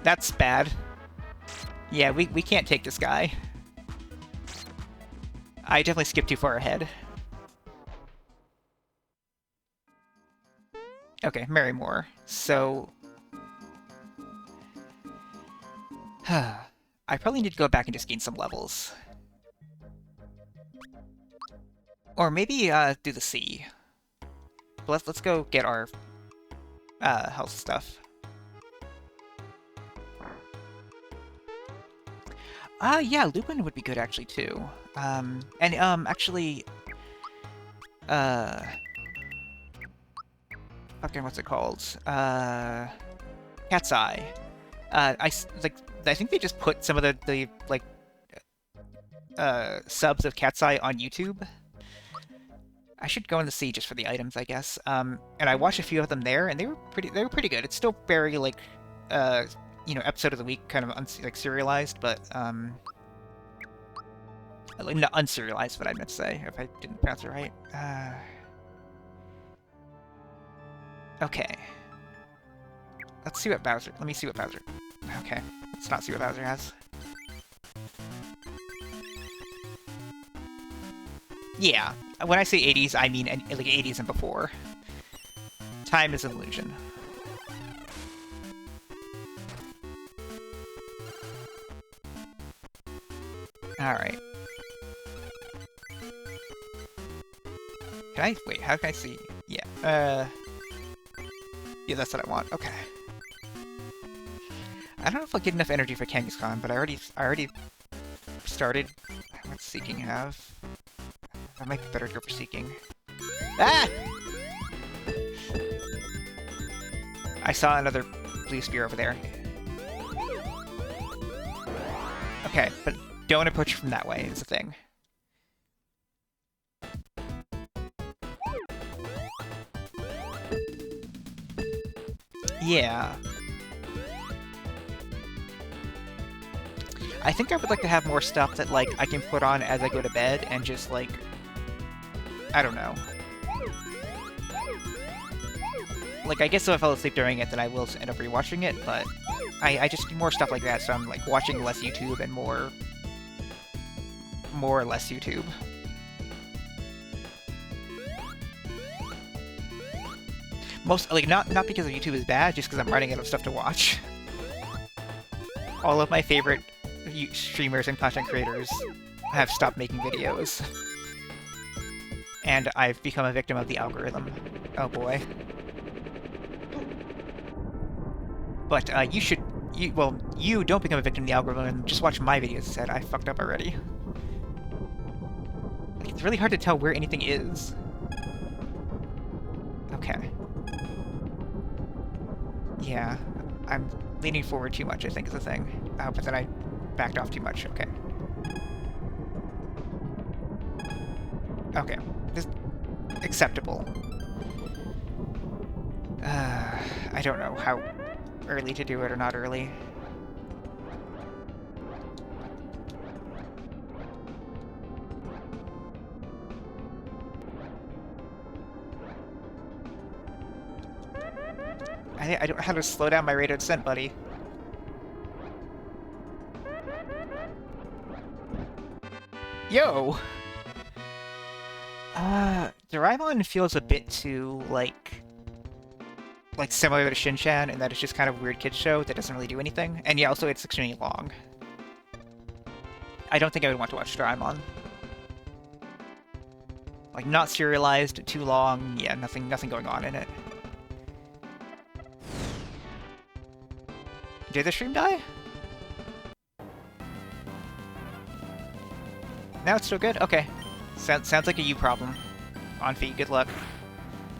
Speaker 1: That's bad. Yeah, we can't take this guy. I definitely skipped too far ahead. Okay, Mary Moore. So... I probably need to go back and just gain some levels. Or maybe do the C. Let's go get our health stuff. Yeah, Lupin would be good actually too. Actually, fucking what's it called? Cat's Eye. I think they just put some of the like subs of Cat's Eye on YouTube. I should go in the sea just for the items, I guess. And I watched a few of them there, and they were pretty good. It's still very like you know, episode of the week kind of like serialized, but like, not unserialized, but I meant to say if I didn't pronounce it right. Okay. Let's see what Bowser. Let me see what Bowser. Okay, let's not see what Bowser has. Yeah, when I say 80s, I mean like 80s and before. Time is an illusion. Alright. Can I... Wait, how can I see? Yeah, yeah, that's what I want. Okay. I don't know if I'll get enough energy for Kangaskhan, but I already started. What's Seeking have? That might be better to go for Seeking. Ah! I saw another blue spear over there. Okay, but don't approach from that way is the thing. Yeah. I think I would like to have more stuff that, like, I can put on as I go to bed and just, like... I don't know. Like, I guess if I fell asleep during it, then I will end up rewatching it, but... I just do more stuff like that, so I'm, like, watching less YouTube and more or less YouTube. Like, not because of YouTube is bad, just because I'm running out of stuff to watch. All of my favorite streamers and content creators have stopped making videos. And I've become a victim of the algorithm. Oh boy. But you don't become a victim of the algorithm and just watch my videos instead. I fucked up already. Like, it's really hard to tell where anything is. Okay. Yeah, I'm leaning forward too much, I think, is the thing. But then I backed off too much. Okay. Okay. Just acceptable. I don't know how early to do it or not early. I don't know how to slow down my rate of descent, buddy. Yo! Doraemon feels a bit too, like similar to Shin-chan, in that it's just kind of a weird kid's show that doesn't really do anything. And yeah, also it's extremely long. I don't think I would want to watch Doraemon. Like, not serialized, too long, yeah, nothing going on in it. Did the stream die? Now it's still good? Okay. Sounds like a you problem. On feet, good luck.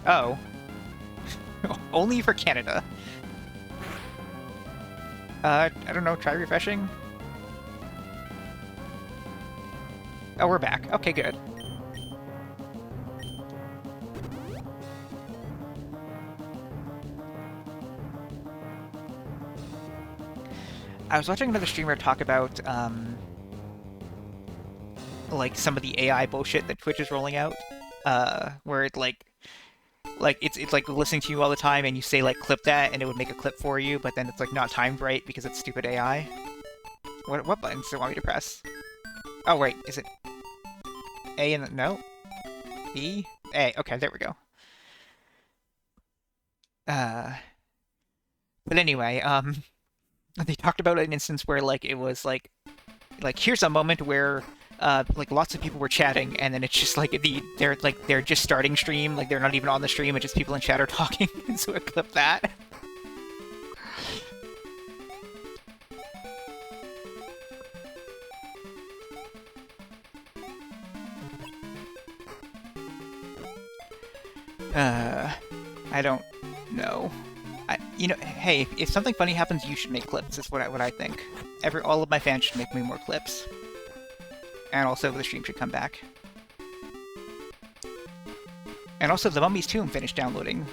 Speaker 1: Oh. Only for Canada. I don't know, try refreshing? Oh, we're back. Okay, good. I was watching another streamer talk about, like, some of the AI bullshit that Twitch is rolling out, where it, like, it's like listening to you all the time, and you say, like, clip that, and it would make a clip for you, but then it's, like, not timed right because it's stupid AI. What buttons do you want me to press? Oh, wait, is it A and no? B? A, okay, there we go. But anyway, they talked about an instance where, like, it was, like, here's a moment where, like, lots of people were chatting, and then it's just, like, they're just starting stream, like, they're not even on the stream, it's just people in chat are talking, and so it clipped that. I don't know. You know, hey, if something funny happens, you should make clips. That's what I think. All of my fans should make me more clips. And also, the stream should come back. And also, the Mummy's Tomb finished downloading.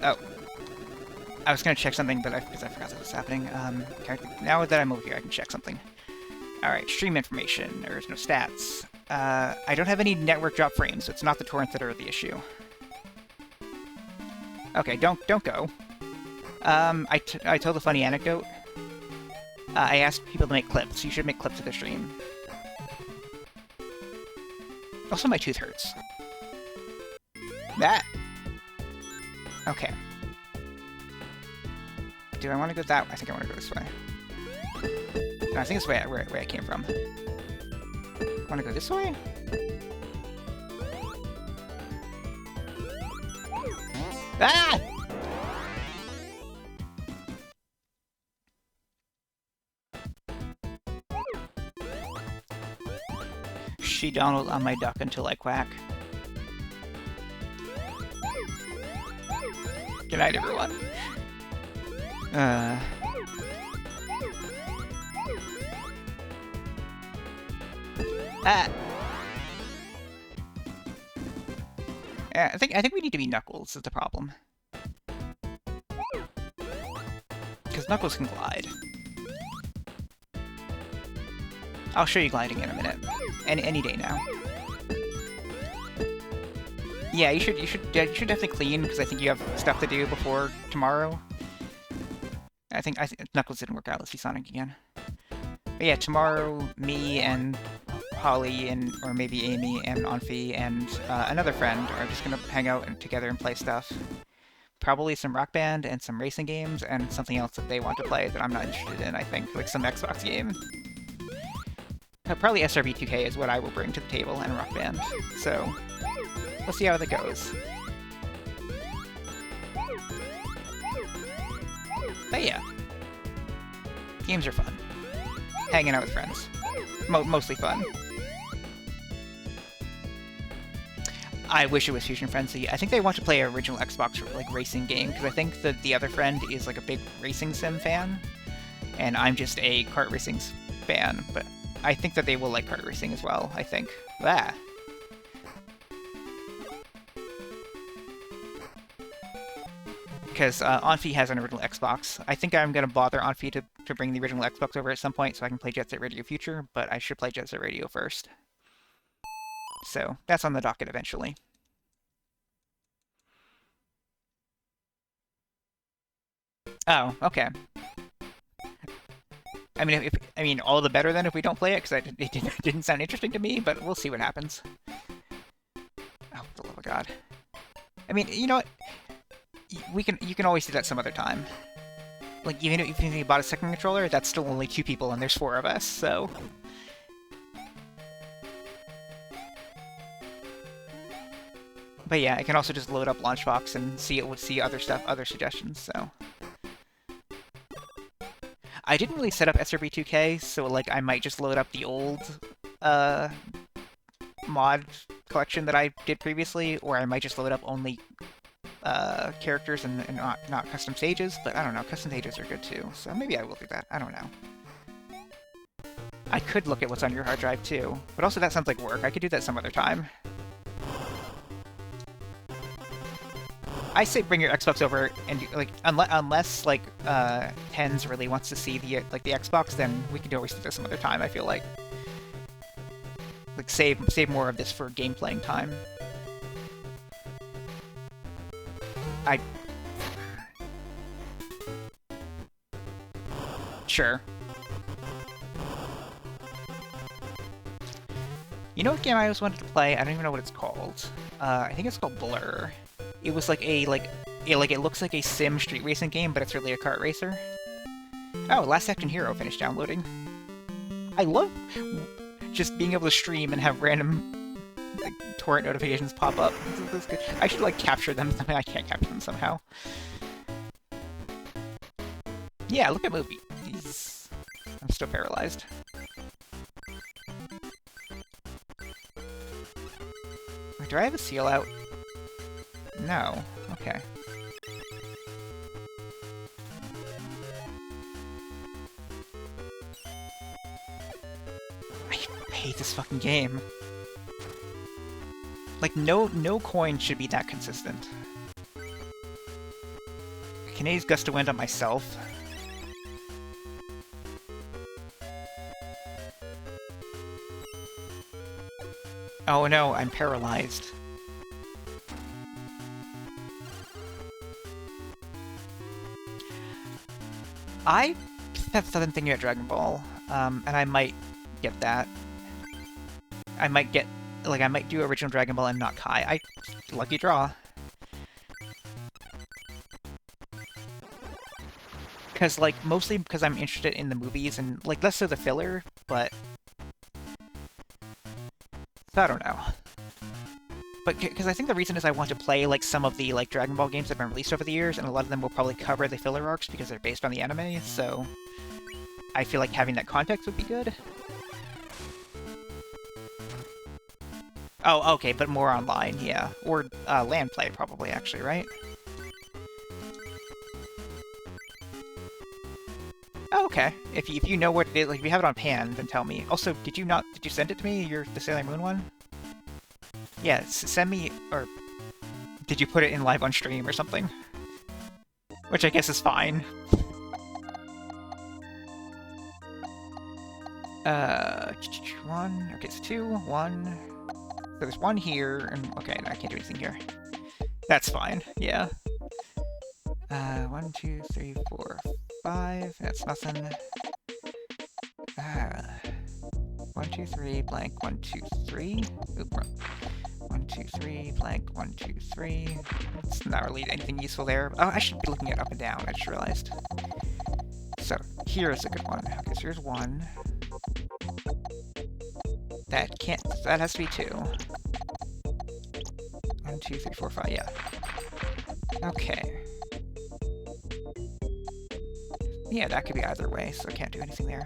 Speaker 1: Oh. I was gonna check something, but because I forgot that was happening. Now that I'm over here, I can check something. Alright, stream information. There's no stats. I don't have any network drop frames, so it's not the torrents that are the issue. Okay, don't go. I told a funny anecdote. I asked people to make clips. You should make clips of the stream. Also, my tooth hurts. That. Okay. Do I want to go that way? I think I want to go this way. No, I think it's where I came from. Want to go this way? Ah! She Donald on my duck until I quack. Good night, everyone. Ah. Yeah, I think we need to be Knuckles is the problem. Because Knuckles can glide. I'll show you gliding in a minute. Any day now. Yeah, you should definitely clean because I think you have stuff to do before tomorrow. I think Knuckles didn't work out. Let's see Sonic again. But yeah, tomorrow me and Holly and or maybe Amy and Onfi and another friend are just gonna hang out together and play stuff. Probably some Rock Band and some racing games and something else that they want to play that I'm not interested in. I think like some Xbox game. Probably SRB 2K is what I will bring to the table and Rock Band. So we'll see how that goes. But yeah, games are fun. Hanging out with friends, mostly fun. I wish it was Fusion Frenzy. I think they want to play an original Xbox like racing game because I think that the other friend is like a big racing sim fan, and I'm just a kart racing fan. But I think that they will like kart racing as well. I think. Ah. Because Onfi has an original Xbox. I think I'm going to bother Onfi to bring the original Xbox over at some point so I can play Jet Set Radio Future, but I should play Jet Set Radio first. So, that's on the docket eventually. Oh, okay. I mean, all the better then if we don't play it, because it didn't sound interesting to me, but we'll see what happens. Oh, for the love of God. I mean, you know what? You can always do that some other time. Like, even if you bought a second controller, that's still only 2 people and there's 4 of us, so... But yeah, I can also just load up Launchbox and see other stuff, other suggestions, so... I didn't really set up SRB2K, so like I might just load up the old mod collection that I did previously, or I might just load up only characters and not custom stages, but I don't know, custom stages are good too, so maybe I will do that, I don't know. I could look at what's on your hard drive too, but also that sounds like work, I could do that some other time. I say bring your Xbox over, and like unless like Tens really wants to see the Xbox, then we could always do this some other time. I feel like save more of this for game playing time. Sure. You know what game I always wanted to play? I don't even know what it's called. I think it's called Blur. It was like it looks like a sim street racing game, but it's really a kart racer. Oh, Last Act in H.E.R.O finished downloading. I love just being able to stream and have random like torrent notifications pop up. This is good. I should like capture them. I mean, I can't capture them somehow. Yeah, look at movies. I'm still paralyzed. Wait, do I have a seal out? No. Okay. I hate this fucking game. Like, no coin should be that consistent. Can I use Gust of Wind on myself? Oh no, I'm paralyzed. I I've been thinking about Dragon Ball, and I might get that. I might get, like, I might do original Dragon Ball and not Kai. Lucky draw. Because, like, mostly because I'm interested in the movies and, like, less so the filler, but... So I don't know. But because I think the reason is I want to play, like, some of the, like, Dragon Ball games that have been released over the years, and a lot of them will probably cover the filler arcs because they're based on the anime, so... I feel like having that context would be good. Oh, okay, but more online, yeah. Or LAN play, probably, actually, right? Oh, okay. If you know what it is, like, if you have it on pan, then tell me. Also, did you send it to me, the Sailor Moon one? Yeah, send me, or did you put it in live on stream or something? Which I guess is fine. One, okay, so 2, 1, so there's 1 here, and, okay, I can't do anything here. That's fine, yeah. 1, 2, 3, 4, 5, that's nothing. 1, 2, 3, blank, 1, 2, 3. Oop, 1, 2, 3, blank, 1, 2, 3. It's not really anything useful there. Oh, I should be looking at up and down, I just realized. So, here is a good one. Okay, so here's 1. That has to be 2. 1, 2, 3, 4, 5, yeah. Okay. Yeah, that could be either way, so I can't do anything there.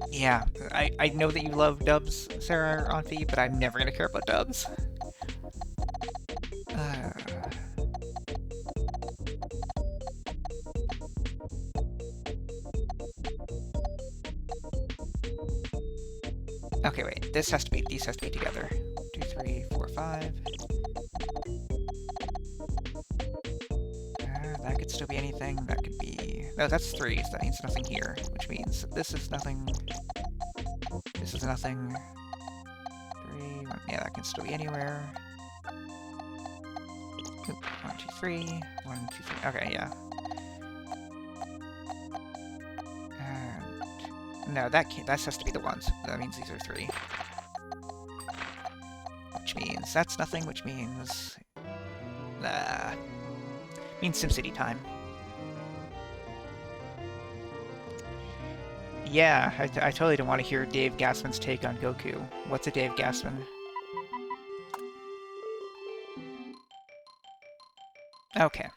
Speaker 1: Yeah, I know that you love dubs, Sarah or Auntie, but I'm never gonna care about dubs. Okay, wait. These has to be together. 2, 3, 4, 5. That could still be anything. That could be... No, that's 3, so that means nothing here, which means this is nothing. This is nothing. 3, 1, yeah, that can still be anywhere. 1, 2, 3. 1, 2, 3. Okay, yeah. No, that has to be the ones. That means these are 3. Which means that's nothing, which means... means SimCity time. Yeah, I totally don't want to hear Dave Gassman's take on Goku. What's a Dave Gassman? Okay.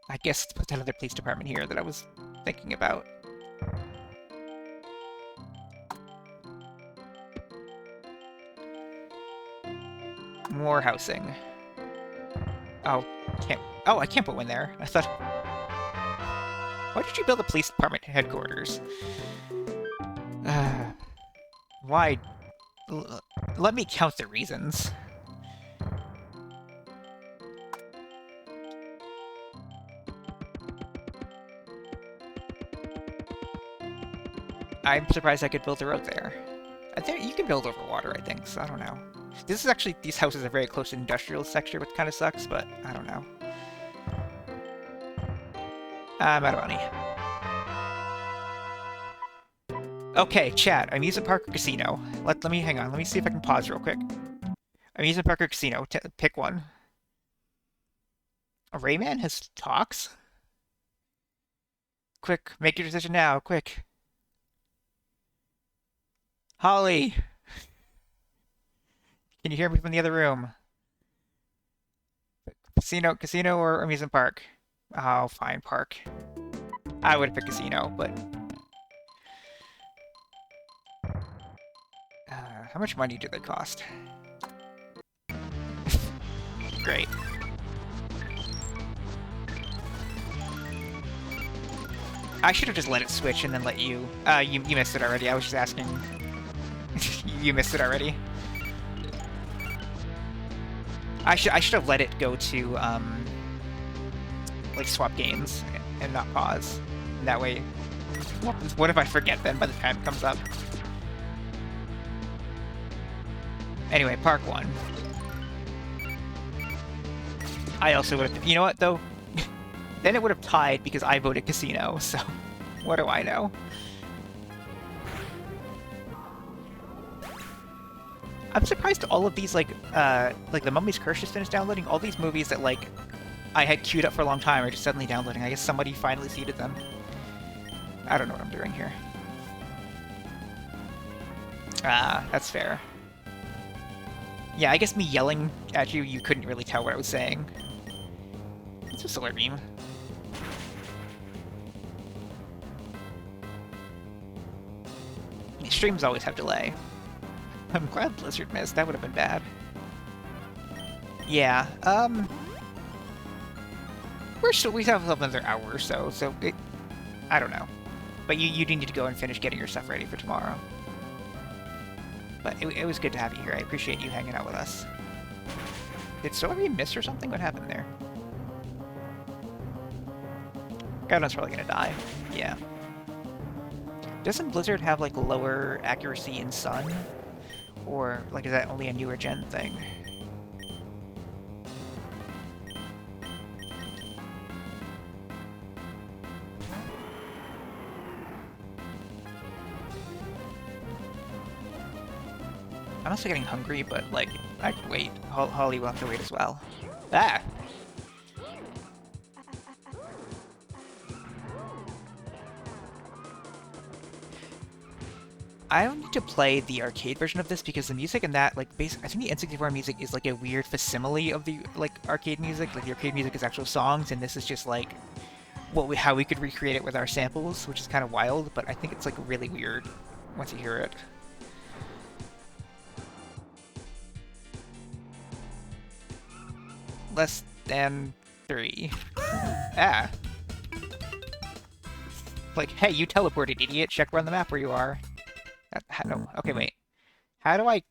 Speaker 1: I guess it's put another police department here that I was thinking about. More housing. Oh, I can't put one there. I thought... Why did you build a police department headquarters? Why? Let me count the reasons. I'm surprised I could build a road there. I think you can build over water, I think, so I don't know. This is actually, these houses are very close to the industrial sector, which kind of sucks, but I don't know. I'm out of money. Okay, chat. Amusement park or casino? Let me hang on. Let me see if I can pause real quick. Amusement park or casino? Pick one. A Rayman has talks? Quick, make your decision now. Quick. Holly! Can you hear me from the other room? Casino or amusement park? Oh, fine, park. I would pick casino, but... how much money do they cost? Great. I should have just let it switch and then let you... you missed it already. I was just asking. You missed it already. I should have let it go to, like, swap games and not pause. And that way... What if I forget then by the time it comes up? Anyway, Park 1. I also would have... You know what, though? Then it would have tied because I voted Casino, so what do I know? I'm surprised all of these, like The Mummy's Curse just finished downloading. All these movies that, like, I had queued up for a long time are just suddenly downloading. I guess somebody finally seeded them. I don't know what I'm doing here. Ah, that's fair. Yeah, I guess me yelling at you, you couldn't really tell what I was saying. It's a Solar Beam. Streams always have delay. I'm glad Blizzard missed. That would have been bad. Yeah, we have another hour or so, I don't know. But you do need to go and finish getting your stuff ready for tomorrow. But it was good to have you here. I appreciate you hanging out with us. Did Solar Beam miss or something? What happened there? Gardon's probably gonna die. Yeah. Doesn't Blizzard have, like, lower accuracy in Sun? Or, like, is that only a newer gen thing? I'm also getting hungry, but, like, I can wait. Holly will have to wait as well. Ah! I don't need to play the arcade version of this because the music in that, like, I think the N64 music is, like, a weird facsimile of the, like, arcade music. Like, the arcade music is actual songs, and this is just, like, how we could recreate it with our samples, which is kind of wild, but I think it's, like, really weird once you hear it. Less than 3. Ah. Like, hey, you teleported, idiot. Check around the map where you are. No, okay, wait. How do I...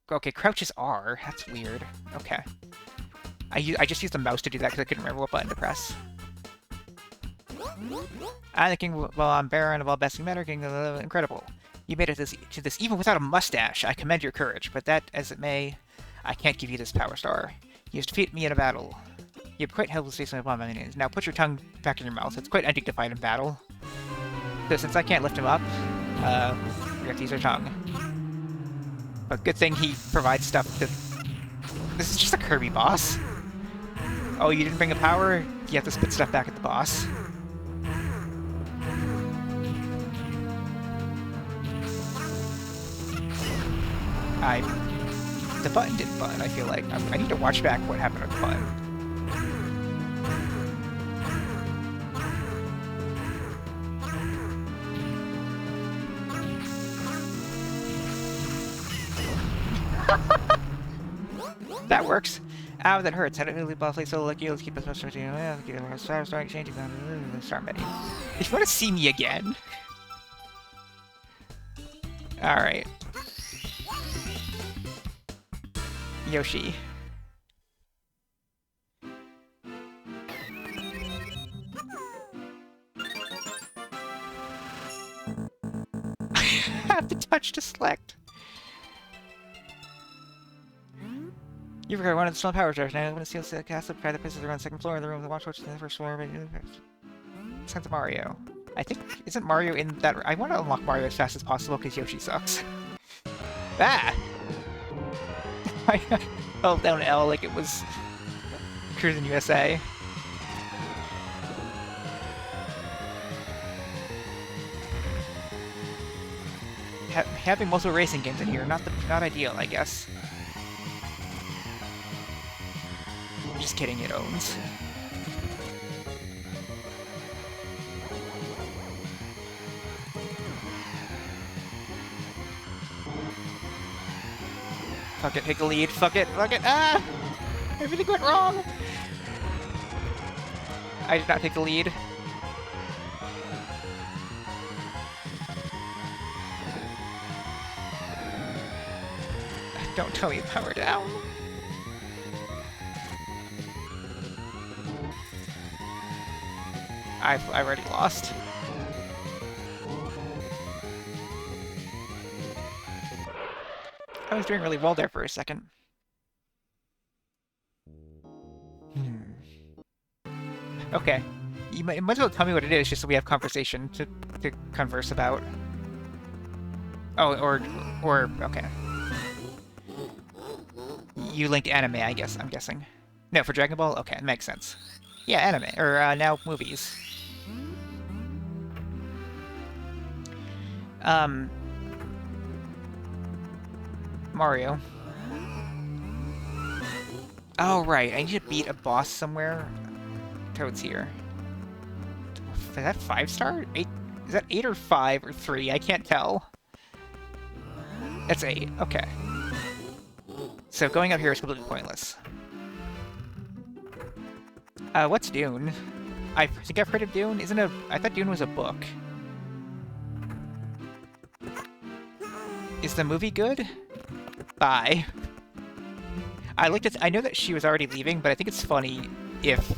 Speaker 1: Okay, crouch is R. That's weird. Okay. I just used the mouse to do that because I couldn't remember what button to press. I'm the king while I'm Baron of all best matter, king of the incredible. You made it to this even without a mustache. I commend your courage, but that as it may, I can't give you this power star. You have defeated me in a battle. You have quite helpless facing upon my enemies. Now put your tongue back in your mouth. It's quite undignified in battle. So since I can't lift him up, we have to use our tongue. But good thing he provides stuff that... This is just a Kirby boss. Oh, you didn't bring a power? You have to spit stuff back at the boss. The button didn't button, I feel like. I need to watch back what happened with the button. That works. Ow, that hurts. How did it play so lucky? Let's keep us starting changing start menu. If you want to see me again. Alright. Yoshi. I have to touch to select. You've got one of the small power jars. Now I'm gonna steal the castle, try the places around the second floor, the room, the watch in the first floor, but Santa Mario. I think, isn't Mario in that? I want to unlock Mario as fast as possible because Yoshi sucks. Ah! I held down L like it was Cruis'n USA. Having multiple racing games in here, not ideal, I guess. Just kidding, it owns. Fuck it, take the lead. Fuck it, fuck it. Ah! Everything went wrong! I did not take the lead. Don't tell me power down. I've already lost. I was doing really well there for a second. Okay. You might as well tell me what it is, just so we have conversation to converse about. Oh, or okay. You linked anime, I guess. I'm guessing. No, for Dragon Ball. Okay, makes sense. Yeah, anime or now movies. Mario. Oh right, I need to beat a boss somewhere. Toad's here. Is that 5-star? 8? Is that 8 or 5 or 3? I can't tell. That's 8. Okay. So going up here is completely pointless. What's Dune? I think I've heard of Dune. Isn't a? I thought Dune was a book. Is the movie good? Bye. I looked at. I know that she was already leaving, but I think it's funny if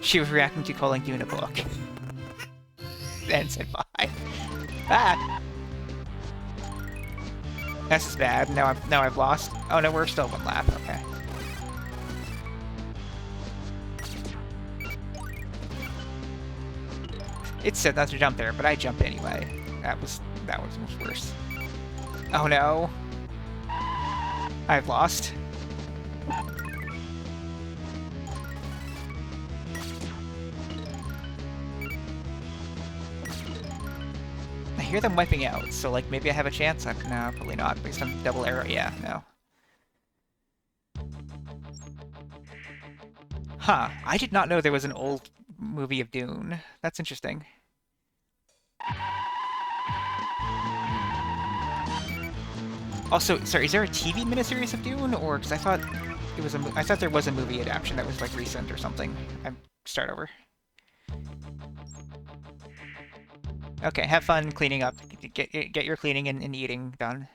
Speaker 1: she was reacting to calling Dune a book and said bye. Ah. This is bad. Now I've lost. Oh no, we're still one lap. Okay. It said not to jump there, but I jumped anyway. That was much worse. Oh no. I've lost. I hear them wiping out, so like maybe I have a chance. No, probably not. Based on double arrow, yeah, no. Huh. I did not know there was an old movie of Dune. That's interesting. Also, sorry, is there a TV miniseries of Dune, or because I thought it was I thought there was a movie adaptation that was like recent or something. I start over. Okay, have fun cleaning up. Get your cleaning and eating done.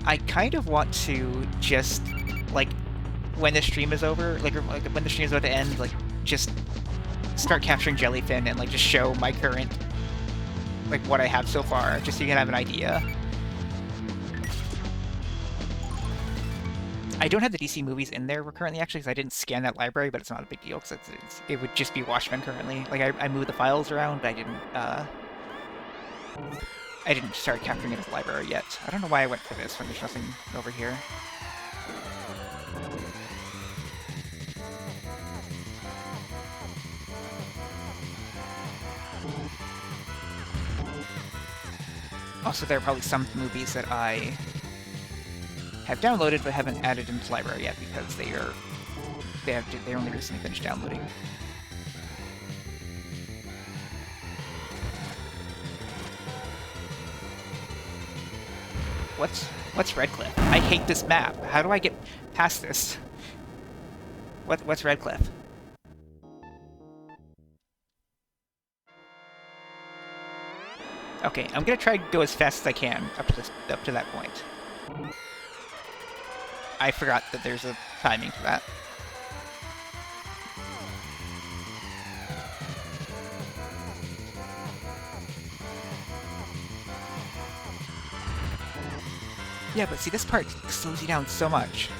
Speaker 1: I kind of want to just, like, when the stream is over, like when the stream is about to end, like, just start capturing Jellyfin and, like, just show my current, like, what I have so far, just so you can have an idea. I don't have the DC movies in there currently, actually, because I didn't scan that library, but it's not a big deal, because it would just be Watchmen currently. Like, I moved the files around, but I didn't start capturing it as a library yet. I don't know why I went for this when there's nothing over here. Also, there are probably some movies that I have downloaded but haven't added into the library yet because they only recently finished downloading. What's Redcliffe? I hate this map. How do I get past this? What's Redcliffe? Okay, I'm gonna try to go as fast as I can up to that point. I forgot that there's a timing for that. Yeah, but see, this part slows you down so much.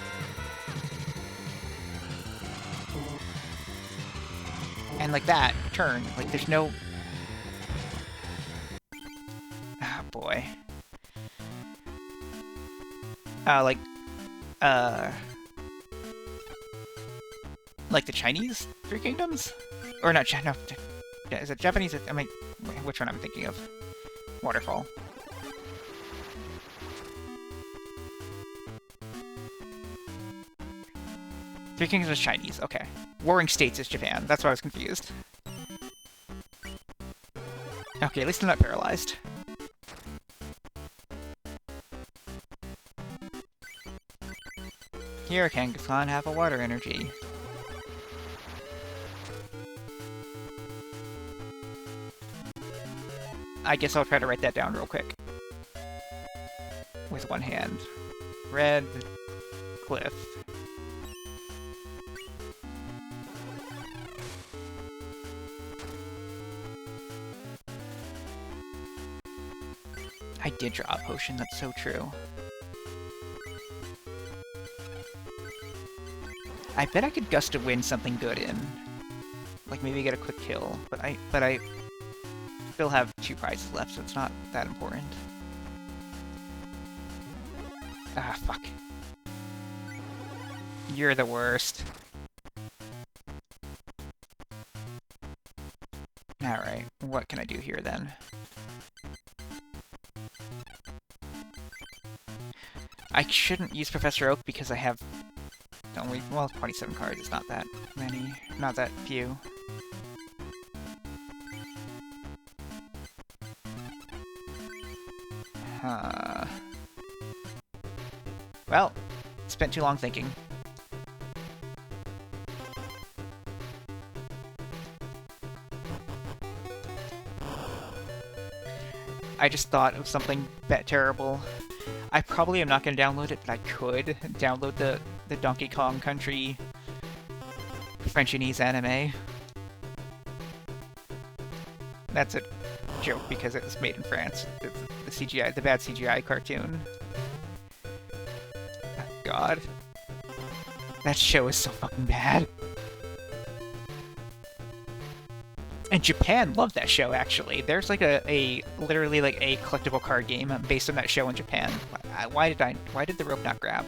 Speaker 1: And like that, turn, like there's no... Ah, boy. Like the Chinese Three Kingdoms? Or not, no, is it Japanese? I mean, which one I'm thinking of? Waterfall. Three Kingdoms is Chinese, okay. Warring States is Japan, that's why I was confused. Okay, at least I'm not paralyzed. Here, Kangaskhan, have a water energy. I guess I'll try to write that down real quick. With one hand. Red Cliff. did draw a potion, that's so true. I bet I could gust to win something good in. Like maybe get a quick kill, but I still have 2 prizes left, so it's not that important. Ah, fuck. You're the worst. Alright, what can I do here then? I shouldn't use Professor Oak because I have only, well, 27 cards. It's not that many, not that few. Well, spent too long thinking. I just thought of something terrible. I probably am not going to download it, but I could download the Donkey Kong Country Frenchese anime. That's a joke because it was made in France. It's the CGI, the bad CGI cartoon. Oh, God. That show is so fucking bad. And Japan loved that show, actually. There's like literally like a collectible card game based on that show in Japan. Why did the rope not grab?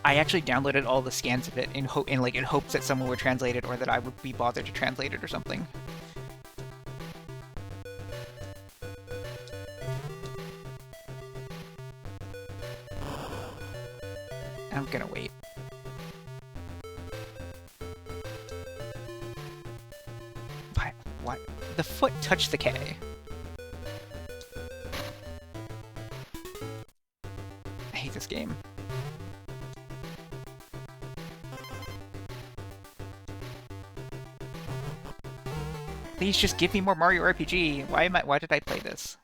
Speaker 1: I actually downloaded all the scans of it in hopes that someone would translate it or that I would be bothered to translate it or something. I'm gonna wait. What? The foot touched the K. I hate this game. Please just give me more Mario RPG. Why did I play this?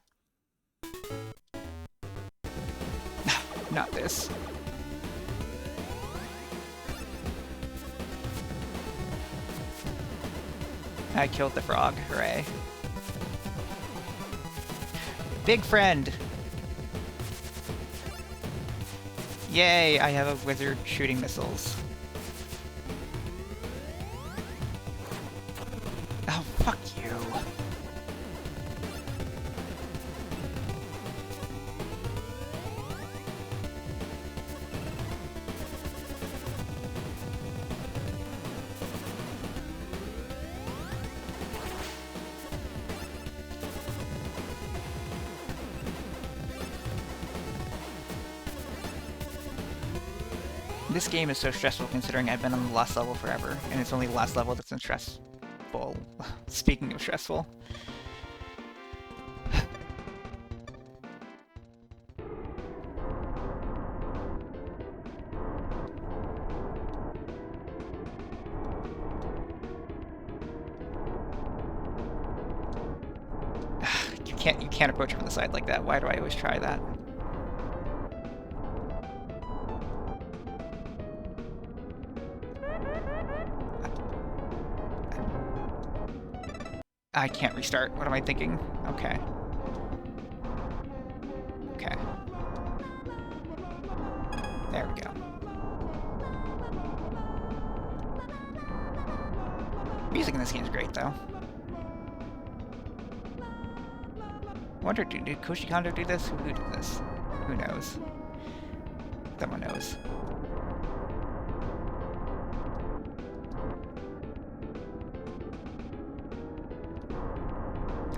Speaker 1: Not this. I killed the frog, hooray. Big friend! Yay, I have a wizard shooting missiles. Oh, fuck you. This game is so stressful considering I've been on the last level forever, and it's only the last level that's been stressful. Speaking of stressful. You can't approach it from the side like that. Why do I always try that? I can't restart. What am I thinking? Okay. Okay. There we go. Music in this game is great, though. I wonder, did Koji Kondo do this? Who did this? Who knows? Someone knows.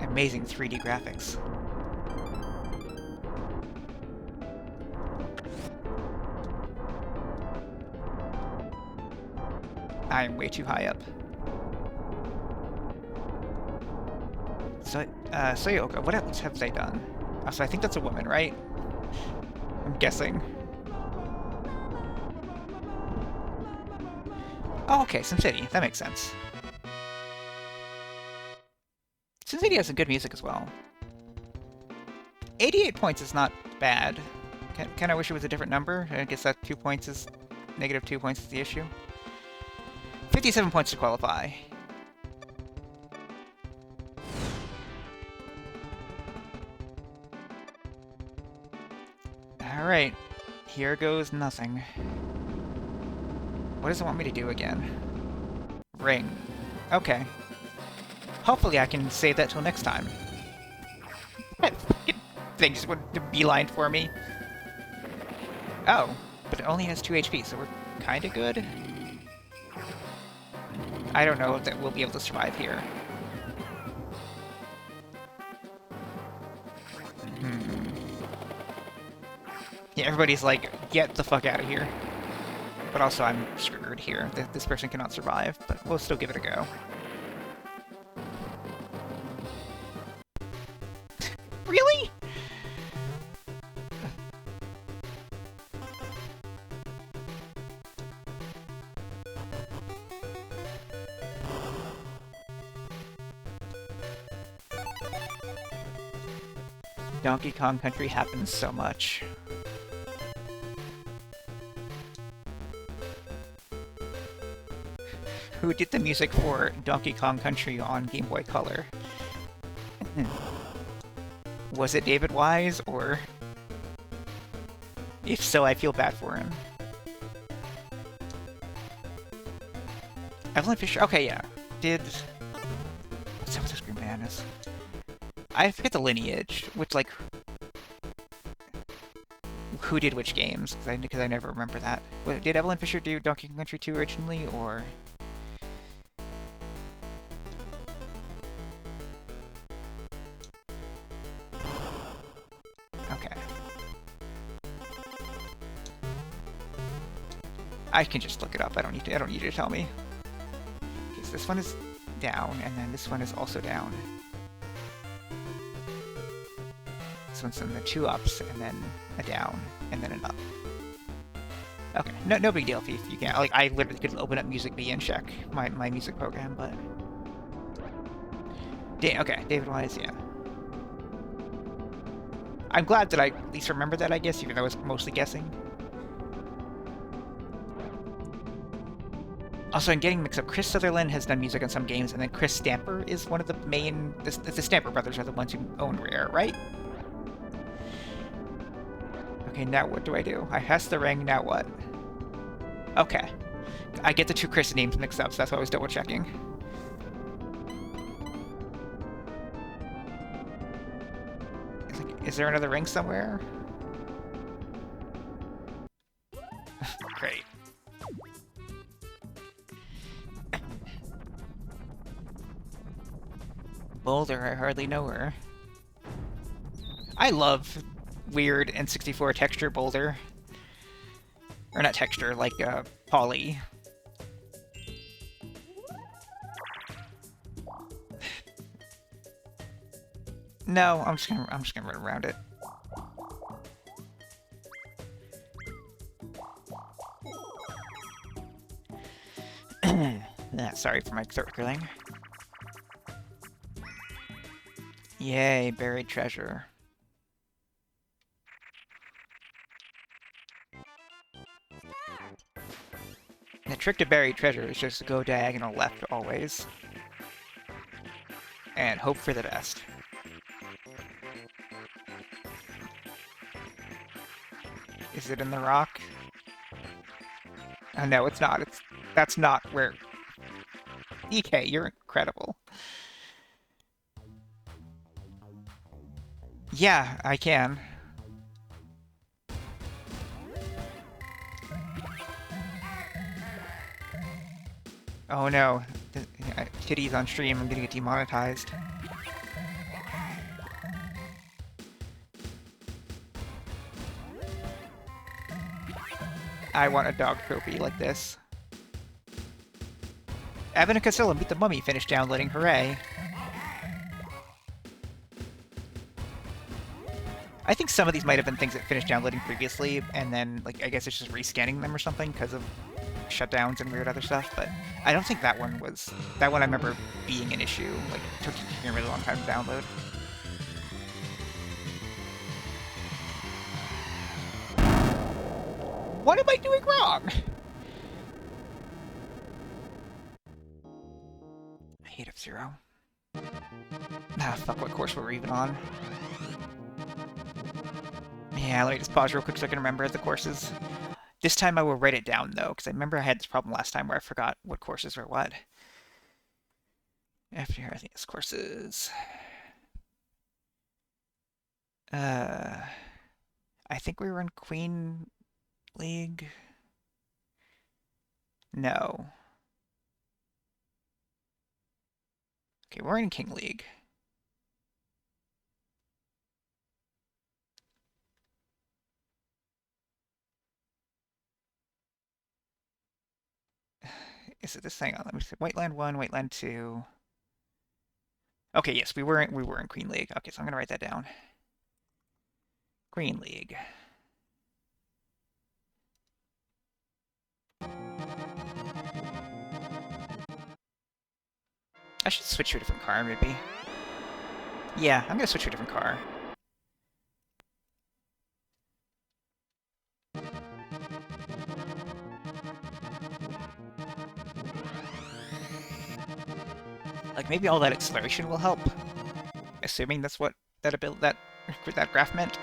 Speaker 1: Amazing 3D graphics. I am way too high up. So, Soyoka, what else have they done? Oh, so I think that's a woman, right? I'm guessing. Oh, okay, SimCity. That makes sense. SimCity has some good music as well. 88 points is not bad. Kind of wish it was a different number. I guess that 2 points is... negative 2 points is the issue. 57 points to qualify. Alright. Here goes nothing. What does it want me to do again? Ring. Okay. Hopefully I can save that till next time. That fucking thing just went to beeline for me. Oh, but it only has 2 HP, so we're kinda good. I don't know that we'll be able to survive here. Yeah, everybody's like, get the fuck out of here. But also, I'm screwed here. This person cannot survive, but we'll still give it a go. Really? Donkey Kong Country happens so much. Who did the music for Donkey Kong Country on Game Boy Color? Was it David Wise, or... If so, I feel bad for him. Evelyn Fisher? Okay, yeah. Did... What's up with this Green Bananas? I forget the lineage, which, like... Who did which games, because I never remember that. Did Evelyn Fisher do Donkey Kong Country 2 originally, or... I can just look it up. I don't need you to tell me. Okay, so this one is down, and then this one is also down. This one's in the 2 ups, and then a down, and then an up. Okay, no big deal if you can't. Like, I literally could open up Music Bee and check my music program, but... Okay, David Wise, yeah. I'm glad that I at least remember that, I guess, even though I was mostly guessing. Also, I'm getting mixed up. Chris Sutherland has done music on some games, and then Chris Stamper is one of the main... The Stamper brothers are the ones who own Rare, right? Okay, now what do I do? I has the ring, now what? Okay. I get the 2 Chris names mixed up, so that's why I was double-checking. Is there another ring somewhere? Great. Boulder, I hardly know her. I love weird N64 texture Boulder. Or not texture, like poly. No, I'm just gonna run around it. Sorry for my circling. Yay, buried treasure. The trick to buried treasure is just to go diagonal left always. And hope for the best. Is it in the rock? Oh no, it's not. That's not where... EK, you're incredible. Yeah, I can. Oh no. Titties on stream, I'm gonna get demonetized. I want a dog trophy like this. Evan and Casilla beat the mummy, finished downloading, hooray. I think some of these might have been things that finished downloading previously, and then, like, I guess it's just rescanning them or something because of shutdowns and weird other stuff, but I don't think that one was... That one I remember being an issue, like, it took a really long time to download. What am I doing wrong? I hate F-Zero. Ah, fuck, what course were we even on? Yeah, let me just pause real quick so I can remember the courses. This time I will write it down, though, because I remember I had this problem last time where I forgot what courses were what. After here, I think it's courses. I think we were in Queen League. No. Okay, we're in King League. Is it this thing? Let me see. White Land 1, White Land 2. Okay, yes, we were in Queen League. Okay, so I'm gonna write that down. Queen League. I should switch to a different car, maybe. Yeah, I'm gonna switch to a different car. Like, maybe all that acceleration will help. Assuming that's what that graph meant.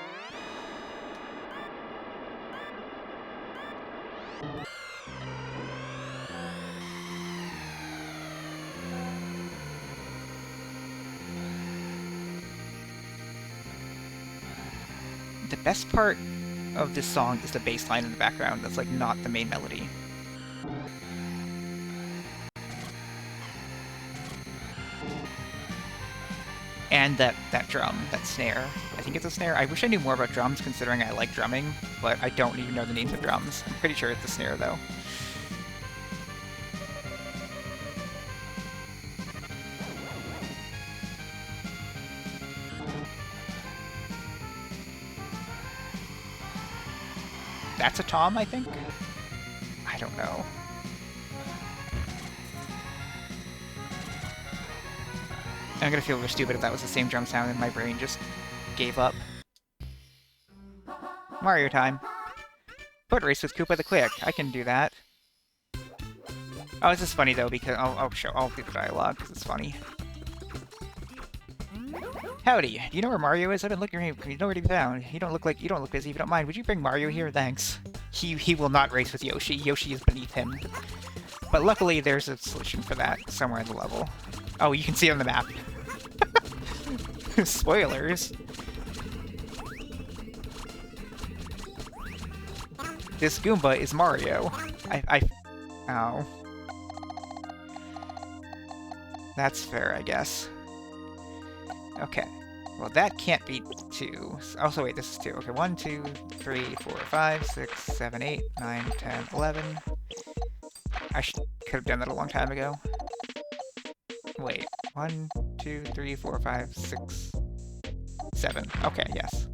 Speaker 1: The best part of this song is the bass line in the background that's like not the main melody. And that drum, that snare. I think it's a snare. I wish I knew more about drums considering I like drumming, but I don't even know the names of drums. I'm pretty sure it's a snare though. That's a tom, I think? I don't know. I'm gonna feel really stupid if that was the same drum sound and my brain just gave up. Mario time. Foot race with Koopa the Quick. I can do that. Oh, this is funny though because I'll do the dialogue because it's funny. Howdy. Do you know where Mario is? I've been looking for him. You know where to be found. You don't look busy. If you don't mind, would you bring Mario here? Thanks. He will not race with Yoshi. Yoshi is beneath him. But luckily, there's a solution for that somewhere in the level. Oh, you can see it on the map. Spoilers. This Goomba is Mario. Oh. That's fair, I guess. Okay. Well, that can't be 2. Also, wait, this is 2. Okay, 1, 2, 3, 4, 5, 6, 7, 8, 9, 10, 11. I could have done that a long time ago. Wait. 1, 2, 3, 4, 5, 6, 7. Okay, yes.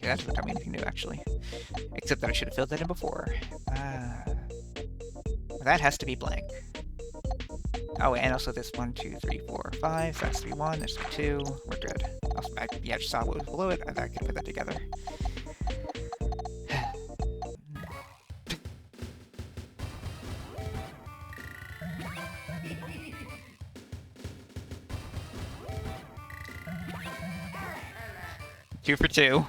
Speaker 1: Yeah, that doesn't tell me anything new, actually. Except that I should have filled that in before. That has to be blank. Oh, and also this 1, 2, 3, 4, 5. So that's 3, 1. There's 2. We're good. Yeah, I just saw what was below it. I could put that together. Two for 2.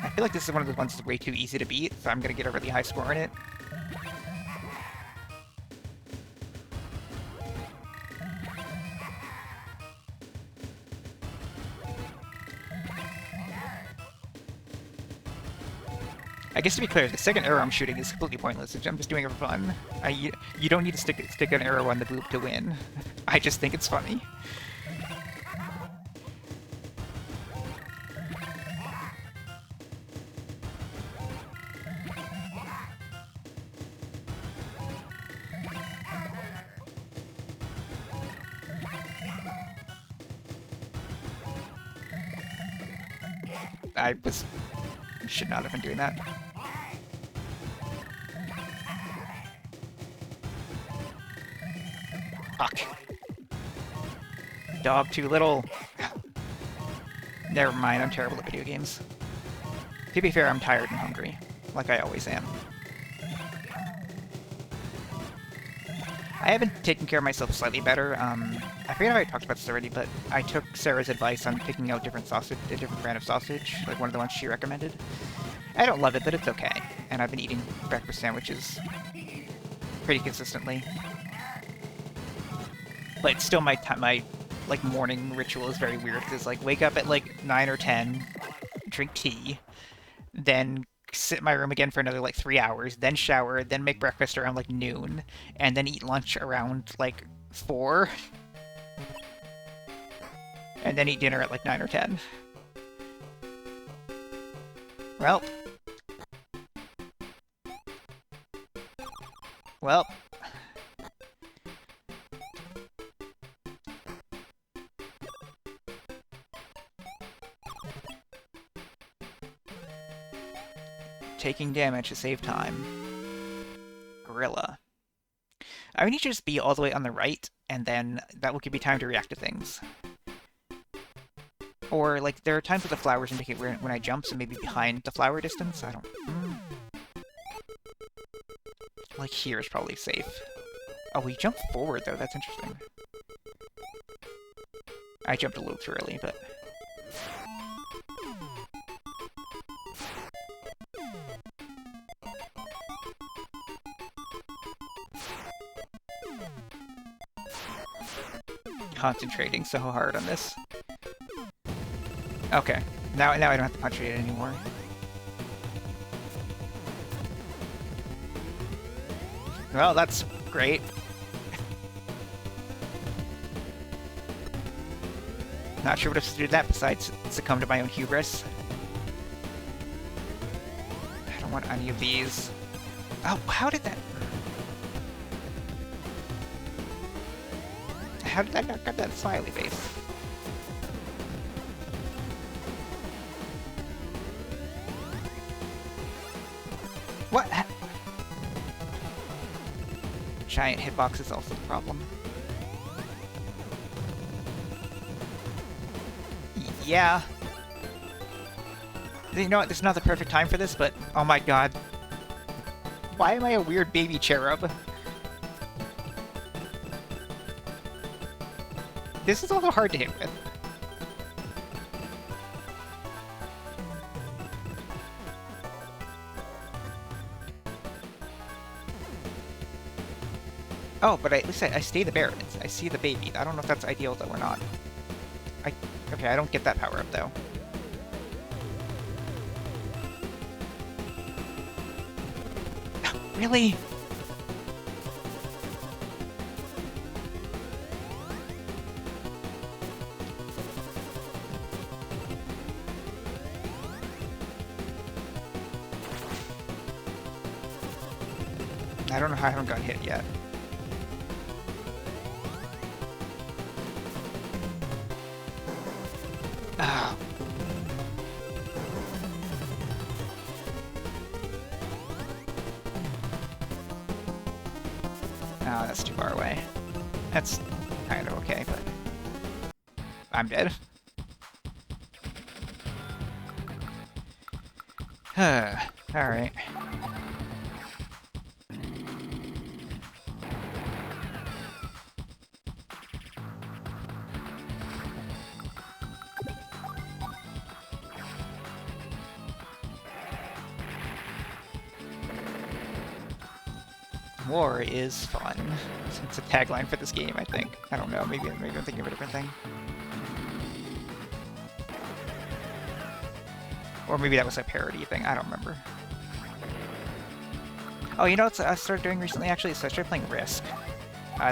Speaker 1: I feel like this is one of the ones that's way too easy to beat, so I'm gonna get a really high score in it. I guess to be clear, the second arrow I'm shooting is completely pointless. I'm just doing it for fun. You don't need to stick an arrow on the boob to win. I just think it's funny. Should not have been doing that. Fuck. Dog too little. Never mind, I'm terrible at video games. To be fair, I'm tired and hungry, like I always am. I haven't taken care of myself slightly better. I forget if I talked about this already, but I took Sarah's advice on picking out a different brand of sausage, like one of the ones she recommended. I don't love it, but it's okay. And I've been eating breakfast sandwiches pretty consistently. But still, my like morning ritual is very weird because like wake up at like 9 or 10, drink tea, then sit in my room again for another like 3 hours, then shower, then make breakfast around like noon, and then eat lunch around like 4, and then eat dinner at like 9 or 10. Well. Well. Taking damage to save time. Gorilla. I need you to just be all the way on the right, and then that will give me time to react to things. Or, like, there are times where the flowers indicate when I jump, so maybe behind the flower distance? I don't... Like, here is probably safe. Oh, we jumped forward, though. That's interesting. I jumped a little too early, but... Concentrating so hard on this. Okay. Now I don't have to punch it anymore. Well, that's great. Not sure what else to do that besides succumb to my own hubris. I don't want any of these. Oh, how did that... How did I not grab that smiley face? What? Giant hitbox is also the problem. Yeah. You know what? This is not the perfect time for this, but oh my god. Why am I a weird baby cherub? This is also hard to hit with. Oh, but at least I stay the bear. I see the baby. I don't know if that's ideal, though, or not. Okay, I don't get that power-up, though. Really? I don't know how I haven't got hit yet. Oh. Oh, that's too far away. That's kind of okay, but... I'm dead. Alright. War is fun. It's a tagline for this game, I think. I don't know, maybe I'm thinking of a different thing. Or maybe that was a parody thing, I don't remember. Oh, you know what I started doing recently, actually? So I started playing Risk.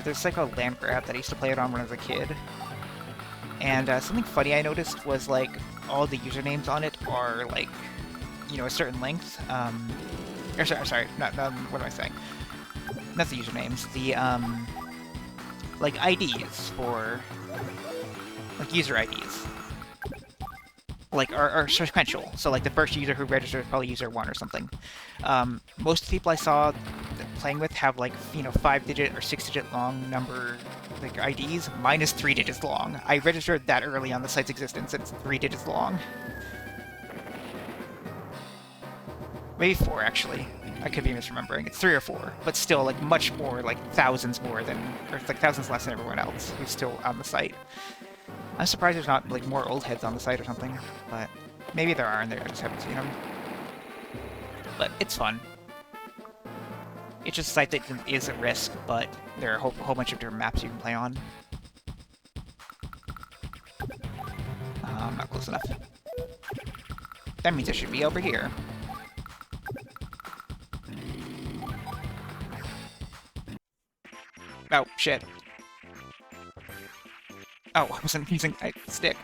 Speaker 1: There's like a land grab that I used to play it on when I was a kid. And something funny I noticed was, like, all the usernames on it are, like, you know, a certain length. Or sorry, not what am I saying? Not the usernames, the, like, IDs for, like, user IDs. like are sequential. So like the first user who registers probably user 1 or something. Most people I saw playing with have like 5-digit or 6-digit long number like IDs. Mine is 3 digits long. I registered that early on the site's existence. It's 3 digits long. Maybe 4 actually. I could be misremembering. It's 3 or 4, but still like much more, like thousands more than, or like thousands less than everyone else who's still on the site. I'm surprised there's not like more old heads on the site or something, but maybe there are and I just haven't seen them. But it's fun. It's just a site that is at risk, but there are a whole bunch of different maps you can play on. Not close enough. That means I should be over here. Oh, shit. Oh, I wasn't using a stick.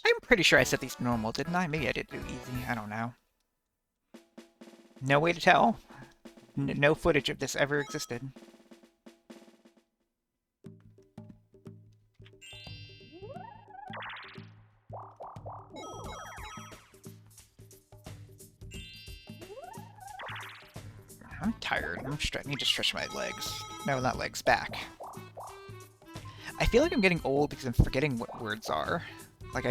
Speaker 1: I'm pretty sure I set these to normal, didn't I? Maybe I did do easy. I don't know. No way to tell. No footage of this ever existed. I'm tired. I need to stretch my legs. No, not legs. Back. I feel like I'm getting old because I'm forgetting what words are. Like,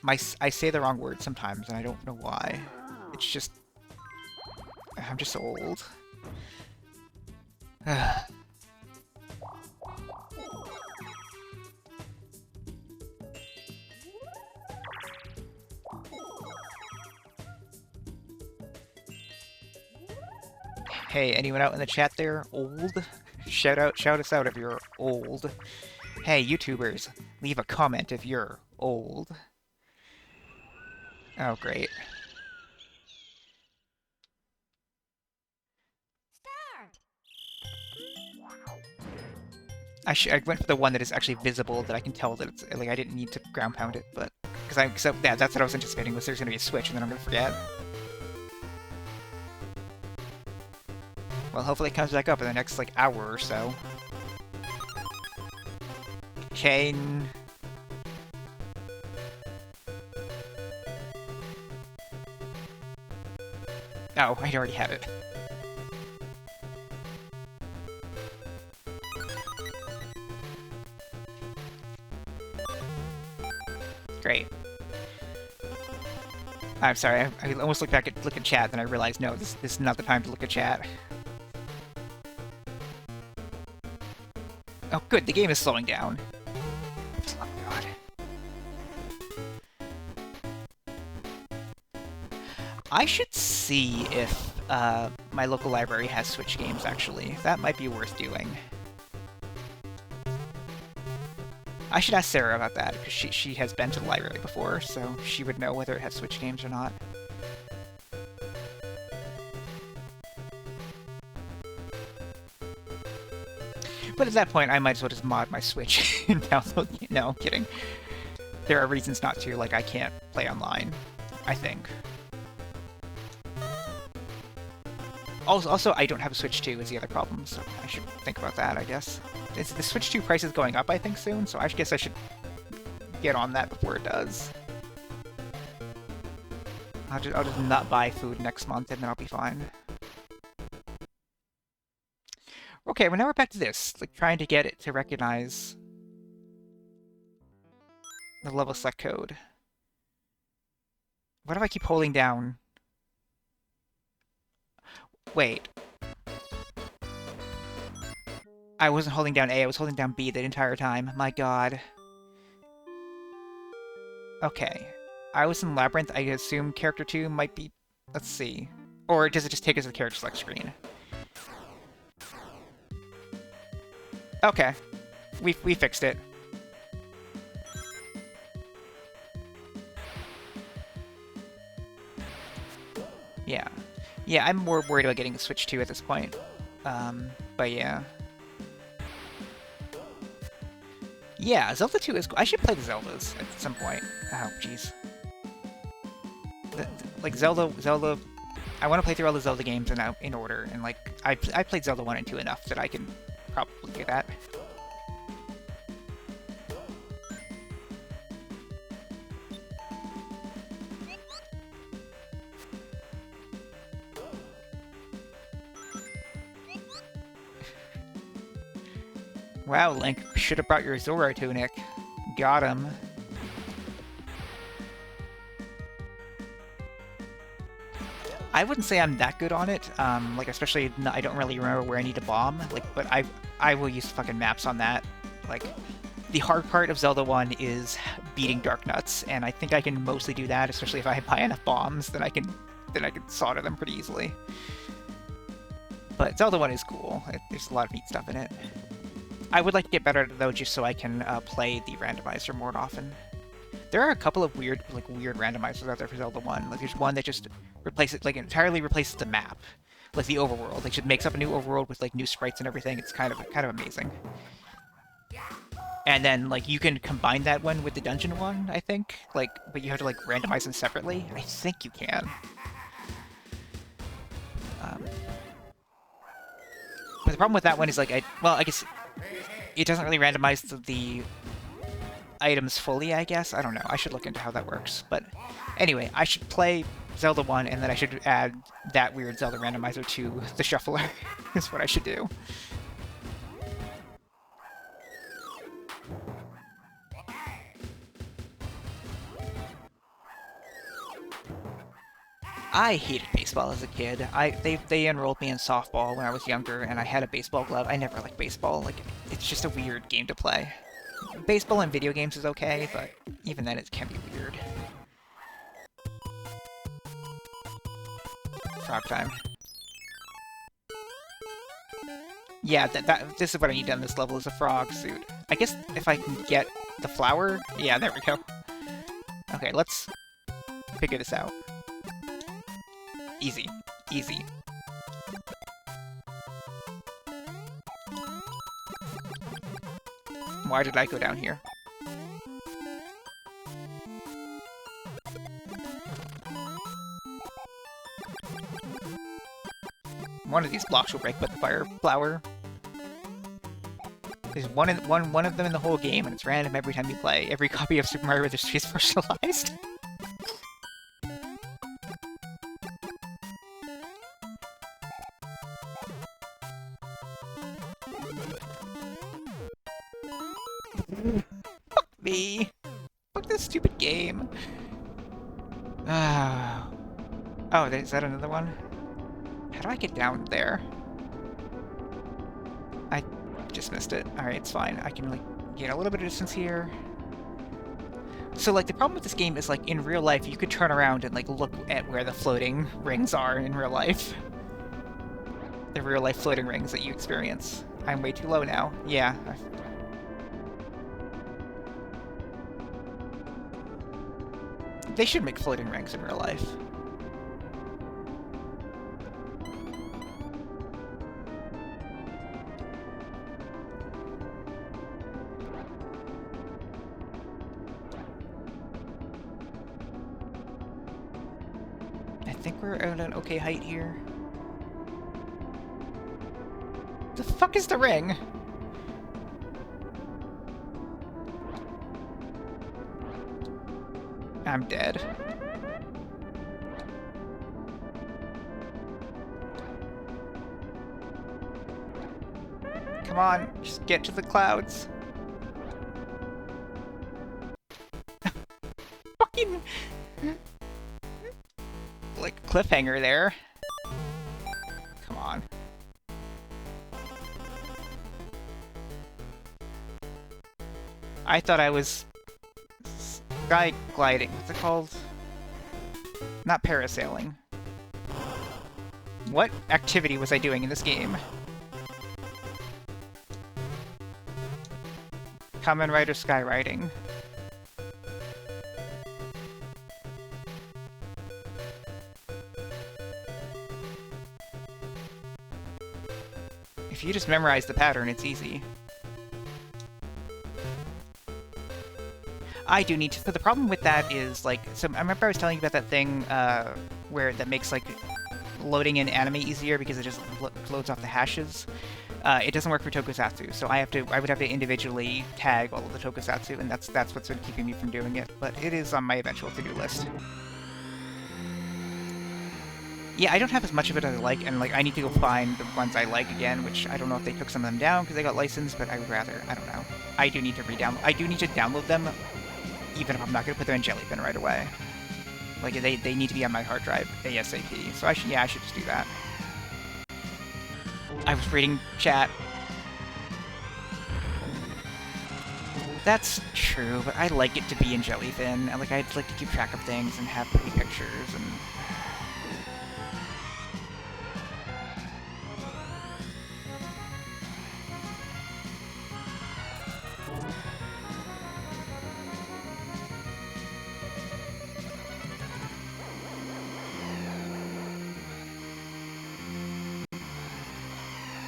Speaker 1: I say the wrong word sometimes, and I don't know why. It's just... I'm just old. Hey, anyone out in the chat there? Old? Shout us out if you're old. Hey, YouTubers, leave a comment if you're old. Oh, great. I went for the one that is actually visible, that I can tell that it's like I didn't need to ground pound it, but yeah, that's what I was anticipating, was there's gonna be a switch and then I'm gonna forget. Well, hopefully it comes back up in the next like hour or so. Chain. Oh, I already had it. Great. I'm sorry, I almost looked at chat, then I realized, no, this is not the time to look at chat. Oh, good, the game is slowing down. Oh, God. I should see if my local library has Switch games, actually. That might be worth doing. I should ask Sarah about that, because she has been to the library before, so she would know whether it has Switch games or not. But at that point, I might as well just mod my Switch and download. No, I'm kidding. There are reasons not to, like I can't play online, I think. Also, I don't have a Switch 2 is the other problem, so I should think about that, I guess. The Switch 2 price is going up, I think, soon, so I guess I should get on that before it does. I'll just not buy food next month, and then I'll be fine. Okay, well now we're back to this, like trying to get it to recognize the level select code. What if I keep holding down? Wait. I wasn't holding down A, I was holding down B the entire time. My god. Okay. I was in Labyrinth, I assume character 2 might be... Let's see. Or does it just take us to the character select screen? Okay. We fixed it. Yeah. Yeah, I'm more worried about getting the Switch 2 at this point. But yeah. Yeah, Zelda 2 is cool. I should play the Zeldas at some point. Oh, jeez. Like, Zelda... I want to play through all the Zelda games in order, and, like, I played Zelda 1 and 2 enough that I can probably do that. Wow, Link, should have brought your Zoro tunic. Got him. I wouldn't say I'm that good on it, like, especially, I don't really remember where I need to bomb, like, but I will use fucking maps on that. Like, the hard part of Zelda 1 is beating Darknuts, and I think I can mostly do that, especially if I buy enough bombs, then I can solder them pretty easily. But Zelda 1 is cool. There's a lot of neat stuff in it. I would like to get better at it, though, just so I can play the randomizer more often. There are a couple of weird randomizers out there for Zelda 1. Like, there's one that just entirely replaces the map, like the overworld. Like, just makes up a new overworld with like new sprites and everything. It's kind of amazing. And then like you can combine that one with the dungeon one, I think. Like, but you have to like randomize them separately. I think you can. But the problem with that one is like I guess it doesn't really randomize the items fully, I guess. I don't know. I should look into how that works. But anyway, I should play Zelda 1, and then I should add that weird Zelda randomizer to the shuffler. Is what I should do. I hated baseball as a kid. They enrolled me in softball when I was younger, and I had a baseball glove. I never liked baseball. Like, it's just a weird game to play. Baseball in video games is okay, but even then it can be weird. Frog time. Yeah, this is what I need on this level, is a frog suit. I guess if I can get the flower... Yeah, there we go. Okay, let's figure this out. Easy. Easy. Why did I go down here? One of these blocks will break, but the fire flower... There's one of them in the whole game, and it's random every time you play. Every copy of Super Mario Bros. 3 is personalized. Fuck me! Fuck this stupid game! Oh, is that another one? How do I get down there? I just missed it. Alright, it's fine. I can, like, get a little bit of distance here. So, like, the problem with this game is, like, in real life, you could turn around and, like, look at where the floating rings are in real life. The real-life floating rings that you experience. I'm way too low now. Yeah. They should make floating rings in real life. I think we're at an okay height here. The fuck is the ring? I'm dead. Come on, just get to the clouds. Fucking... like, cliffhanger there. Come on. I thought I was... sky gliding. What's it called? Not parasailing. What activity was I doing in this game? Kamen Rider Skyriding. If you just memorize the pattern, it's easy. I do need to... So the problem with that is, like... So I remember I was telling you about that thing where that makes, like, loading in anime easier because it just loads off the hashes. It doesn't work for tokusatsu, so I would have to individually tag all of the tokusatsu, and that's what's been keeping me from doing it. But it is on my eventual to-do list. Yeah, I don't have as much of it as I like, and like I need to go find the ones I like again, which I don't know if they took some of them down because they got licensed, but I would rather, I don't know. I do need to I do need to download them, even if I'm not going to put them in Jellyfin right away. Like, they need to be on my hard drive ASAP, so I should just do that. I was reading chat. That's true, but I like it to be in Jellyfin, and like I'd like to keep track of things and have pretty pictures and...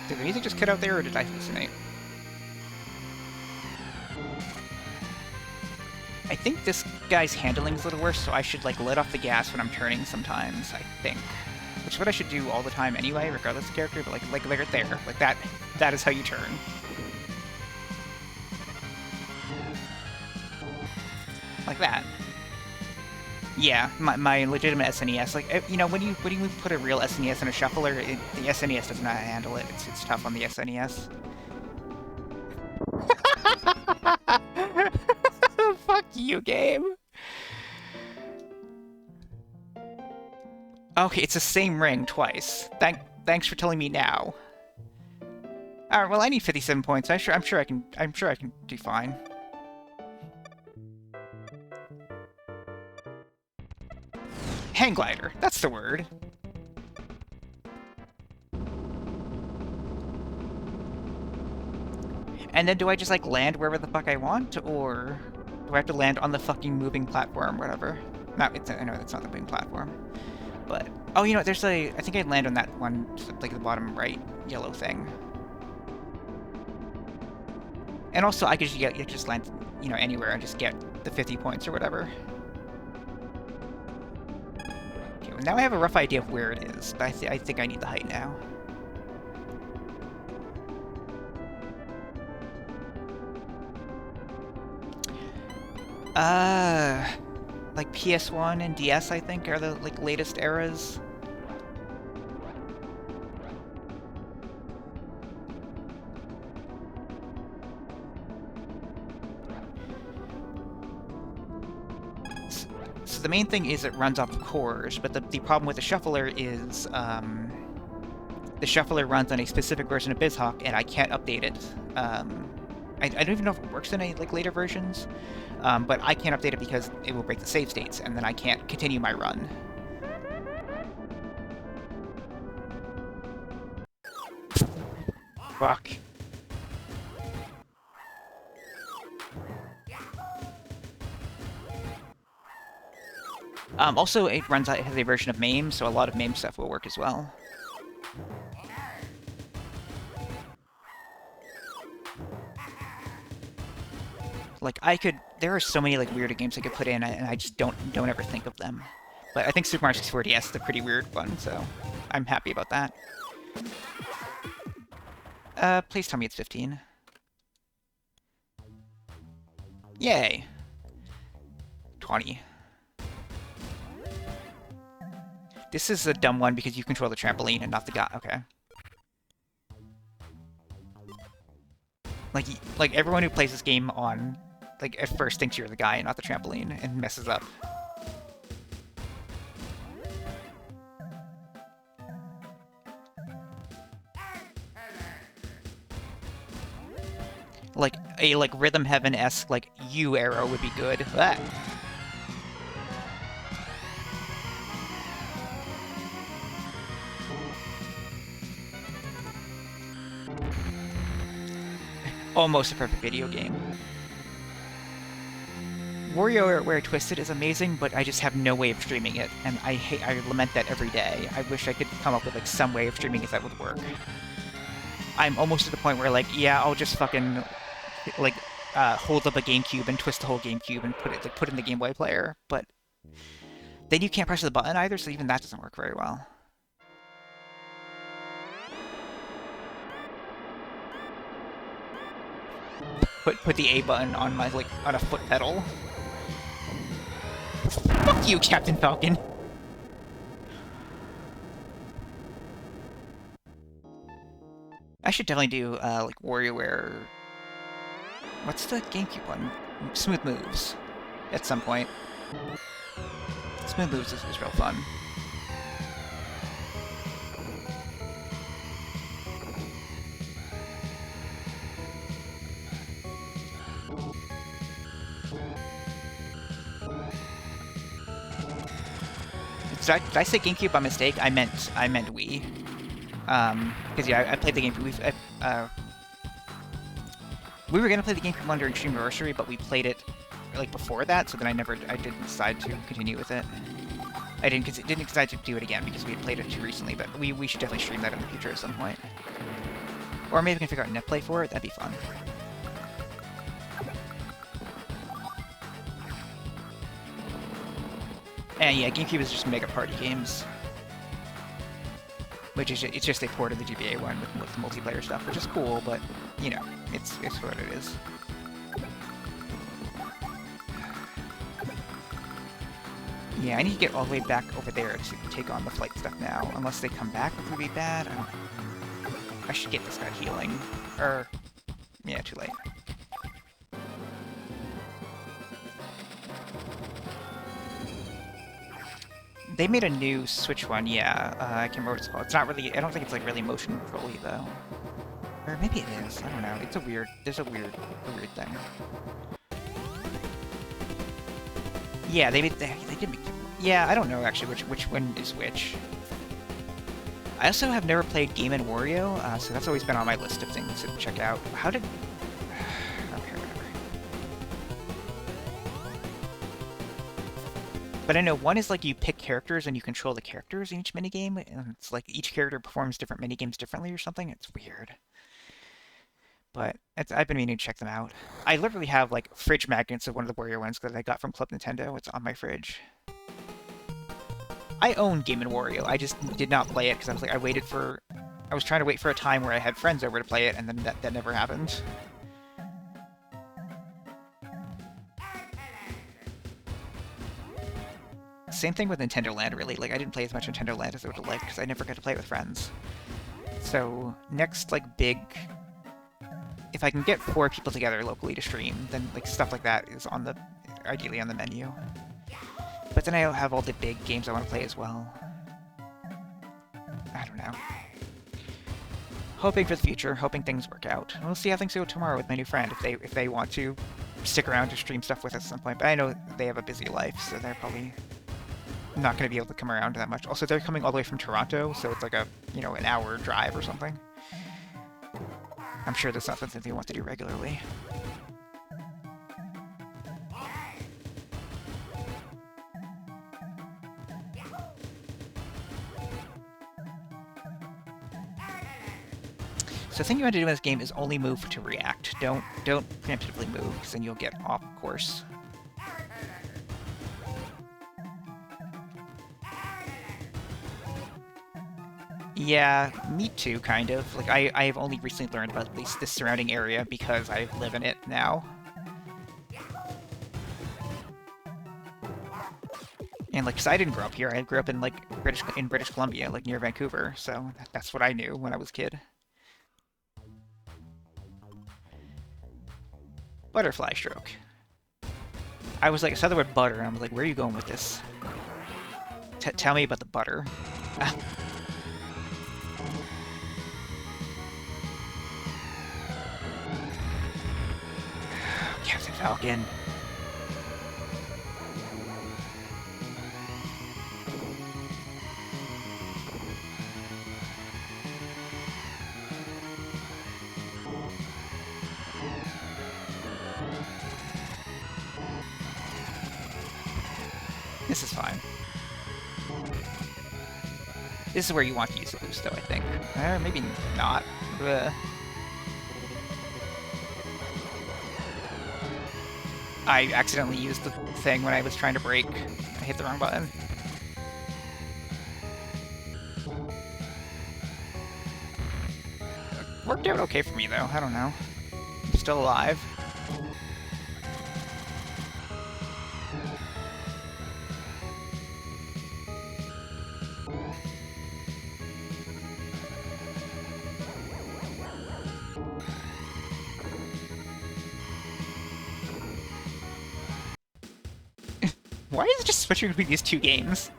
Speaker 1: Did the music just cut out there, or did I hallucinate? I think this guy's handling is a little worse, so I should, like, let off the gas when I'm turning sometimes, I think. Which is what I should do all the time anyway, regardless of character, but, like right there. Like, that is how you turn. Like that. Yeah, my legitimate SNES. Like, you know, when you put a real SNES in a shuffler, the SNES doesn't know how to handle it. It's tough on the SNES. Fuck you, game. Okay, it's the same ring twice. Thanks for telling me now. All right, well I need 57 points. I'm sure I can do fine. Hang glider, that's the word. And then do I just, like, land wherever the fuck I want, or do I have to land on the fucking moving platform, whatever? No, I know that's not the moving platform. But, oh, you know, there's I think I'd land on that one, like, the bottom right yellow thing. And also, I could just land, you know, anywhere and just get the 50 points or whatever. Okay, well, now I have a rough idea of where it is, but I think I need the height now. Like PS1 and DS, I think, are the, like, latest eras. So the main thing is it runs off of cores, but the problem with the shuffler is, the shuffler runs on a specific version of Bizhawk, and I can't update it. I don't even know if it works in any, like, later versions. But I can't update it because it will break the save states, and then I can't continue my run. Fuck. Also, it has a version of MAME, so a lot of MAME stuff will work as well. Like, there are so many, like, weirder games I could put in, and I just don't ever think of them. But I think Super Mario 64 DS is a pretty weird one, so I'm happy about that. Please tell me it's 15. Yay! 20. This is a dumb one because you control the trampoline and not the guy. Okay. Like everyone who plays this game on, like, at first thinks you're the guy and not the trampoline, and messes up. Like, a, like, Rhythm Heaven-esque, like, U-arrow would be good. Ah. Almost a perfect video game. WarioWare Twisted is amazing, but I just have no way of streaming it, and I lament that every day. I wish I could come up with, like, some way of streaming it that would work. I'm almost to the point where, like, yeah, I'll just fucking, like, hold up a GameCube and twist the whole GameCube and put it in the Game Boy player, but then you can't press the button either, so even that doesn't work very well. Put the A button on my, like, on a foot pedal. Fuck you, Captain Falcon! I should definitely do, like, WarioWare... What's the GameCube one? Smooth Moves, at some point. Smooth Moves is real fun. Did I say GameCube by mistake? I meant Wii. Because yeah, I played the GameCube. We were gonna play the GameCube one during Stream Anniversary, but we played it like before that, so then I didn't decide to continue with it. I didn't decide to do it again because we had played it too recently, but we should definitely stream that in the future at some point. Or maybe we can figure out netplay for it. That'd be fun. And yeah, GameCube is just Mega Party games. Which is it's just a port of the GBA one with multiplayer stuff, which is cool, but you know, it's what it is. Yeah, I need to get all the way back over there to take on the flight stuff now, unless they come back, which would be bad. I should get this guy healing, or yeah, too late. They made a new Switch one, yeah. I can't remember what it's called. It's not really... I don't think it's, like, really motion control-y, though. Or maybe it is. I don't know. It's a weird... There's a weird thing. Yeah, they did make... Yeah, I don't know, actually, which one is which. I also have never played Game & Wario, so that's always been on my list of things to check out. How did... Okay, whatever. But I know one is like you pick characters and you control the characters in each minigame, and it's like each character performs different minigames differently or something. It's weird. But I've been meaning to check them out. I literally have like fridge magnets of one of the Wario ones that I got from Club Nintendo. It's on my fridge. I own Game & Wario. I just did not play it because I was like, I was trying to wait for a time where I had friends over to play it, and then that never happened. Same thing with Nintendo Land, really. Like, I didn't play as much Nintendo Land as I would have liked because I never got to play it with friends. So, next, like, big... If I can get 4 people together locally to stream, then, like, stuff like that is on the... ideally on the menu. But then I have all the big games I want to play as well. I don't know. Hoping for the future, hoping things work out. We'll see how things go tomorrow with my new friend, if they want to stick around to stream stuff with us at some point. But I know they have a busy life, so they're probably... not going to be able to come around that much. Also, they're coming all the way from Toronto, so it's like a, you know, an hour drive or something. I'm sure that's not something they want to do regularly. So the thing you want to do in this game is only move to react. Don't preemptively move, because then you'll get off course. Yeah, me too, kind of. Like, I have only recently learned about at least this surrounding area because I live in it now. And, like, 'cause I didn't grow up here. I grew up in, like, British Columbia, like, near Vancouver, so that's what I knew when I was a kid. Butterfly stroke. I was like, I saw the word butter, and I was like, where are you going with this? Tell me about the butter. Captain Falcon. This is fine. This is where you want to use the boost, though, I think. Or maybe not. I accidentally used the thing when I was trying to brake. I hit the wrong button. Worked out okay for me, though. I don't know. I'm still alive. Why is it just switching between these two games?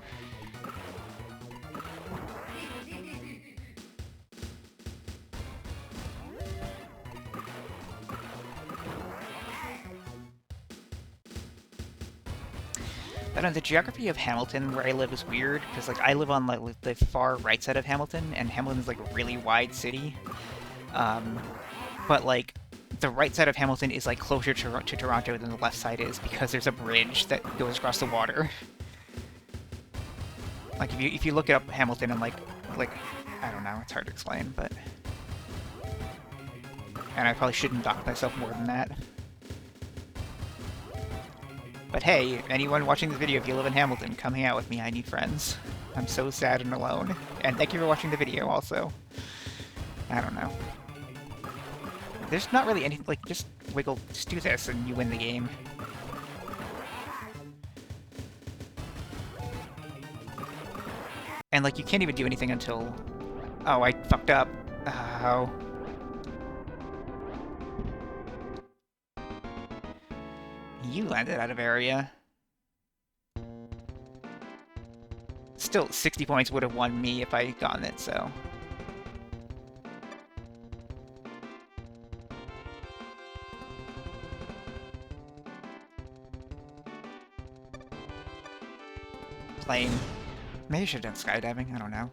Speaker 1: I don't know, the geography of Hamilton, where I live, is weird, because, like, I live on, like, the far right side of Hamilton, and Hamilton's, like, a really wide city. But, like, the right side of Hamilton is, like, closer to Toronto than the left side is, because there's a bridge that goes across the water. Like, if you look up Hamilton and, like, I don't know, it's hard to explain, but... And I probably shouldn't dock myself more than that. But hey, anyone watching this video, if you live in Hamilton, come hang out with me, I need friends. I'm so sad and alone. And thank you for watching the video, also. I don't know. There's not really anything, like, just wiggle, just do this and you win the game. And, like, you can't even do anything until... Oh, I fucked up. Oh. You landed out of area. Still, 60 points would have won me if I had gotten it, so... Plane. Maybe I should have done skydiving, I don't know.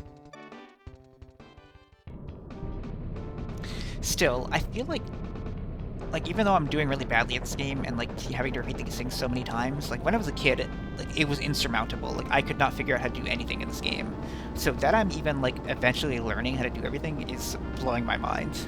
Speaker 1: Still, I feel like, even though I'm doing really badly at this game and, like, having to repeat these things so many times, like, when I was a kid, it was insurmountable. Like, I could not figure out how to do anything in this game. So that I'm even, like, eventually learning how to do everything is blowing my mind.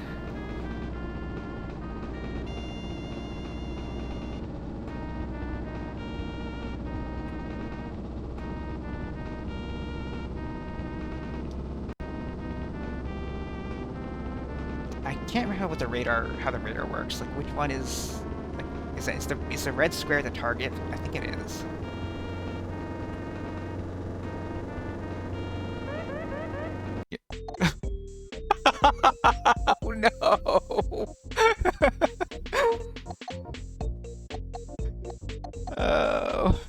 Speaker 1: I can't remember how the radar works. Like, which one is... Like, is the red square the target? I think it is. Oh no! Oh.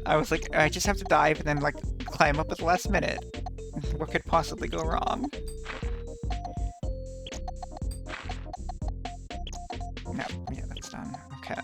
Speaker 1: I was like, I just have to dive and then, like, climb up at the last minute. What could possibly go wrong? No, yeah, that's done. Okay.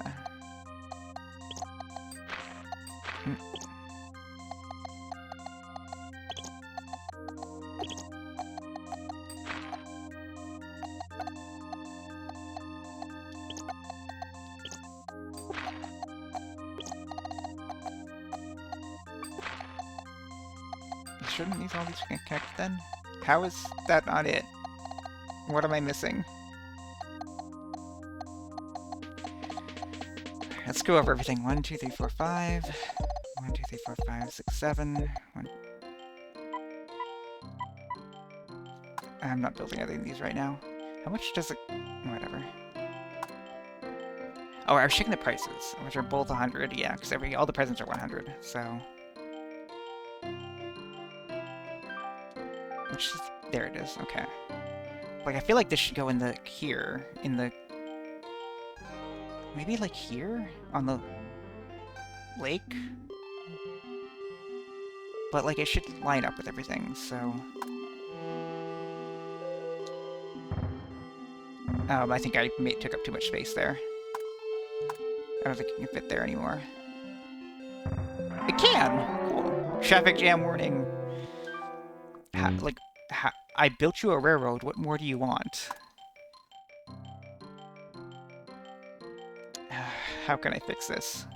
Speaker 1: Shouldn't these all be connected then? How is that not it? What am I missing? Let's go over everything. 1, 2, 3, 4, 5. 1, 2, 3, 4, 5, 6, 7. I'm not building any of these right now. How much does it... Whatever. Oh, I was checking the prices, which are both 100. Yeah, because all the presents are 100, so... Which is... There it is, okay. Like, I feel like this should go in the... Here. In the... Maybe, like, here? On the... lake? But, like, it should line up with everything, so... I think I took up too much space there. I don't think it can fit there anymore. It can! Cool. Traffic jam warning. I built you a railroad. What more do you want? How can I fix this?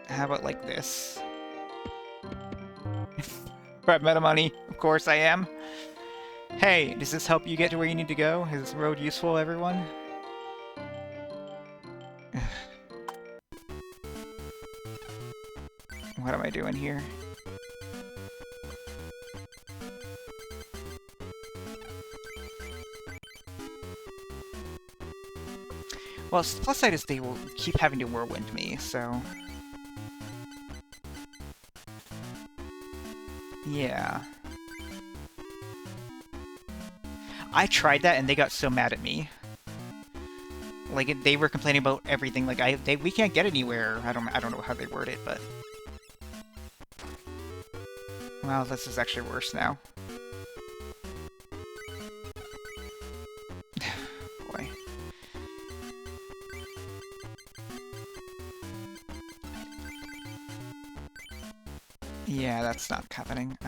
Speaker 1: How about like this? I'm out of money. Of course I am. Hey, does this help you get to where you need to go? Is this road useful, everyone? What am I doing here? Well, the plus side is they will keep having to whirlwind me, so... Yeah. I tried that and they got so mad at me. Like, they were complaining about everything. Like, we can't get anywhere. I don't know how they word it, but... Well, this is actually worse now. Boy. Yeah, that's not happening.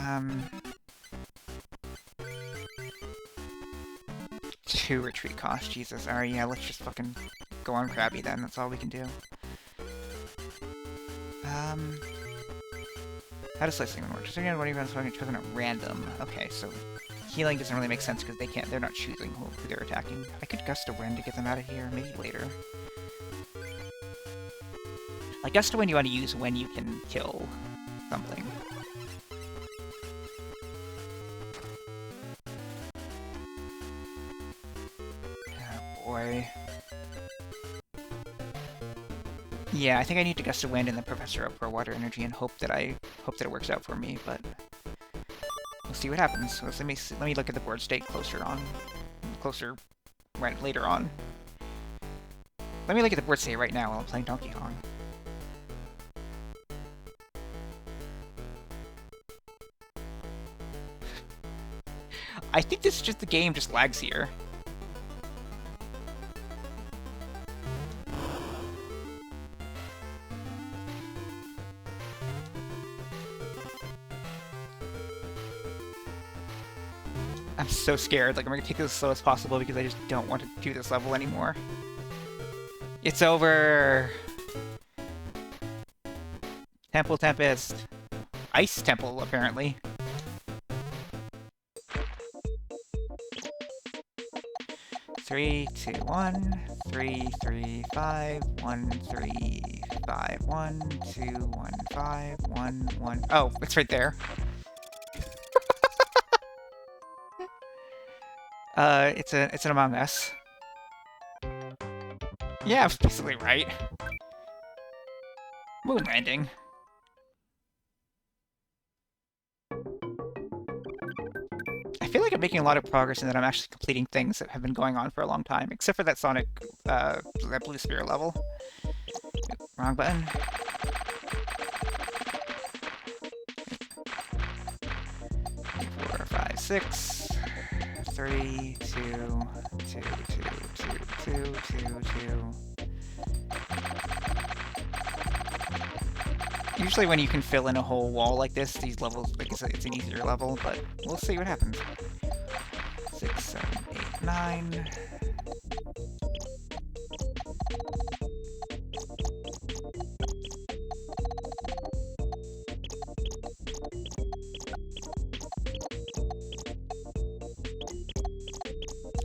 Speaker 1: 2 retreat cost, Jesus. Alright, yeah, let's just fucking go on Krabby then. That's all we can do. How does slicing work? Just again, what are you chosen at random? Okay, so healing doesn't really make sense because they're not choosing who they're attacking. I could Gust of Wind to get them out of here, maybe later. Like, Gust of Wind you want to use when you can kill something. Oh boy. Yeah, I think I need to Gust of Wind and then Professor Oak for Water Energy and hope that it works out for me, but we'll see what happens. So let me look at the board state right later on. Let me look at the board state right now while I'm playing Donkey Kong. I think this is just the game just lags here. I'm so scared. Like, I'm gonna take this as slow as possible because I just don't want to do this level anymore. It's over! Temple Tempest. Ice Temple, apparently. Three, two, 1, 3, 3, 5, 1, 3, 5, 1, 2, 1, 5, 1, 1. Oh, it's right there. It's an Among Us. Yeah, I was basically right. Moon landing. I feel like I'm making a lot of progress in that I'm actually completing things that have been going on for a long time, except for that Sonic, that Blue Sphere level. Wrong button. 4, 5, 6. 3, 2, 2, 2, 2, 2, 2, 2. Usually when you can fill in a whole wall like this, these levels, like it's an easier level, but we'll see what happens. 6, 7, 8, 9.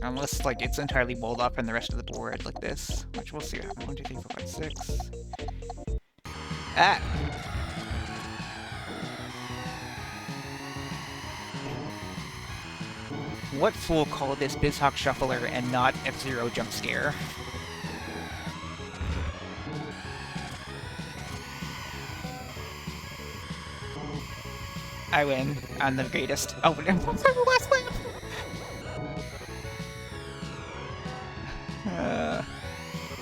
Speaker 1: Unless, like, it's entirely walled off from the rest of the board, like this. Which we'll see what happens. 1, 2, 3, 4, 5, 6. Ah! What fool called this Bizhawk Shuffler and not F-Zero Jump Scare? I win. I'm the greatest. Oh, I'm the last lap!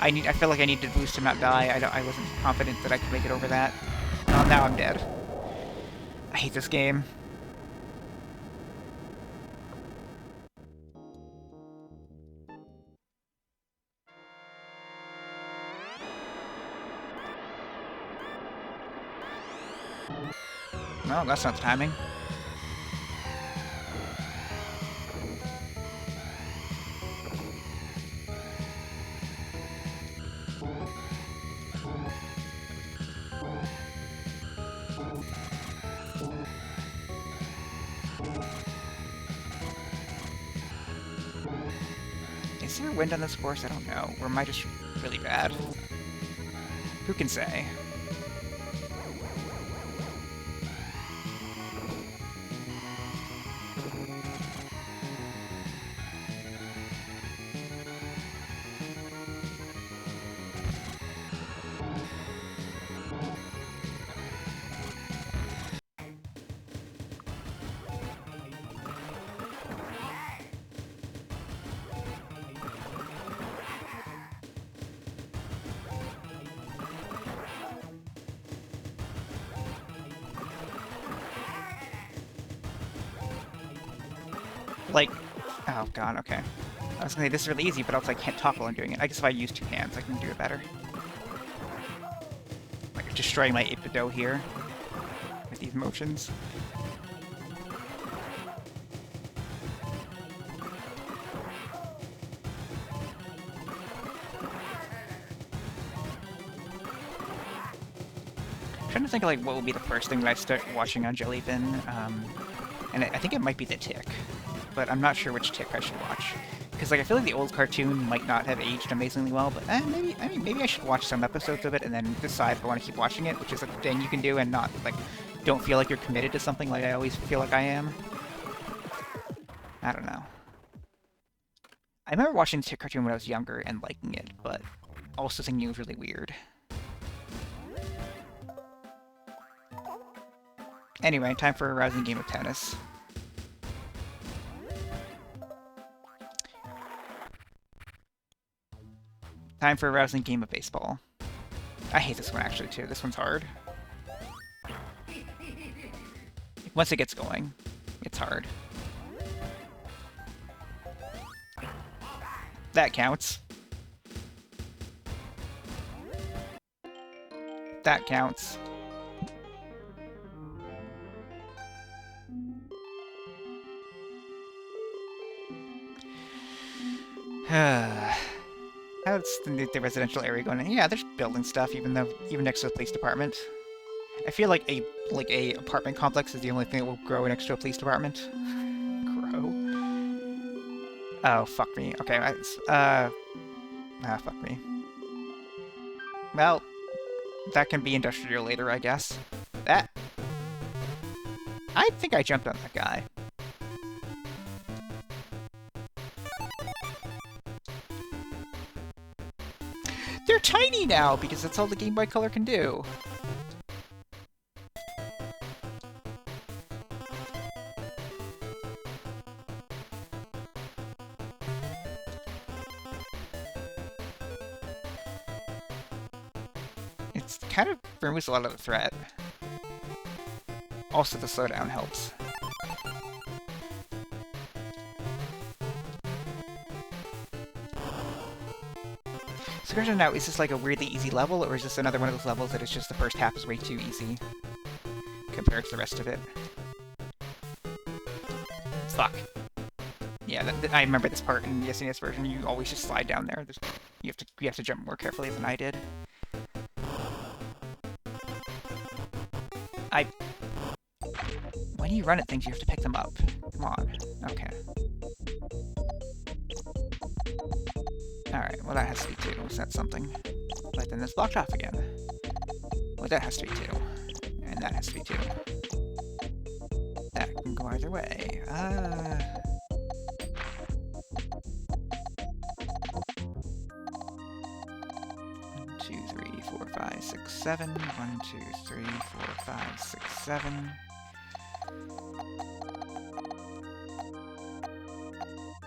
Speaker 1: I feel like I need to boost him, not die. I wasn't confident that I could make it over that. Oh, now I'm dead. I hate this game. Well, that's not the timing. Is there wind on this course? I don't know. Or am I just really bad? Who can say? Like, oh god, okay. I was gonna say this is really easy, but also I can't talk while I'm doing it. I guess if I use two hands, I can do it better. Like destroying my 8-bit here with these motions. I'm trying to think of like what would be the first thing that I start watching on Jellyfin, and I think it might be the Tick, but I'm not sure which Tick I should watch. Because like I feel like the old cartoon might not have aged amazingly well, but maybe I should watch some episodes of it and then decide if I want to keep watching it, which is a thing you can do and not like don't feel like you're committed to something like I always feel like I am. I don't know. I remember watching the Tick cartoon when I was younger and liking it, but also thinking it was really weird. Anyway, time for a rousing game of tennis. Time for a rousing game of baseball. I hate this one actually too. This one's hard. Once it gets going, it's hard. That counts. That counts. How's the residential area going? Yeah, there's building stuff, even next to the police department. I feel like a apartment complex is the only thing that will grow next to a police department. Grow. Oh fuck me. Okay, fuck me. Well, that can be industrial later, I guess. That. I think I jumped on that guy. They're tiny now, because that's all the Game Boy Color can do. It's kind of removes a lot of the threat. Also, the slowdown helps. So question now, is this like a weirdly easy level, or is this another one of those levels that it's just the first half is way too easy compared to the rest of it? Fuck. Yeah, I remember this part in the SNES version. You always just slide down there. You have to jump more carefully than I did. When you run at things, you have to pick them up. Come on. Okay. Alright, well that has to be 2, so that's something. But then it's blocked off again. Well, that has to be 2. And that has to be 2. That can go either way. 1, 2, 3, 4, 5, 6, 7. 1, 2, 3, 4, 5, 6, 7.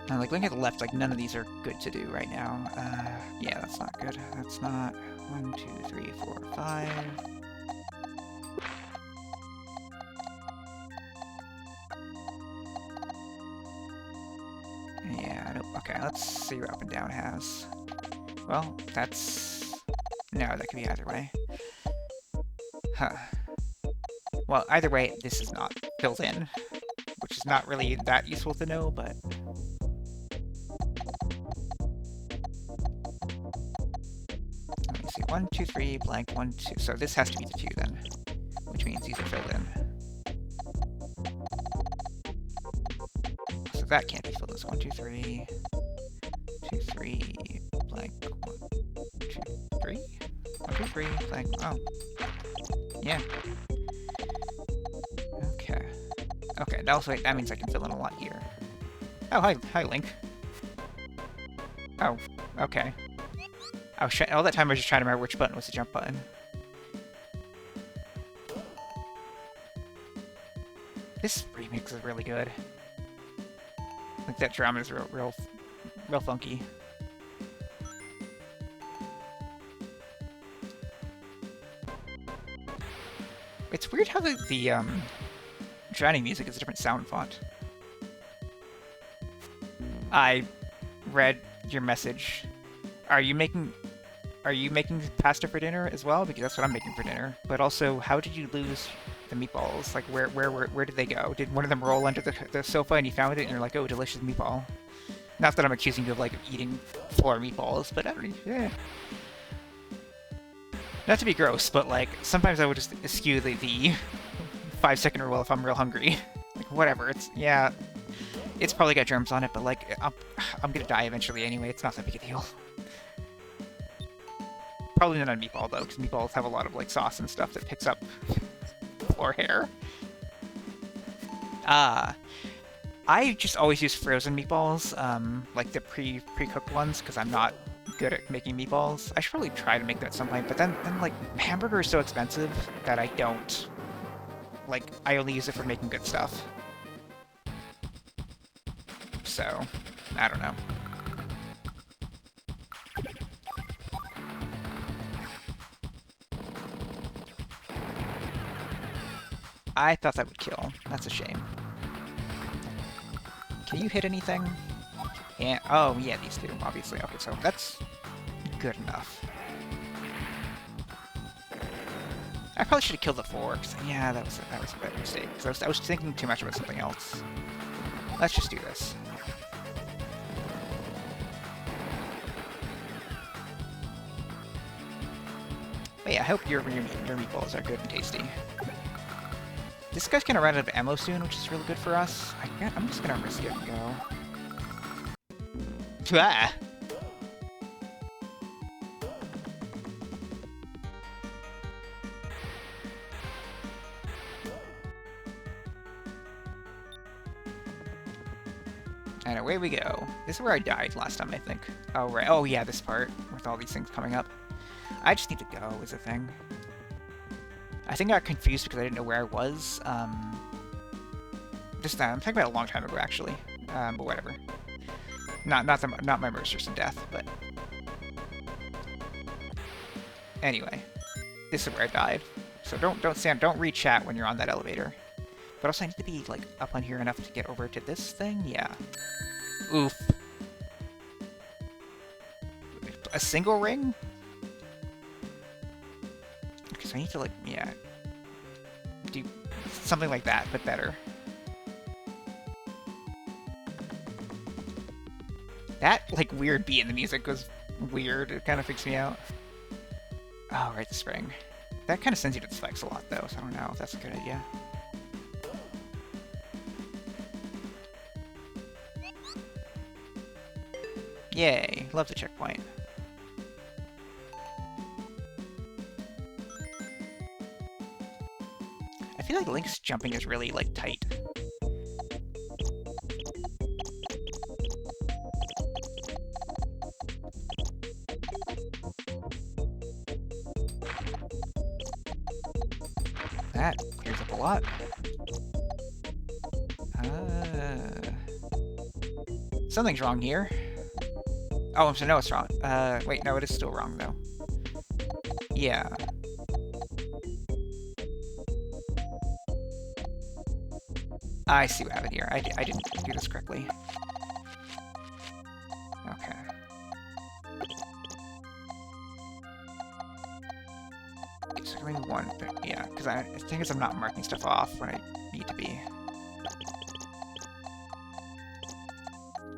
Speaker 1: Now, like, looking at the left, like, none of these are good to do right now. Yeah, that's not good. That's not... 1, 2, 3, 4, 5... Yeah, I don't... Okay, let's see what up and down has. Well, that's... No, that could be either way. Huh. Well, either way, this is not built in, which is not really that useful to know, but... Let me see, 1, 2, 3, blank, 1, 2... So this has to be the 2 then, which means these are filled in. So that can't be filled in. So 1, 2, 3... 2, 3, blank, 1, 2, 3? 1, 2, 3, blank, oh. Yeah. Okay. Okay, that means I can fill in a lot here. Oh, hi, Link. Oh, okay. All that time I was just trying to remember which button was the jump button. This remix is really good. Like that drum is real funky. It's weird how the drowning music is a different sound font. I read your message. Are you making pasta for dinner as well? Because that's what I'm making for dinner. But also, how did you lose the meatballs? Like, where did they go? Did one of them roll under the sofa and you found it and you're like, oh, delicious meatball? Not that I'm accusing you of, like, eating floor meatballs, but I don't know, yeah. Not to be gross, but, like, sometimes I would just eschew the 5-second rule if I'm real hungry. Like, whatever, yeah, it's probably got germs on it, but, like, I'm gonna die eventually anyway, it's not that big a deal. Probably not on meatball, though, because meatballs have a lot of, like, sauce and stuff that picks up floor hair. I just always use frozen meatballs, like the pre-cooked ones, because I'm not good at making meatballs. I should probably try to make them at some point, but then like, hamburger is so expensive that I don't... Like, I only use it for making good stuff. So, I don't know. I thought that would kill. That's a shame. Can you hit anything? Yeah. Oh, yeah, these two, obviously. Okay, so that's good enough. I probably should have killed the 4, because, yeah, that was a bad mistake. Because I was thinking too much about something else. Let's just do this. But yeah, I hope your meatballs are good and tasty. This guy's gonna run out of ammo soon, which is really good for us. I'm just gonna risk it and go. Ah! And away we go. This is where I died last time, I think. Oh, right. Oh, yeah, this part, with all these things coming up. I just need to go, is the thing. I think I got confused because I didn't know where I was. I'm talking about a long time ago, actually. But whatever. Not my most recent death, but... Anyway. This is where I died. So don't re-chat when you're on that elevator. But also I need to be, like, up on here enough to get over to this thing? Yeah. Oof. A single ring? Okay, so I need to, like, yeah, do something like that, but better. That, like, weird beat in the music was weird. It kind of freaks me out. Oh, right, the spring. That kind of sends you to the spikes a lot, though, so I don't know if that's a good idea. Yay, love the checkpoint. I feel like Link's jumping is really, like, tight. That clears up a lot. Something's wrong here. Oh, so no, it's wrong. Wait, no, it is still wrong, though. Yeah. I see what happened here. I didn't do this correctly. Okay. So maybe one, but yeah, because I think I'm not marking stuff off when I need to be.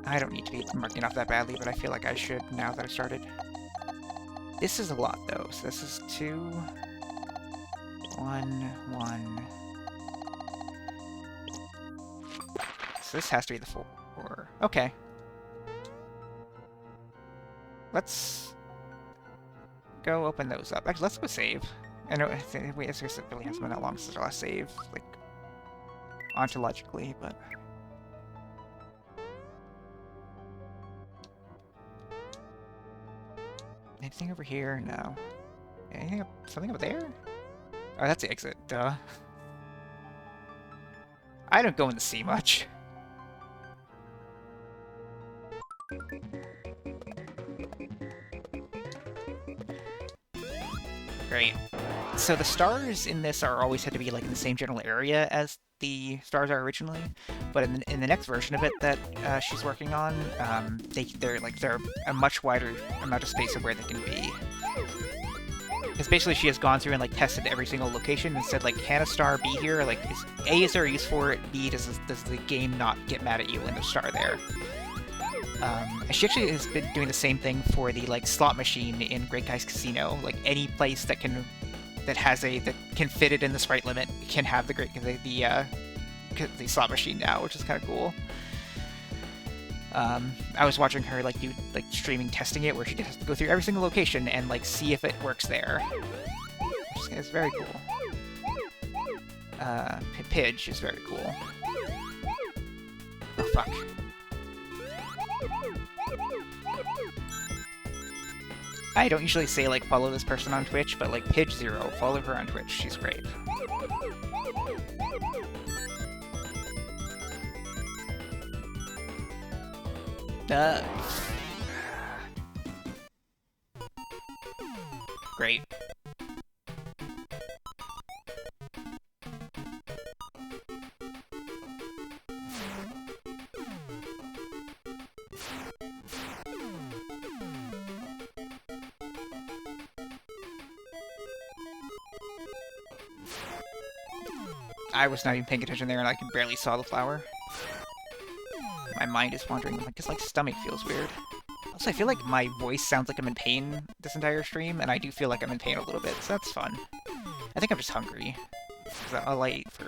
Speaker 1: I don't need to be marking off that badly, but I feel like I should now that I've started. This is a lot, though. So this is 2, 1, 1. So this has to be the 4. Okay. Let's go open those up. Actually, let's go save. I know, wait, it really hasn't been that long since our last save, like, ontologically, but... Anything over here? No. Anything something over there? Oh, that's the exit. Duh. I don't go in the sea much. Great. So the stars in this are always had to be like in the same general area as the stars are originally, but in the next version of it that she's working on, they're a much wider amount of space of where they can be. Because basically she has gone through and like tested every single location and said like, can a star be here? Like, is there a use for it? B, does the game not get mad at you when there's a star there? And she actually has been doing the same thing for the like slot machine in Great Guy's Casino. Like any place that can fit it in the sprite limit can have the slot machine now, which is kind of cool. I was watching her like do like streaming testing it, where she has to go through every single location and like see if it works there. Which is very cool. Pidge is very cool. Oh fuck. I don't usually say like follow this person on Twitch, but like Pidge0, follow her on Twitch. She's great. Great. I was not even paying attention there, and I barely saw the flower. My mind is wandering. Like, his like stomach feels weird. Also, I feel like my voice sounds like I'm in pain this entire stream, and I do feel like I'm in pain a little bit, so that's fun. I think I'm just hungry. I'll eat for...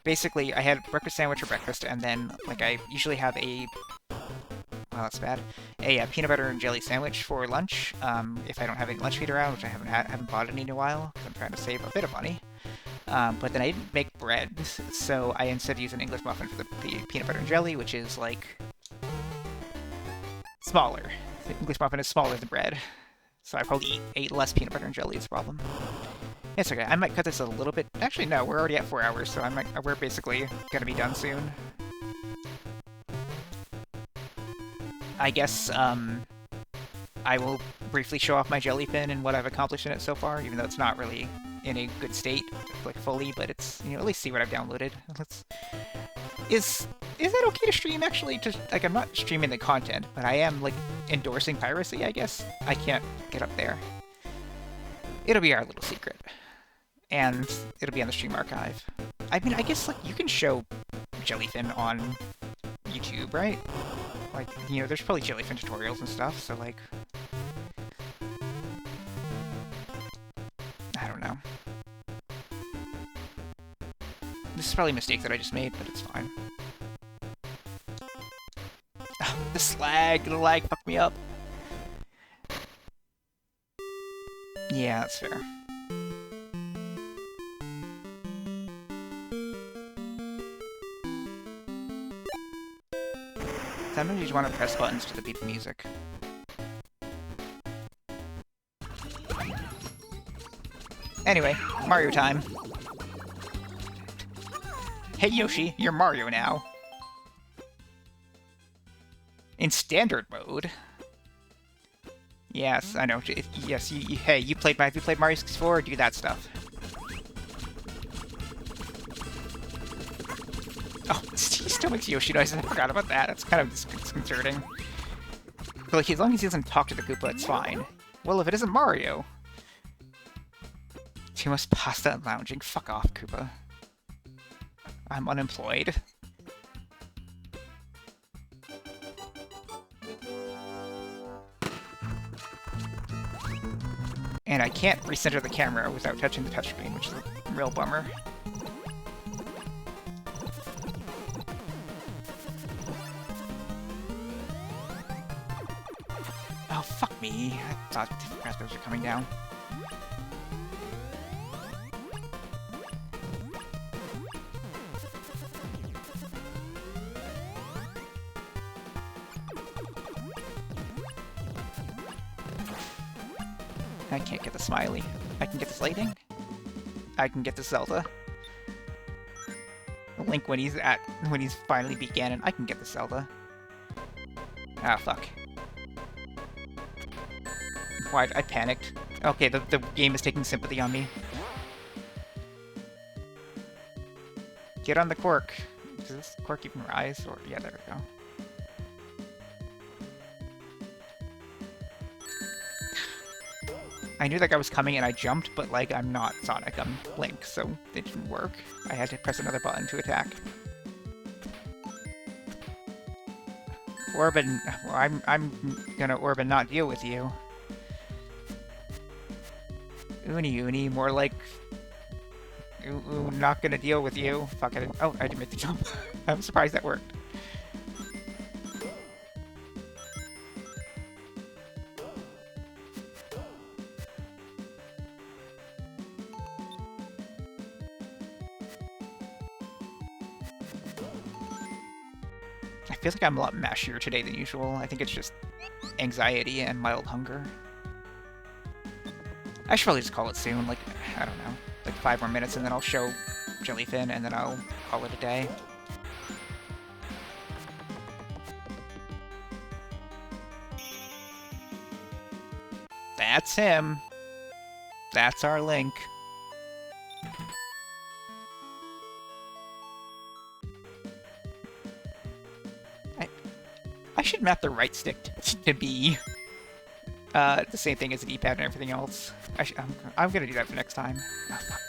Speaker 1: Basically, I had a breakfast sandwich for breakfast, and then, like, I usually have a... Well, that's bad. A peanut butter and jelly sandwich for lunch, if I don't have any lunch meat around, which I haven't bought any in a while, because I'm trying to save a bit of money. But then I didn't make bread, so I instead used an English muffin for the peanut butter and jelly, which is, like, smaller. The English muffin is smaller than bread, so I probably ate less peanut butter and jelly is the problem. It's okay, I might cut this a little bit. Actually, no, we're already at 4 hours, so we're basically gonna be done soon. I guess, I will briefly show off my Jellyfin and what I've accomplished in it so far, even though it's not really in a good state, like, fully, but it's, you know, at least see what I've downloaded. Is it okay to stream, actually? Just, like, I'm not streaming the content, but I am, like, endorsing piracy, I guess? I can't get up there. It'll be our little secret. And it'll be on the stream archive. I mean, I guess, like, you can show Jellyfin on YouTube, right? Like, you know, there's probably Jellyfin tutorials and stuff, so, like... I don't know. This is probably a mistake that I just made, but it's fine. The lag fucked me up. Yeah, that's fair. Sometimes you just want to press buttons to the beat of music. Anyway, Mario time. Hey Yoshi, you're Mario now. In standard mode. Yes, I know. Yes, hey, have you played Mario 64? Do that stuff. Oh, he still makes Yoshi noises. I forgot about that. That's kind of disconcerting. But like, as long as he doesn't talk to the Koopa, it's fine. Well, if it isn't Mario. Too much pasta and lounging. Fuck off, Koopa. I'm unemployed. And I can't recenter the camera without touching the touchscreen, which is a real bummer. Oh, fuck me. I thought those were coming down. I can't get the smiley. I can get this lighting. I can get the Zelda. Link when he's finally beat Ganon. I can get the Zelda. Ah, fuck. Why? I panicked. Okay, the game is taking sympathy on me. Get on the cork. Does this cork even rise? Or yeah, there we go. I knew that guy was coming and I jumped, but like I'm not Sonic, I'm Link, so it didn't work. I had to press another button to attack. Orb-n, I'm gonna Orb-n not deal with you. Uni, more like not gonna deal with you. Fuck it. Oh, I didn't make the jump. I'm surprised that worked. I feel like I'm a lot mashier today than usual. I think it's just anxiety and mild hunger. I should probably just call it soon, like, I don't know, like 5 more minutes and then I'll show Jellyfin and then I'll call it a day. That's him. That's our Link. I should map the right stick to be the same thing as the D-pad and everything else. I'm gonna do that for next time. Oh, fuck.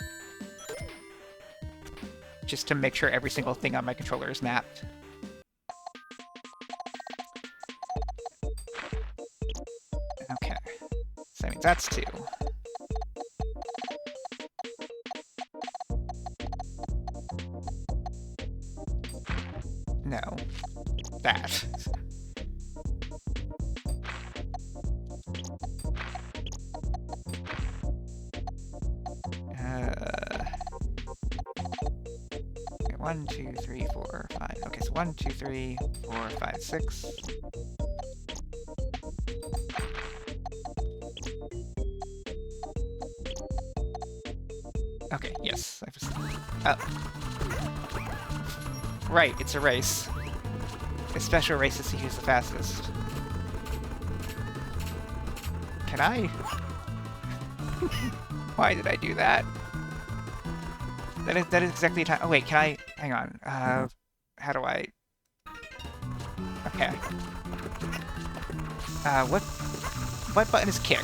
Speaker 1: Just to make sure every single thing on my controller is mapped. Okay. So that means that's 2. No. That. Okay, 1, 2, 3, 4, 5. Okay, so 1, 2, 3, 4, 5, 6. Okay, yes. Right, it's a race. A special race to see who's the fastest. Can I? Why did I do that? That is exactly time. Oh wait, can I? Hang on. How do I? Okay. What button is kick?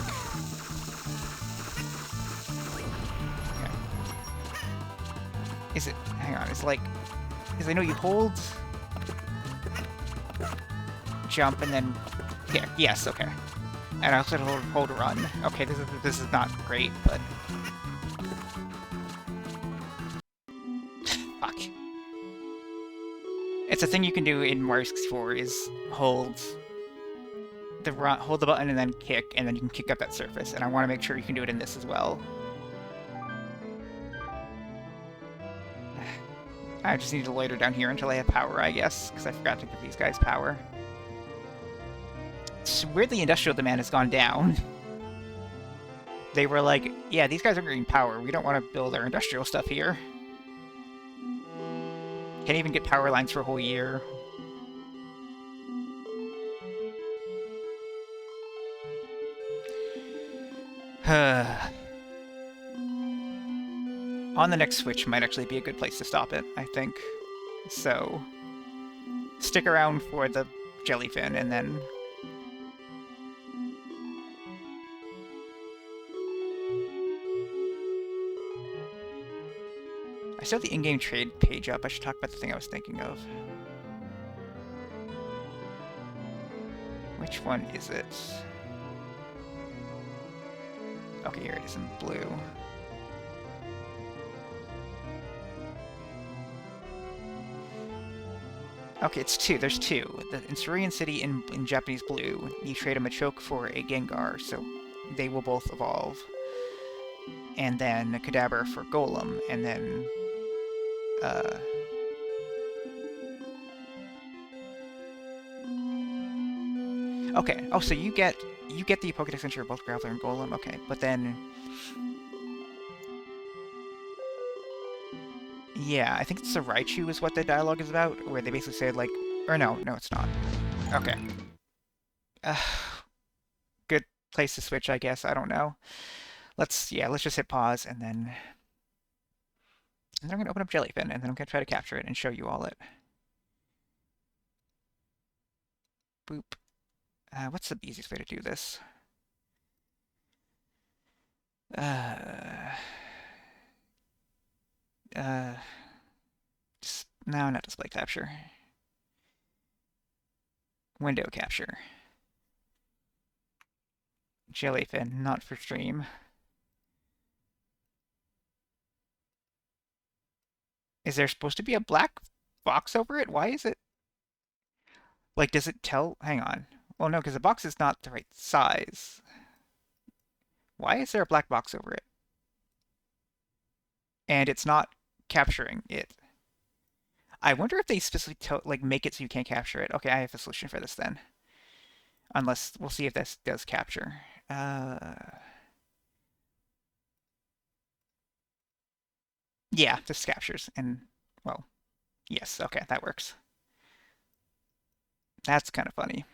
Speaker 1: Okay. Is it? Hang on. It's like. Because I know you hold, jump, and then kick. Yes. Okay. And I also hold run. Okay. This is not great, but. Fuck. It's a thing you can do in Mario 64 is hold the button and then kick, and then you can kick up that surface. And I want to make sure you can do it in this as well. I just need to loiter down here until I have power, I guess, because I forgot to give these guys power. It's weird the industrial demand has gone down. They were like, yeah, these guys are getting power. We don't want to build our industrial stuff here. Can't even get power lines for a whole year. On the next Switch might actually be a good place to stop it, I think. So, stick around for the Jellyfin, and then... I still have the in-game trade page up. I should talk about the thing I was thinking of. Which one is it? Okay, here it is in blue. Okay, it's 2. There's 2. In Cerulean City in Japanese blue, you trade a Machoke for a Gengar, so they will both evolve. And then a Kadabra for Golem, and then... Okay, oh, so you get the Pokédex entry of both Graveler and Golem, okay, but then... Yeah, I think it's the Raichu is what the dialogue is about, where they basically say, like... Or no, it's not. Okay. Good place to switch, I guess, I don't know. Let's just hit pause, and then... And then I'm going to open up Jellyfin, and then I'm going to try to capture it and show you all it. Boop. What's the easiest way to do this? Uh, uh, no, not display capture. Window capture. Jellyfin, not for stream. Is there supposed to be a black box over it? Why is it? Like, does it tell? Hang on. Well, no, because the box is not the right size. Why is there a black box over it? And it's not capturing it. I wonder if they specifically like make it so you can't capture it. Okay, I have a solution for this then. Unless we'll see if this does capture. Yeah, this captures. And well, yes, okay, that works. That's kind of funny.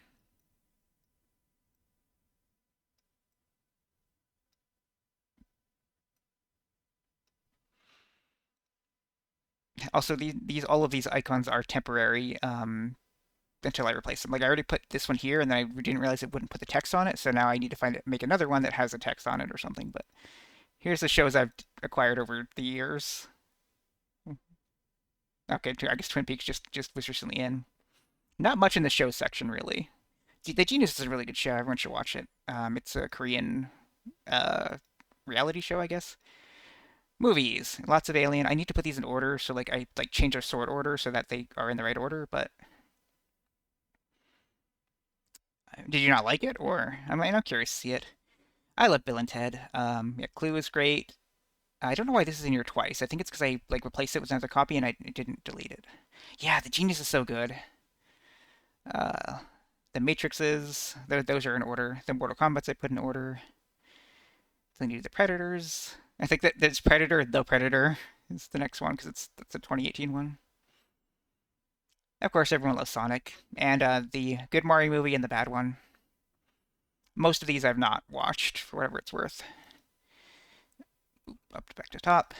Speaker 1: Also, these all of these icons are temporary until I replace them. Like I already put this one here, and then I didn't realize it wouldn't put the text on it, so now I need to make another one that has a text on it or something. But here's the shows I've acquired over the years. Okay, I guess Twin Peaks just was recently in. Not much in the show section really. The Genius is a really good show. Everyone should watch it. It's a Korean uh, reality show, I guess. Movies, lots of Alien. I need to put these in order, so like I like change their sort order so that they are in the right order. But did you not like it, or I'm curious to see it. I love Bill and Ted. Yeah, Clue is great. I don't know why this is in here twice. I think it's because I like replaced it with another copy and I didn't delete it. Yeah, The Genius is so good. Uh, the Matrixes, those are in order. The Mortal Kombat's I put in order. Then you do the Predators. I think that's Predator, The Predator is the next one because that's a 2018 one. Of course, everyone loves Sonic and the good Mario movie and the bad one. Most of these I've not watched for whatever it's worth. Up back to top.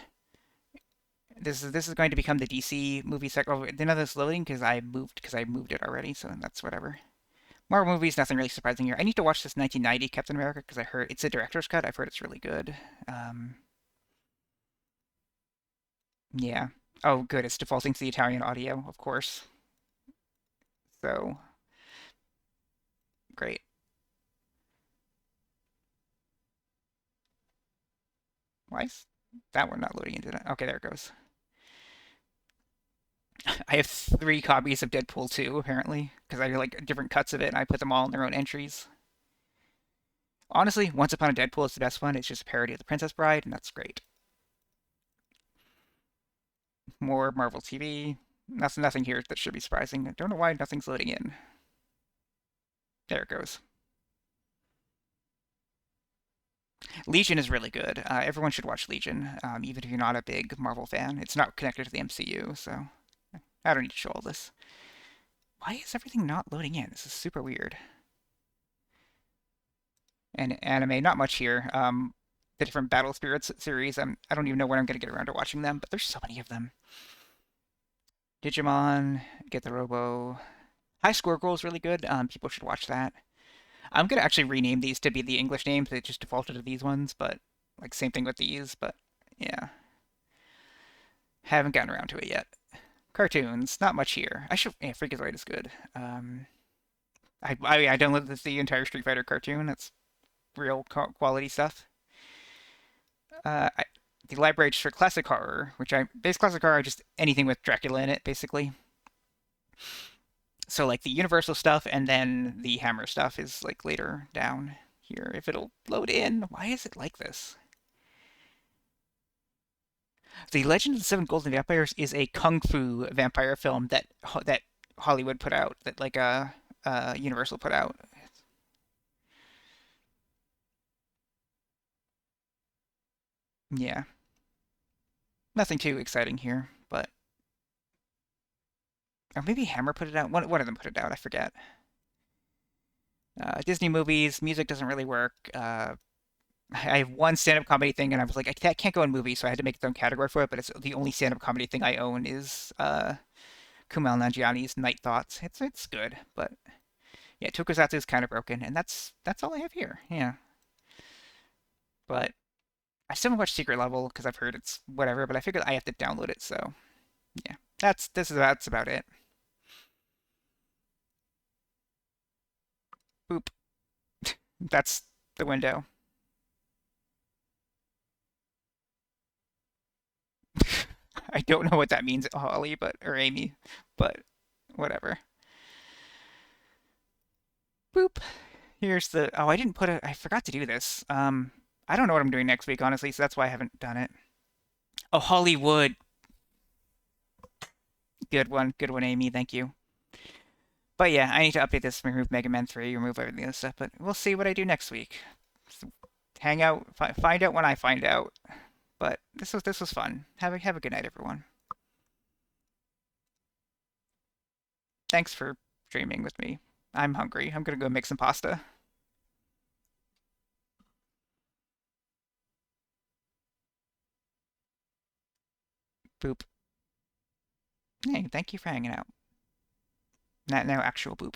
Speaker 1: This is going to become the DC movie section. Oh, none of this loading because I moved it already, so that's whatever. Marvel movies, nothing really surprising here. I need to watch this 1990 Captain America because I heard it's a director's cut. I've heard it's really good. Yeah. Oh, good. It's defaulting to the Italian audio, of course. So great. Why is that one not loading into it? Okay, there it goes. I have 3 copies of Deadpool 2, apparently, because I like different cuts of it, and I put them all in their own entries. Honestly, Once Upon a Deadpool is the best one. It's just a parody of The Princess Bride, and that's great. More Marvel TV. That's nothing here that should be surprising. I don't know why nothing's loading in. There it goes. Legion is really good. Everyone should watch Legion, even if you're not a big Marvel fan. It's not connected to the MCU, so I don't need to show all this. Why is everything not loading in? This is super weird. And anime, not much here. The different Battle Spirits series, I don't even know when I'm going to get around to watching them, but there's so many of them. Digimon, Get the Robo. High Score Girl is really good. People should watch that. I'm going to actually rename these to be the English names. They just defaulted to these ones, but like same thing with these, but yeah. Haven't gotten around to it yet. Cartoons, not much here. Yeah, Freakazoid is good. I downloaded the entire Street Fighter cartoon. That's real quality stuff. I, the library for classic horror, base classic horror, just anything with Dracula in it, basically. So like the Universal stuff and then the Hammer stuff is like later down here. If it'll load in, why is it like this? The Legend of the Seven Golden Vampires is a kung fu vampire film that Hollywood put out, that like Universal put out. Yeah, nothing too exciting here, but or maybe Hammer put it out. One of them put it out. I forget. Disney movies, music doesn't really work. I have one stand-up comedy thing, and I was like, that can't go in movies, so I had to make its own category for it. But it's the only stand-up comedy thing I own is Kumail Nanjiani's Night Thoughts. It's good, but yeah, Tokusatsu is kind of broken, and that's all I have here. Yeah, but I still haven't watched Secret Level because I've heard it's whatever. But I figured I have to download it, so yeah, that's about it. Boop. That's the window. I don't know what that means, Holly, but or Amy, but whatever. Boop. Here's the. Oh, I didn't put it. I forgot to do this. I don't know what I'm doing next week, honestly, so that's why I haven't done it. Oh, Hollywood. Good one, Amy. Thank you. But yeah, I need to update this, remove Mega Man 3, remove everything and stuff. But we'll see what I do next week. So hang out, find out when I find out. But this was fun. Have a good night, everyone. Thanks for streaming with me. I'm hungry. I'm gonna go make some pasta. Boop. Hey, thank you for hanging out. Not now, actual boop.